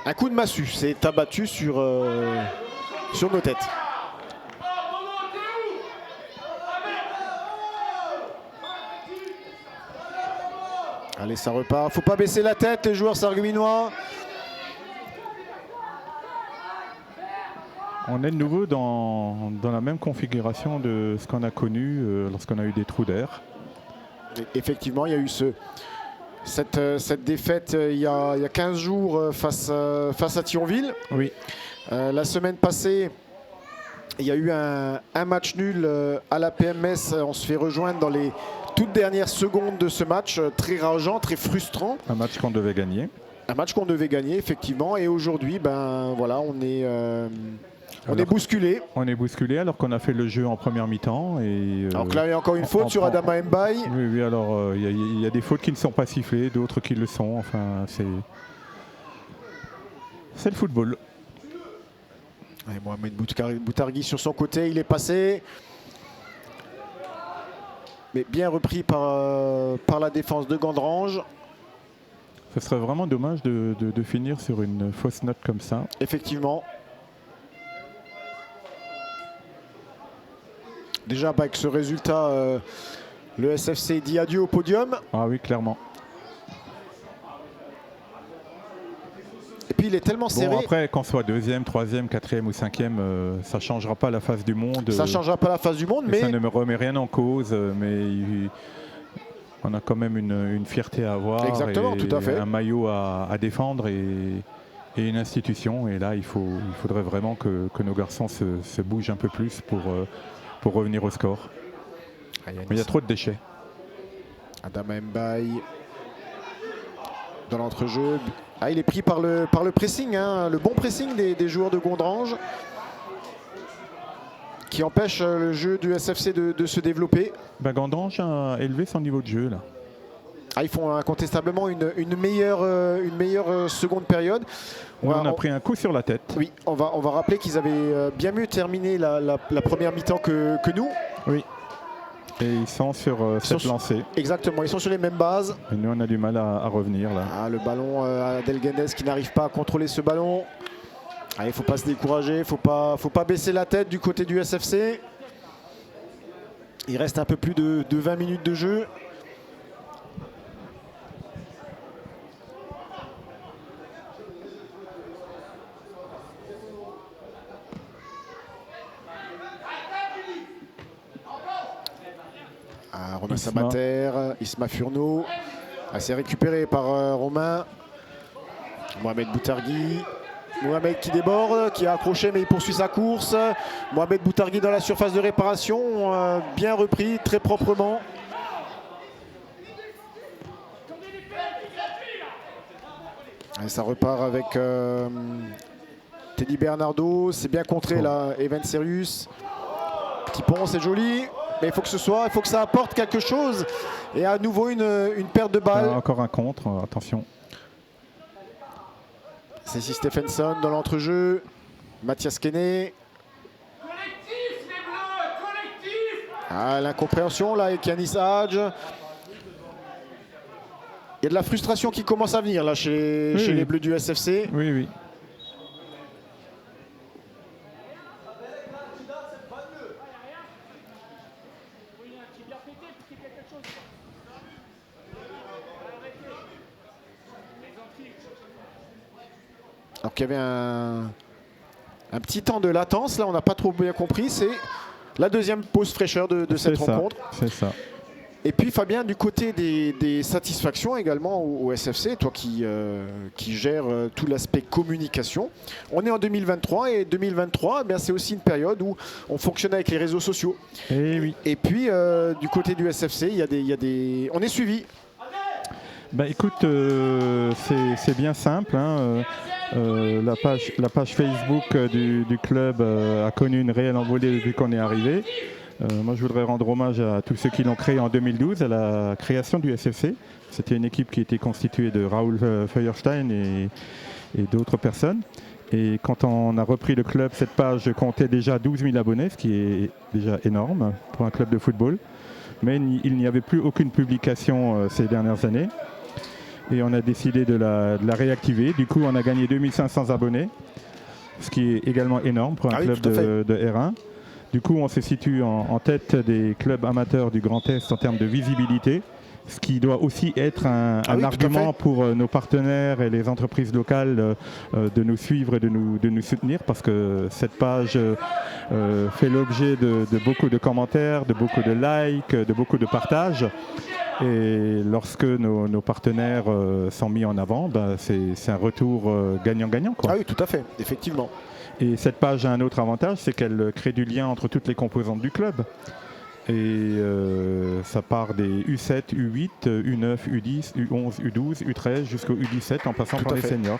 Un coup de massue s'est abattu sur nos têtes. Allez, ça repart. Faut pas baisser la tête, les joueurs sarregueminois. On est de nouveau dans la même configuration de ce qu'on a connu lorsqu'on a eu des trous d'air. Effectivement, il y a eu cette défaite il y a 15 jours face à Thionville. Oui. La semaine passée, il y a eu un match nul à la PMS. On se fait rejoindre dans les toutes dernières secondes de ce match. Très rageant, très frustrant. Un match qu'on devait gagner. Un match qu'on devait gagner, effectivement. Et aujourd'hui, ben, voilà, on est bousculé. On est bousculé alors qu'on a fait le jeu en première mi-temps. Alors que là, il y a encore une faute sur Adama Mbaye. Oui, alors il y a des fautes qui ne sont pas sifflées, d'autres qui le sont. Enfin, c'est le football. Et Mohamed Boutargui sur son côté, il est passé. Mais bien repris par la défense de Gondrange. Ce serait vraiment dommage de finir sur une fausse note comme ça. Effectivement. Déjà, avec ce résultat, le SFC dit adieu au podium. Ah oui, clairement. Et puis, il est tellement serré. Bon, après, qu'on soit deuxième, troisième, quatrième ou cinquième, ça ne changera pas la face du monde. Ça ne changera pas la face du monde, mais... Ça ne me remet rien en cause, mais on a quand même une fierté à avoir. Exactement, tout à fait. Un maillot à défendre et une institution. Et là, il faudrait vraiment que nos garçons se bougent un peu plus pour revenir au score. Mais il y a trop de déchets. Adama Mbaye dans l'entrejeu. Ah, il est pris par le pressing, hein, le bon pressing des joueurs de Gondrange qui empêche le jeu du SFC de se développer. Ben, Gondrange a élevé son niveau de jeu là. Ah, ils font incontestablement une meilleure seconde période. On a pris un coup sur la tête. Oui, on va rappeler qu'ils avaient bien mieux terminé la première mi-temps que nous. Oui. Et ils sont sur cette lancée. Exactement, ils sont sur les mêmes bases. Et nous, on a du mal à revenir là. Ah, le ballon à Delguendes qui n'arrive pas à contrôler ce ballon. Ah, il ne faut pas se décourager, il ne faut pas baisser la tête du côté du SFC. Il reste un peu plus de 20 minutes de jeu. Romain Samater, Isma Furneaux. C'est récupéré par Romain. Mohamed Boutargui. Mohamed qui déborde, qui a accroché mais il poursuit sa course. Mohamed Boutargui dans la surface de réparation. Bien repris, très proprement. Et ça repart avec Teddy Bernardo. C'est bien contré là, Evan Serius. Petit pont, c'est joli. Mais il faut que ça apporte quelque chose. Et à nouveau une perte de balle. Encore un contre, attention. Cécile Stephenson dans l'entrejeu. Mathias Kenney. Ah, l'incompréhension là avec Yanis Hadj. Il y a de la frustration qui commence à venir là chez les Bleus du SFC. Oui, oui. Alors qu'il y avait un petit temps de latence, là on n'a pas trop bien compris, c'est la deuxième pause fraîcheur de cette rencontre. C'est ça. Et puis Fabien, du côté des satisfactions également au SFC, toi qui gères tout l'aspect communication, on est en 2023 et 2023 eh c'est aussi une période où on fonctionne avec les réseaux sociaux. Et oui. Et puis du côté du SFC, on est suivi. Bah écoute, c'est bien simple. Hein. La page Facebook du club a connu une réelle envolée depuis qu'on est arrivé. Moi je voudrais rendre hommage à tous ceux qui l'ont créé en 2012, à la création du SFC. C'était une équipe qui était constituée de Raoul Feuerstein et d'autres personnes. Et quand on a repris le club, cette page comptait déjà 12 000 abonnés, ce qui est déjà énorme pour un club de football. Mais il n'y avait plus aucune publication ces dernières années. Et on a décidé de la réactiver. Du coup, on a gagné 2500 abonnés, ce qui est également énorme pour un club de R1. Du coup, on se situe en tête des clubs amateurs du Grand Est en termes de visibilité, ce qui doit aussi être un argument pour nos partenaires et les entreprises locales de nous suivre et de nous soutenir, parce que cette page fait l'objet de beaucoup de commentaires, de beaucoup de likes, de beaucoup de partages. Et lorsque nos partenaires sont mis en avant, c'est un retour gagnant-gagnant. Ah oui, tout à fait, effectivement. Et cette page a un autre avantage, c'est qu'elle crée du lien entre toutes les composantes du club. Et ça part des U7, U8, U9, U10, U11, U12, U13 jusqu'au U17 en passant par les seniors.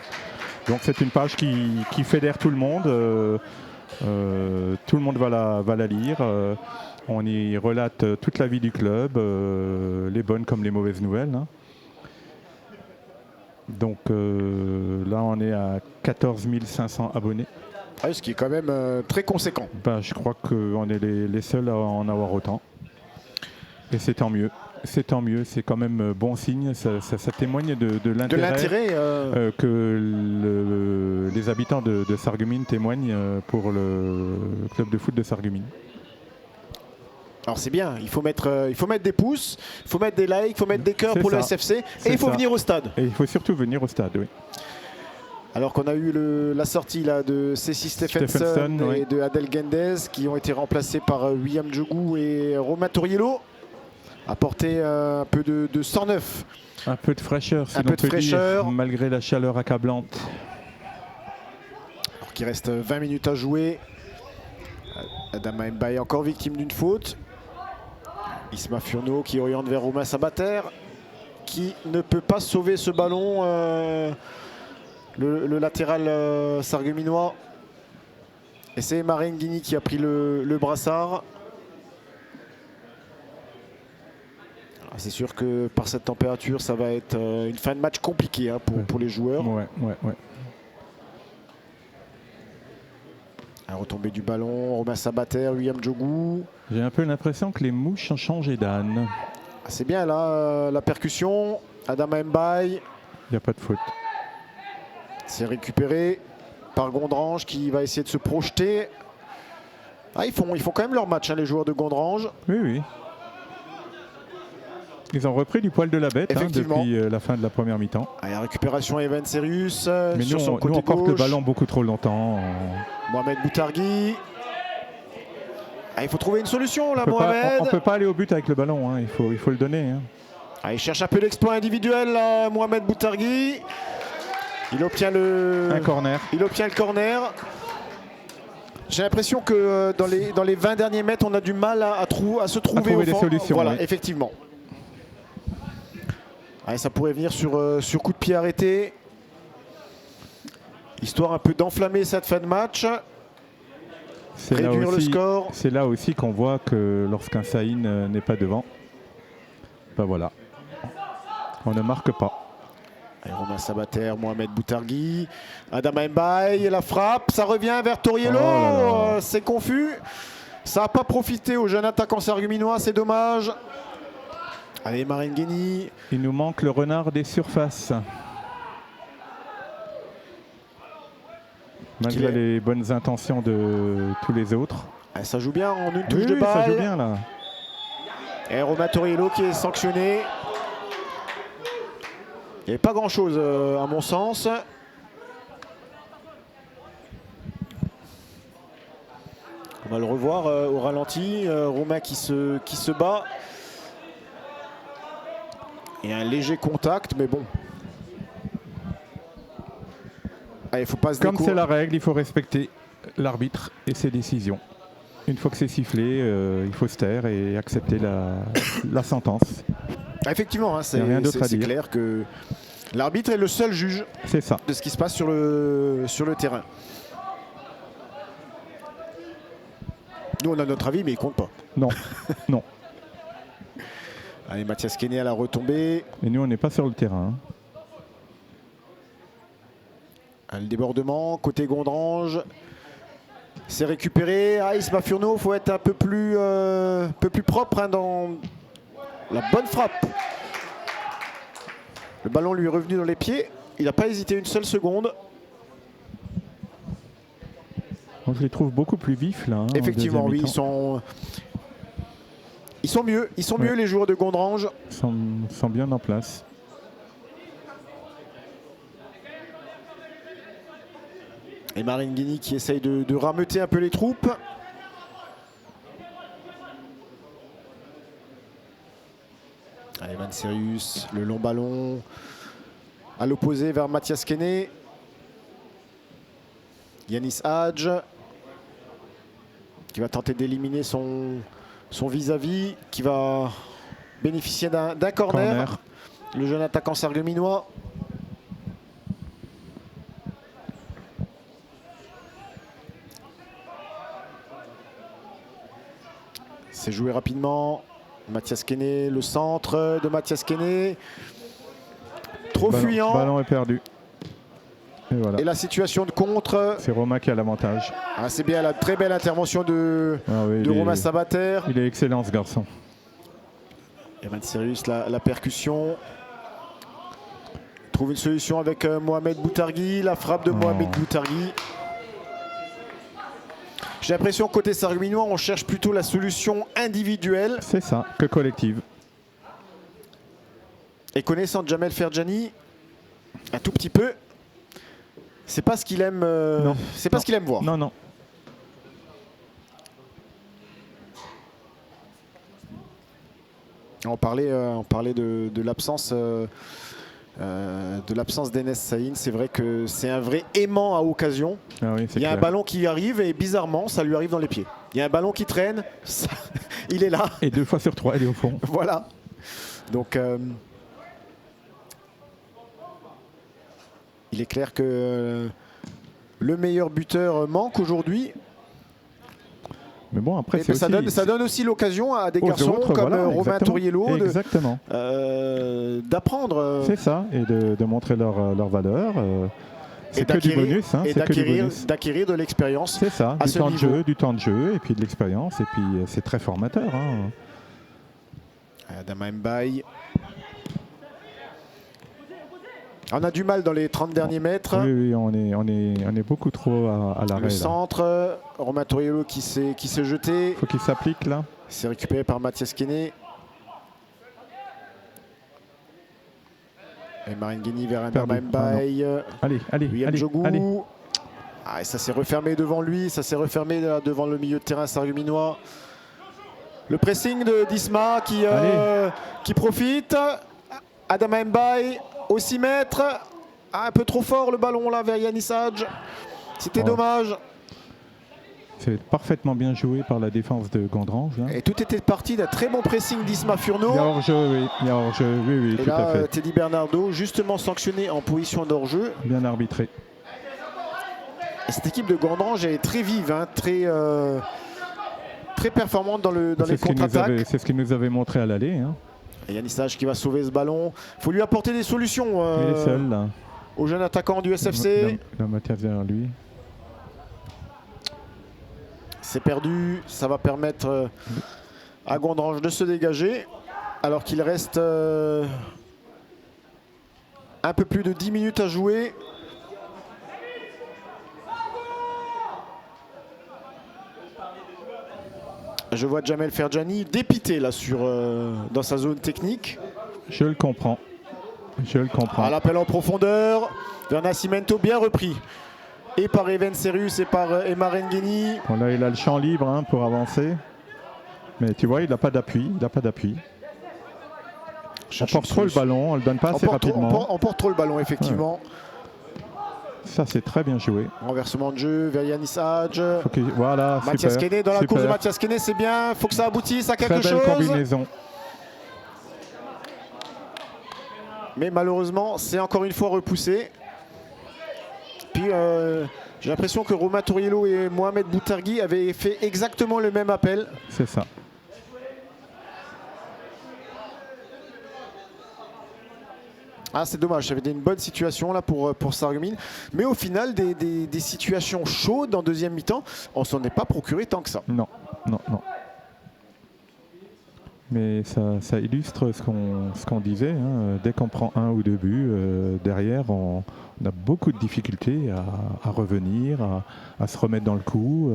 Donc c'est une page qui fédère tout le monde. Tout le monde va la lire. On y relate toute la vie du club, les bonnes comme les mauvaises nouvelles. Hein. Donc là, on est à 14 500 abonnés. Ah, ce qui est quand même très conséquent. Je crois qu'on est les seuls à en avoir autant. Et c'est tant mieux. C'est tant mieux, c'est quand même bon signe. Ça témoigne de l'intérêt que les habitants de Sarreguemines témoignent pour le club de foot de Sarreguemines. Alors c'est bien, il faut mettre des pouces, il faut mettre des likes, il faut mettre des cœurs pour le SFC et il faut venir au stade. Et il faut surtout venir au stade, oui. Alors qu'on a eu la sortie là, de Cécile Stephenson et de Adel Gendez qui ont été remplacés par William Djogou et Romain Toriello, apporter un peu de sang neuf. Un peu de fraîcheur, si l'on peut dire, malgré la chaleur accablante. Alors qu'il reste 20 minutes à jouer. Adama Mbaye encore victime d'une faute. Isma Furno qui oriente vers Romain Sabater, qui ne peut pas sauver ce ballon. Le latéral sarregueminois. Et c'est Marin Guigny qui a pris le brassard. C'est sûr que par cette température, ça va être une fin de match compliquée hein, pour les joueurs. Ouais. La retombée du ballon, Romain Sabater, William Djogou. J'ai un peu l'impression que les mouches ont changé d'âne. C'est bien là, la percussion. Adama Mbaye. Il n'y a pas de faute. C'est récupéré par Gondrange qui va essayer de se projeter. Ils font quand même leur match, hein, les joueurs de Gondrange. Oui. Ils ont repris du poil de la bête depuis la fin de la première mi-temps. La récupération Evan Serius sur son côté on porte gauche. Le ballon beaucoup trop longtemps. Mohamed Boutargui. Il faut trouver une solution là, Mohamed. On ne peut pas aller au but avec le ballon, hein. Il faut le donner. Hein. Il cherche un peu l'exploit individuel, là, Mohamed Boutargui. Il obtient un corner. Il obtient le corner. J'ai l'impression que dans les 20 derniers mètres, on a du mal à se trouver des solutions. Voilà, effectivement. Ça pourrait venir sur coup de pied arrêté. Histoire un peu d'enflammer cette fin de match. Réduire le score. C'est là aussi qu'on voit que lorsqu'un Saïn n'est pas devant, voilà. On ne marque pas. Romain Sabater, Mohamed Boutargui, Adama Mbaye, la frappe, ça revient vers Toriello, c'est confus. Ça n'a pas profité au jeune attaquant sarguminois, c'est dommage. Allez, Marine Guény. Il nous manque le renard des surfaces. Malgré les bonnes intentions de tous les autres. Ça joue bien en une touche de balle. Ça joue bien là. Et Romain Toriello qui est sanctionné. Il n'y avait pas grand chose à mon sens. On va le revoir au ralenti. Romain qui se bat. Et un léger contact, mais bon. Il faut pas se Comme c'est la règle, il faut respecter l'arbitre et ses décisions. Une fois que c'est sifflé, il faut se taire et accepter la sentence. Effectivement, hein, c'est clair que l'arbitre est le seul juge de ce qui se passe sur le terrain. Nous, on a notre avis, mais il compte pas. Non, non. Allez, Mathias Kenné à la retombée. Et nous, on n'est pas sur le terrain. Le débordement, côté Gondrange. C'est récupéré. Isma Furneaux, il faut être un peu plus propre dans la bonne frappe. Le ballon lui est revenu dans les pieds. Il n'a pas hésité une seule seconde. Je les trouve beaucoup plus vifs là. Effectivement, oui, ils sont mieux. Ils sont mieux les joueurs de Gondrange. Ils sont bien en place. Et Marine Guény qui essaye de rameuter un peu les troupes. Allez, Manserius, le long ballon à l'opposé vers Mathias Kenné. Yanis Hadj qui va tenter d'éliminer son vis-à-vis, qui va bénéficier d'un corner. Le jeune attaquant sarguminois. C'est joué rapidement. Mathias Kenné, le centre de Mathias Kenné. Trop fuyant. Le ballon est perdu. Et, voilà. Et la situation de contre. C'est Romain qui a l'avantage. C'est bien la très belle intervention de Romain Sabater. Il est excellent ce garçon. Et Manserius, la percussion. Trouve une solution avec Mohamed Boutargui. La frappe de Mohamed Boutargui. J'ai l'impression que côté sarguminois, on cherche plutôt la solution individuelle. C'est ça, que collective. Et connaissant Jamel Ferjani, un tout petit peu, c'est pas ce qu'il aime. C'est pas ce qu'il aime voir. Non, non. On parlait de l'absence. De l'absence d'Enes Saïn, c'est vrai que c'est un vrai aimant à occasion. Il y a un ballon qui arrive et bizarrement ça lui arrive dans les pieds. Il y a un ballon qui traîne, il est là. Et 2 fois sur 3, il est au fond. Voilà. Donc il est clair que le meilleur buteur manque aujourd'hui. Mais bon, après, ça donne aussi l'occasion à des garçons comme Romain Toriello d'apprendre. C'est ça, et de montrer leur valeur. C'est que du bonus. Et d'acquérir de l'expérience. C'est ça, du temps de jeu et puis de l'expérience. Et puis c'est très formateur. Adama Mbaye. On a du mal dans les 30 derniers mètres. Oui, on est beaucoup trop à l'arrêt. Le centre, Romain Toriello qui s'est jeté. Il faut qu'il s'applique là. C'est récupéré par Mathias Kenné. Et Marine Guény vers Adama Mbaye. Allez. Jogou. Et ça s'est refermé devant lui, ça s'est refermé devant le milieu de terrain sarguminois. Le pressing d'Isma qui profite. Adama Mbaye. Au 6 mètres, un peu trop fort le ballon là vers Yanis Hadj. C'était dommage. C'est parfaitement bien joué par la défense de Gondrange. Hein. Et tout était parti d'un très bon pressing d'Isma Furneaux. Il y a hors-jeu, oui, et tout là, à fait. Teddy Bernardo, justement sanctionné en position d'hors-jeu. Bien arbitré. Et cette équipe de Gondrange est très vive, hein, très performante dans les contre-attaques. C'est ce qu'il nous avait montré à l'aller. Hein. Et Yannis Sage qui va sauver ce ballon. Il faut lui apporter des solutions Il est seul là. au jeune attaquant du SFC. La Mathias derrière lui. C'est perdu. Ça va permettre à Gondrange de se dégager. Alors qu'il reste un peu plus de 10 minutes à jouer. Je vois Jamel Ferjani dépité là dans sa zone technique. Je le comprends. Je le comprends. À l'appel en profondeur vers Nascimento, bien repris. Et par Even Serius et par Emma Rengueni. Bon, là, il a le champ libre hein, pour avancer. Mais tu vois, il n'a pas d'appui. Il n'a pas d'appui. On porte trop le ballon, on ne le donne pas assez rapidement. On porte trop le ballon, effectivement. Ouais. Ça, c'est très bien joué. Renversement de jeu vers Yannis Hadj. Voilà, Mathias Kene dans la course de Mathias Kene, c'est bien. Il faut que ça aboutisse à quelque chose. Très belle combinaison. Mais malheureusement, c'est encore une fois repoussé. Puis j'ai l'impression que Romain Touriello et Mohamed Boutargui avaient fait exactement le même appel. C'est ça. Ah, c'est dommage, ça avait été une bonne situation là pour Sarreguemines. Mais au final, des situations chaudes en deuxième mi-temps, on s'en est pas procuré tant que ça. Non, non, non. Mais ça illustre ce qu'on disait. Hein. Dès qu'on prend un ou deux buts, derrière, on a beaucoup de difficultés à revenir, à se remettre dans le coup.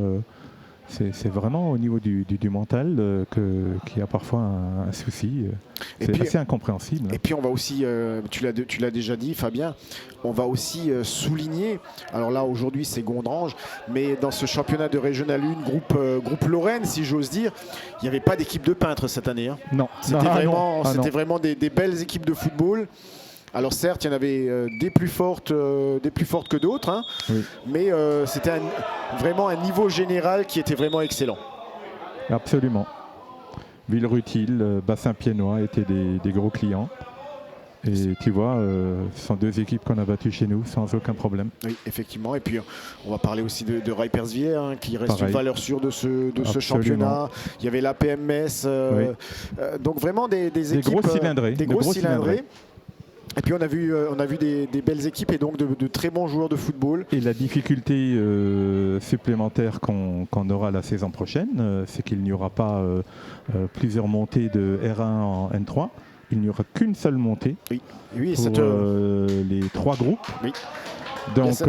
C'est vraiment au niveau du mental qu'il y a parfois un souci. C'est assez incompréhensible. Et puis on va aussi, tu l'as déjà dit Fabien, on va aussi souligner, alors là aujourd'hui c'est Gondrange, mais dans ce championnat de Régional 1, groupe Lorraine si j'ose dire, il n'y avait pas d'équipe de peintres cette année. Hein. Non. C'était vraiment des belles équipes de football. Alors certes, il y en avait des plus fortes que d'autres, hein, oui. Mais c'était vraiment un niveau général qui était vraiment excellent. Absolument. Villerutil, Bassin Piennois étaient des gros clients. Et tu vois, ce sont deux équipes qu'on a battues chez nous sans aucun problème. Oui, effectivement. Et puis on va parler aussi de Reiperswiller, hein, qui reste une valeur sûre de ce championnat. Il y avait la PMS. Oui. Donc vraiment des équipes. Des gros cylindrés. Et puis on a vu des belles équipes et donc de très bons joueurs de football. Et la difficulté supplémentaire qu'on aura la saison prochaine, c'est qu'il n'y aura pas plusieurs montées de R1 en N3. Il n'y aura qu'une seule montée pour les trois groupes. Oui. Donc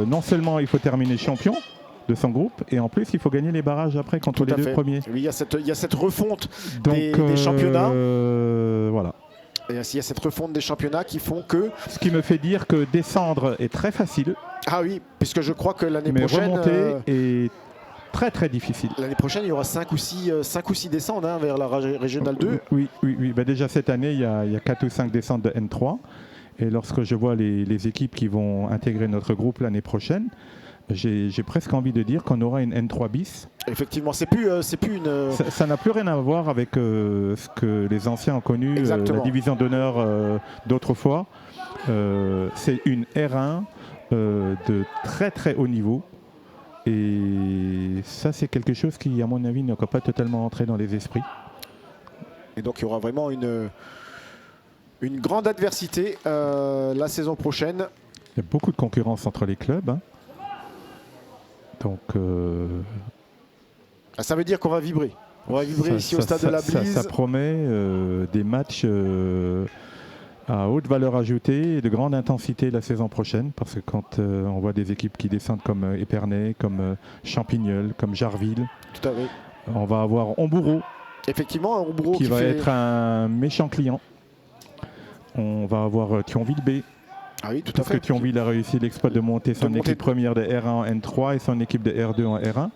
non seulement il faut terminer champion de son groupe, et en plus il faut gagner les barrages après contre les deux premiers. Oui, il y a cette refonte des championnats. Voilà. Il y a cette refonte des championnats qui font que... Ce qui me fait dire que descendre est très facile. Ah oui, puisque je crois que l'année prochaine... Mais remonter est très très difficile. L'année prochaine, il y aura 5 ou 6 descentes hein, vers la Régionale 2. Oui. Bah déjà cette année, il y a 4 ou 5 descentes de N3. Et lorsque je vois les équipes qui vont intégrer notre groupe l'année prochaine, j'ai presque envie de dire qu'on aura une N3 bis. Effectivement, c'est plus une... Ça n'a plus rien à voir avec ce que les anciens ont connu, la division d'honneur d'autrefois. C'est une R1 de très très haut niveau. Et ça, c'est quelque chose qui, à mon avis, n'a pas totalement entré dans les esprits. Et donc, il y aura vraiment une grande adversité la saison prochaine. Il y a beaucoup de concurrence entre les clubs. Hein. Donc, ça veut dire qu'on va vibrer. On va vibrer ici au stade de la Blise. Ça promet des matchs à haute valeur ajoutée et de grande intensité la saison prochaine. Parce que quand on voit des équipes qui descendent comme Épernay, comme Champignol, comme Jarville, tout à fait. On va avoir Homboureau. Effectivement, Homboureau qui va être un méchant client. On va avoir Thionville B. Ah oui, tout à fait. Parce que Thionville a réussi l'exploit de monter son équipe première de R1 en N3 et son équipe de R2 en R1.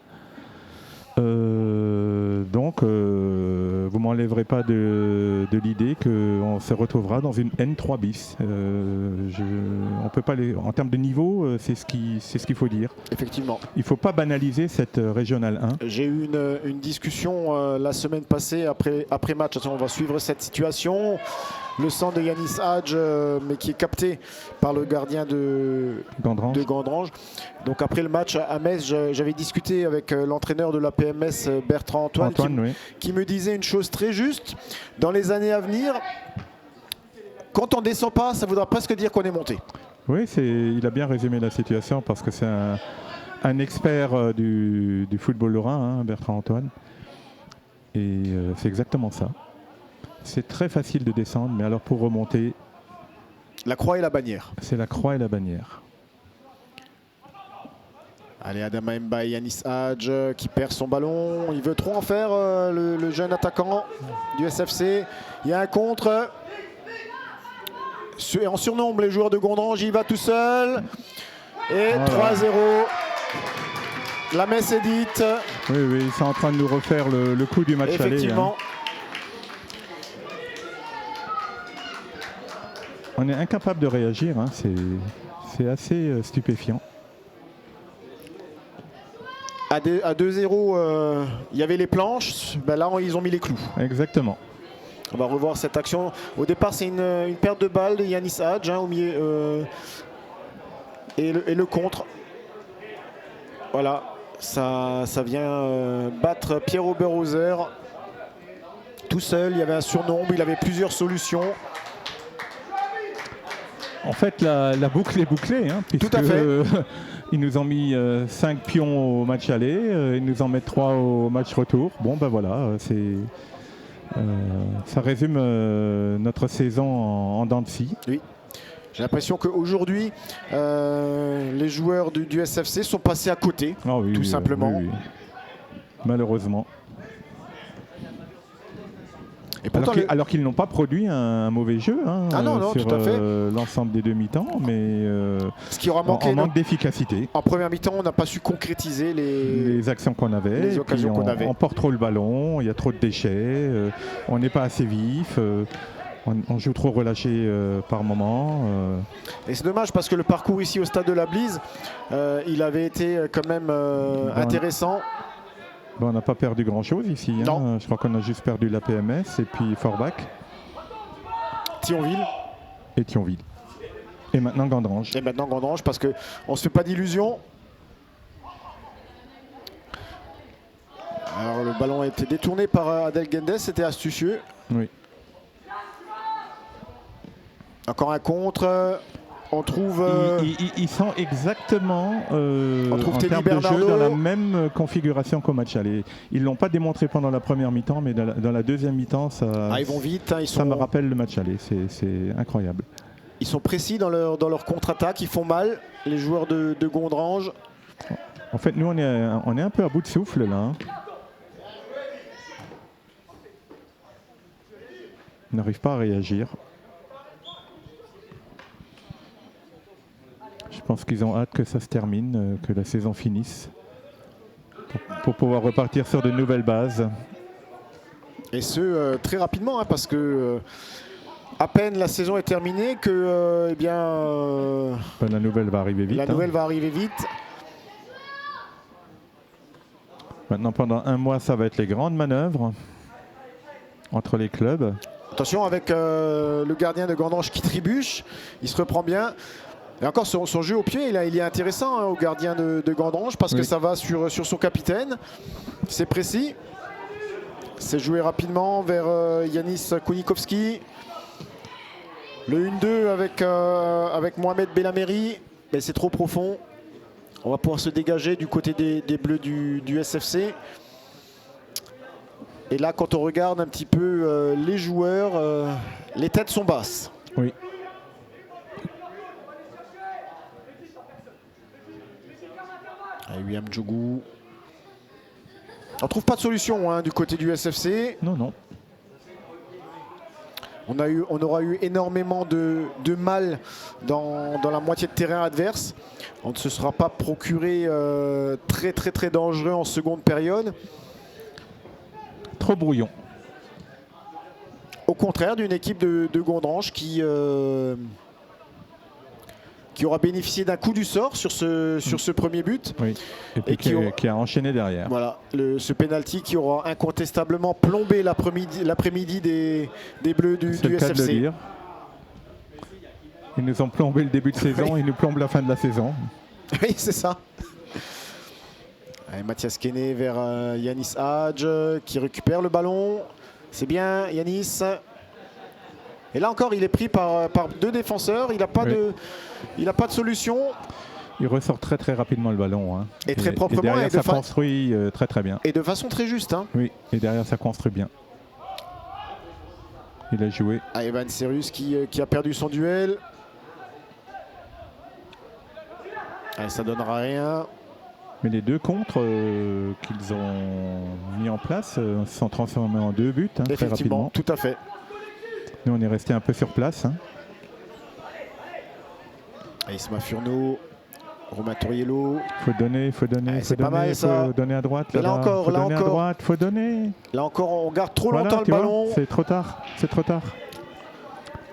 Donc, vous m'enlèverez pas de l'idée qu'on se retrouvera dans une N3 bis. On peut pas en termes de niveau, c'est ce qu'il faut dire. Effectivement. Il ne faut pas banaliser cette régionale 1. J'ai eu une discussion la semaine passée après match. On va suivre cette situation. le centre de Yanis Hadj, mais qui est capté par le gardien de Gandrange. Donc après le match à Metz, j'avais discuté avec l'entraîneur de la PMS, Bertrand Antoine, qui me disait une chose très juste. Dans les années à venir, quand on ne descend pas, ça voudra presque dire qu'on est monté. Oui, il a bien résumé la situation parce que c'est un expert du football lorrain, hein, Bertrand Antoine. Et c'est exactement ça. C'est très facile de descendre, mais alors pour remonter... La croix et la bannière. C'est la croix et la bannière. Allez, Adama Mba et Yanis Hadj qui perd son ballon. Il veut trop en faire, le jeune attaquant du SFC. Il y a un contre. En surnombre, les joueurs de Gondrange, il va tout seul. Et 3-0. La messe est dite. Oui, ils sont en train de nous refaire le coup du match aller. Effectivement. On est incapable de réagir, hein. C'est assez stupéfiant. À 2-0, il y avait les planches. Ben là, ils ont mis les clous. Exactement. On va revoir cette action. Au départ, c'est une perte de balle de Yanis Hadj, hein, au milieu. Et le contre. Voilà, ça vient battre Pierre-Robert Hauser. Tout seul, il y avait un surnombre, il avait plusieurs solutions. En fait, la boucle est bouclée, hein, puisque tout à fait. Ils nous ont mis 5 pions au match aller, ils nous en mettent 3 au match retour. Bon, ben voilà, ça résume notre saison en dents de scie. Oui. J'ai l'impression qu'aujourd'hui, les joueurs du SFC sont passés à côté, tout simplement. Oui. Malheureusement. Et pourtant, alors qu'ils n'ont pas produit un mauvais jeu, hein, sur tout à fait. L'ensemble des deux mi-temps, mais ce qui aura manqué, en manque d'efficacité. En première mi-temps, on n'a pas su concrétiser les actions qu'on avait, les occasions qu'on avait. On porte trop le ballon, il y a trop de déchets, on n'est pas assez vif. On joue trop relâché par moment. Et c'est dommage parce que le parcours ici au stade de la Blise, il avait été quand même intéressant. On n'a pas perdu grand-chose ici. Hein. Je crois qu'on a juste perdu la PMS et puis Forbach. Thionville. Et Thionville. Et maintenant Gandrange. Et maintenant Gandrange parce qu'on ne se fait pas d'illusions. Alors le ballon a été détourné par Adel Gendes, c'était astucieux. Oui. Encore un contre. On trouve. Ils sont exactement on trouve en termes de jeu dans la même configuration qu'au match aller. Ils ne l'ont pas démontré pendant la première mi-temps, mais dans la deuxième mi-temps, ils vont vite. Hein, ça me rappelle le match aller. C'est incroyable. Ils sont précis dans leur contre-attaque. Ils font mal, les joueurs de Gondrange. En fait, nous, on est un peu à bout de souffle là. Hein. On n'arrive pas à réagir. Je pense qu'ils ont hâte que ça se termine, que la saison finisse, pour pouvoir repartir sur de nouvelles bases. Et ce, très rapidement, hein, parce que à peine la saison est terminée que la nouvelle va arriver vite. La nouvelle va arriver vite. Maintenant, pendant un mois, ça va être les grandes manœuvres entre les clubs. Attention avec le gardien de Gandrange qui trébuche, il se reprend bien. Et encore son jeu au pied, il est intéressant, hein, au gardien de Gandrange parce que ça va sur son capitaine. C'est précis. C'est joué rapidement vers Yanis Kounikowski. Le 1-2 avec Mohamed Bellameri, mais c'est trop profond. On va pouvoir se dégager du côté des Bleus du SFC. Et là, quand on regarde un petit peu les joueurs, les têtes sont basses. Oui. William Djougou. On ne trouve pas de solution, hein, du côté du SFC. Non. On aura eu énormément de mal dans la moitié de terrain adverse. On ne se sera pas procuré très dangereux en seconde période. Trop brouillon. Au contraire d'une équipe de Gondrange qui qui aura bénéficié d'un coup du sort sur ce premier but. Oui. Et puis qui a enchaîné derrière. Voilà, ce penalty qui aura incontestablement plombé l'après-midi des Bleus du C'est le cas de le SFC. dire. Ils nous ont plombé le début de saison, ils nous plombent la fin de la saison. Oui, c'est ça. Allez, Mathias Kene vers Yanis Hadj qui récupère le ballon. C'est bien, Yanis. Et là encore, il est pris par 2 défenseurs. Il n'a pas, pas de solution. Il ressort très très rapidement le ballon. Hein. Et très proprement. Et derrière, ça construit très très bien. Et de façon très juste. Hein. Oui, et derrière, ça construit bien. Il a joué. Ah, Evan Serus qui a perdu son duel. Allez, ça donnera rien. Mais les 2 contres qu'ils ont mis en place se sont transformés en 2 buts très rapidement. Tout à fait. Nous, on est resté un peu sur place. Hein. Isma Furneaux, Romain Toriello. Faut donner, faut donner à droite. Là encore, faut donner à droite, faut donner. Là encore, on garde trop longtemps le ballon. C'est trop tard, c'est trop tard.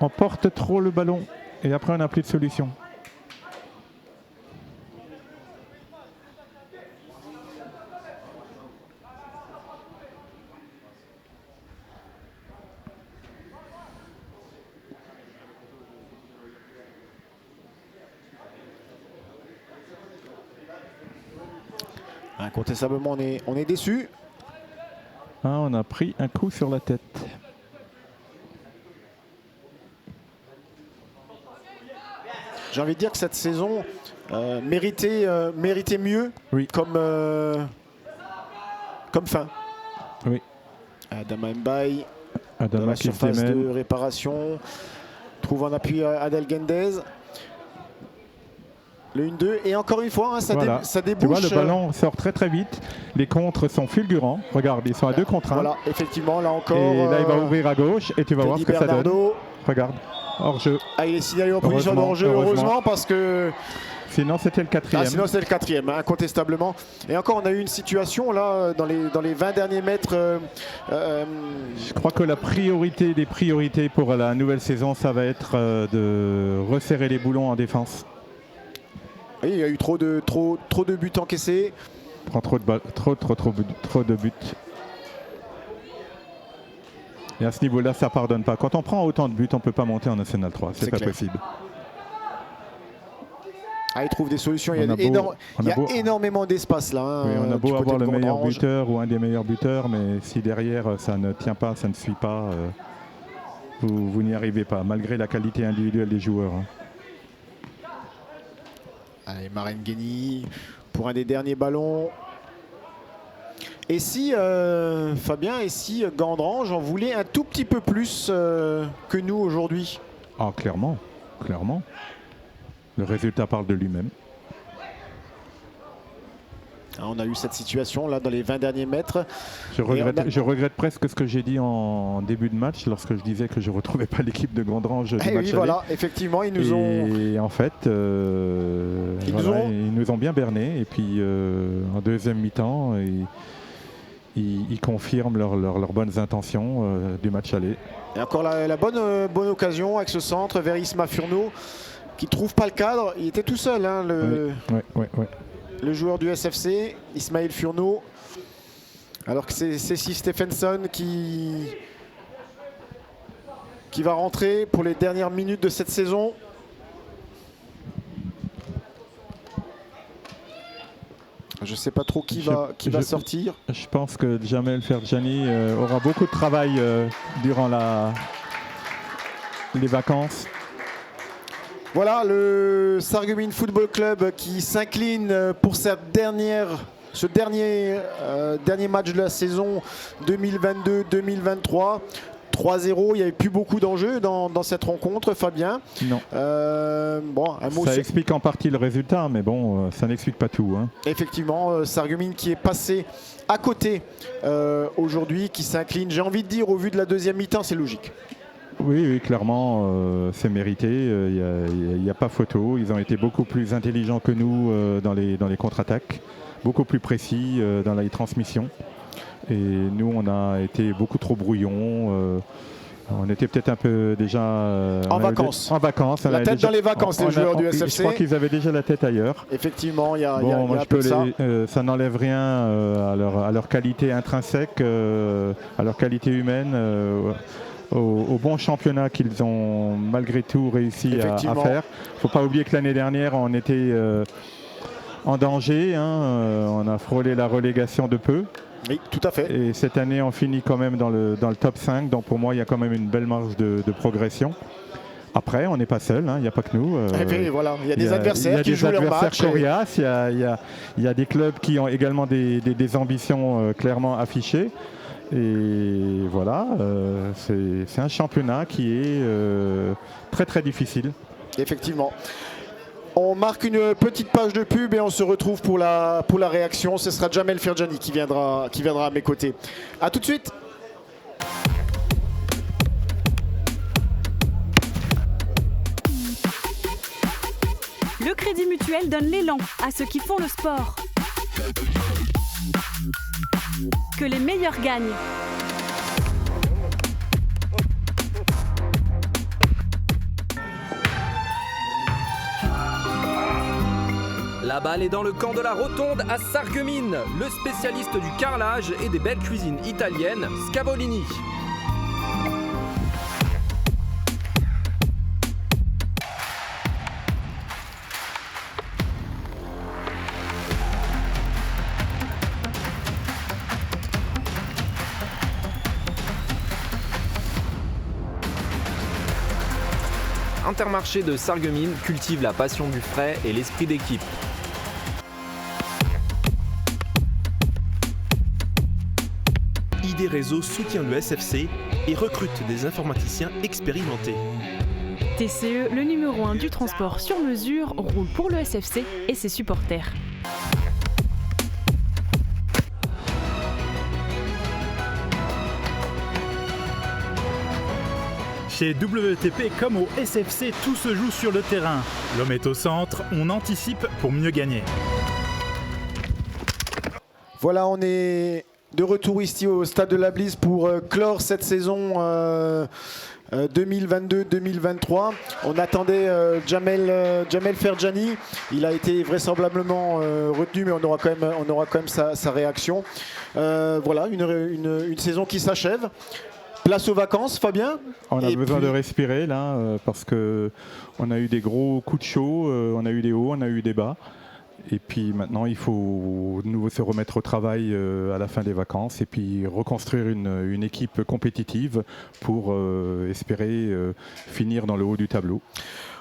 On porte trop le ballon et après on n'a plus de solution. Incontestablement, on est déçu. Ah, on a pris un coup sur la tête. J'ai envie de dire que cette saison méritait mieux comme fin. Oui. Adama Mbaye, Adama dans la qui surface se de réparation, trouve en appui Adel Gendez. Le 1-2 et encore une fois, hein, ça débouche. Tu vois, le ballon sort très très vite. Les contres sont fulgurants. Regarde, ils sont à 2 contre 1. Voilà, effectivement, là encore. Et là, il va ouvrir à gauche et tu vas voir ce que ça donne. Regarde, hors-jeu. Ah, il est signalé en position de hors-jeu, heureusement, parce que. Sinon, c'était le 4e. Ah, sinon, c'était le 4e, incontestablement. Et encore, on a eu une situation là, dans les 20 derniers mètres. Je crois que la priorité des priorités pour la nouvelle saison, ça va être de resserrer les boulons en défense. Oui, il y a eu trop de buts encaissés. Trop de buts. Et à ce niveau-là, ça ne pardonne pas. Quand on prend autant de buts, on ne peut pas monter en National 3. C'est pas possible. Ah, il trouve des solutions. Il y a énormément d'espace là. Hein, oui, on a beau avoir le meilleur buteur ou un des meilleurs buteurs, mais si derrière ça ne tient pas, ça ne suit pas, vous n'y arrivez pas, malgré la qualité individuelle des joueurs. Hein. Allez, Maren Guény pour un des derniers ballons. Et si, Fabien, et si Gandrange en voulait un tout petit peu plus que nous aujourd'hui? Ah, clairement. Le résultat parle de lui-même. On a eu cette situation là dans les 20 derniers mètres. Je regrette presque ce que j'ai dit en début de match lorsque je disais que je ne retrouvais pas l'équipe de Gandrange du match oui, voilà, effectivement, ils nous en fait, ils nous ont bien bernés. Et puis en deuxième mi-temps, ils confirment leurs bonnes intentions du match aller. Et encore la bonne occasion avec ce centre vers Isma Furneaux qui ne trouve pas le cadre. Il était tout seul, hein, le joueur du SFC, Ismaël Furneaux. Alors que c'est Cécile Stephenson qui va rentrer pour les dernières minutes de cette saison. Je ne sais pas trop qui va sortir. Je pense que Jamel Ferjani aura beaucoup de travail durant les vacances. Voilà le Sarreguemines Football Club qui s'incline pour ce dernier match de la saison 2022-2023. 3-0, il n'y avait plus beaucoup d'enjeux dans cette rencontre, Fabien. Non. Un mot ça explique en partie le résultat, mais bon, ça n'explique pas tout. Hein. Effectivement, Sarreguemines qui est passé à côté aujourd'hui, qui s'incline. J'ai envie de dire, au vu de la deuxième mi-temps, c'est logique. Oui, clairement, c'est mérité. Il n'y a pas photo. Ils ont été beaucoup plus intelligents que nous dans les contre-attaques, beaucoup plus précis dans les transmissions. Et nous, on a été beaucoup trop brouillons. On était peut-être un peu déjà en vacances. En vacances. La tête dans les vacances, les joueurs du SFC. Je crois qu'ils avaient déjà la tête ailleurs. Effectivement, il y a moi, un peu de ça. Ça n'enlève rien à leur qualité intrinsèque, à leur qualité humaine, au bon championnat qu'ils ont malgré tout réussi à faire. Il ne faut pas oublier que l'année dernière, on était en danger. On a frôlé la relégation de peu. Oui, tout à fait. Et cette année, on finit quand même dans le top 5. Donc pour moi, il y a quand même une belle marge de progression. Après, on n'est pas seul, il n'y a pas que nous. Et puis, voilà, il y a des adversaires qui jouent leur match. Il y a des clubs qui ont également des ambitions clairement affichées. Et voilà, c'est un championnat qui est très très difficile. Effectivement. On marque une petite page de pub et on se retrouve pour la réaction. Ce sera Jamel Ferjani qui viendra à mes côtés. A tout de suite. Le Crédit Mutuel donne l'élan à ceux qui font le sport. Que les meilleurs gagnent. La balle est dans le camp de la Rotonde à Sarreguemines. Le spécialiste du carrelage et des belles cuisines italiennes, Scavolini. Intermarché de Sarreguemines cultive la passion du frais et l'esprit d'équipe. ID Réseau soutient le SFC et recrute des informaticiens expérimentés. TCE, le numéro 1 du transport sur mesure, roule pour le SFC et ses supporters. Chez WTP comme au SFC, tout se joue sur le terrain. L'homme est au centre, on anticipe pour mieux gagner. Voilà, on est de retour ici au Stade de la Blise pour clore cette saison 2022-2023. On attendait Jamel Ferjani. Il a été vraisemblablement retenu, mais on aura quand même sa réaction. Voilà, une saison qui s'achève. Place aux vacances, Fabien. On a besoin de respirer là, parce qu'on a eu des gros coups de chaud, on a eu des hauts, on a eu des bas. Et puis maintenant, il faut de nouveau se remettre au travail à la fin des vacances et puis reconstruire une équipe compétitive pour espérer finir dans le haut du tableau.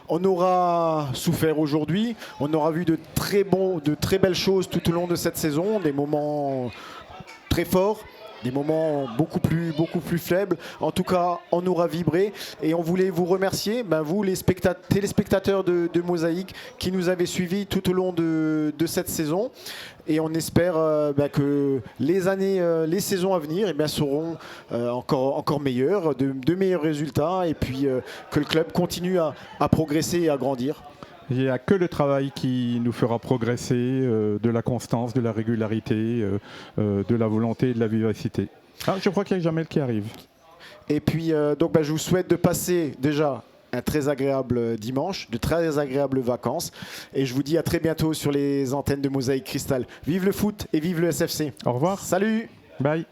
On aura souffert aujourd'hui, on aura vu de très belles choses tout au long de cette saison, des moments très forts, des moments beaucoup plus faibles. En tout cas, on aura vibré et on voulait vous remercier, vous les téléspectateurs de Mosaïque qui nous avez suivis tout au long de cette saison. Et on espère que les saisons à venir seront encore meilleures, de meilleurs résultats et puis que le club continue à progresser et à grandir. Il n'y a que le travail qui nous fera progresser, de la constance, de la régularité, de la volonté et de la vivacité. Je crois qu'il y a Jamel qui arrive. Et puis, je vous souhaite de passer déjà un très agréable dimanche, de très agréables vacances. Et je vous dis à très bientôt sur les antennes de Mosaïque Cristal. Vive le foot et vive le SFC. Au revoir. Salut. Bye.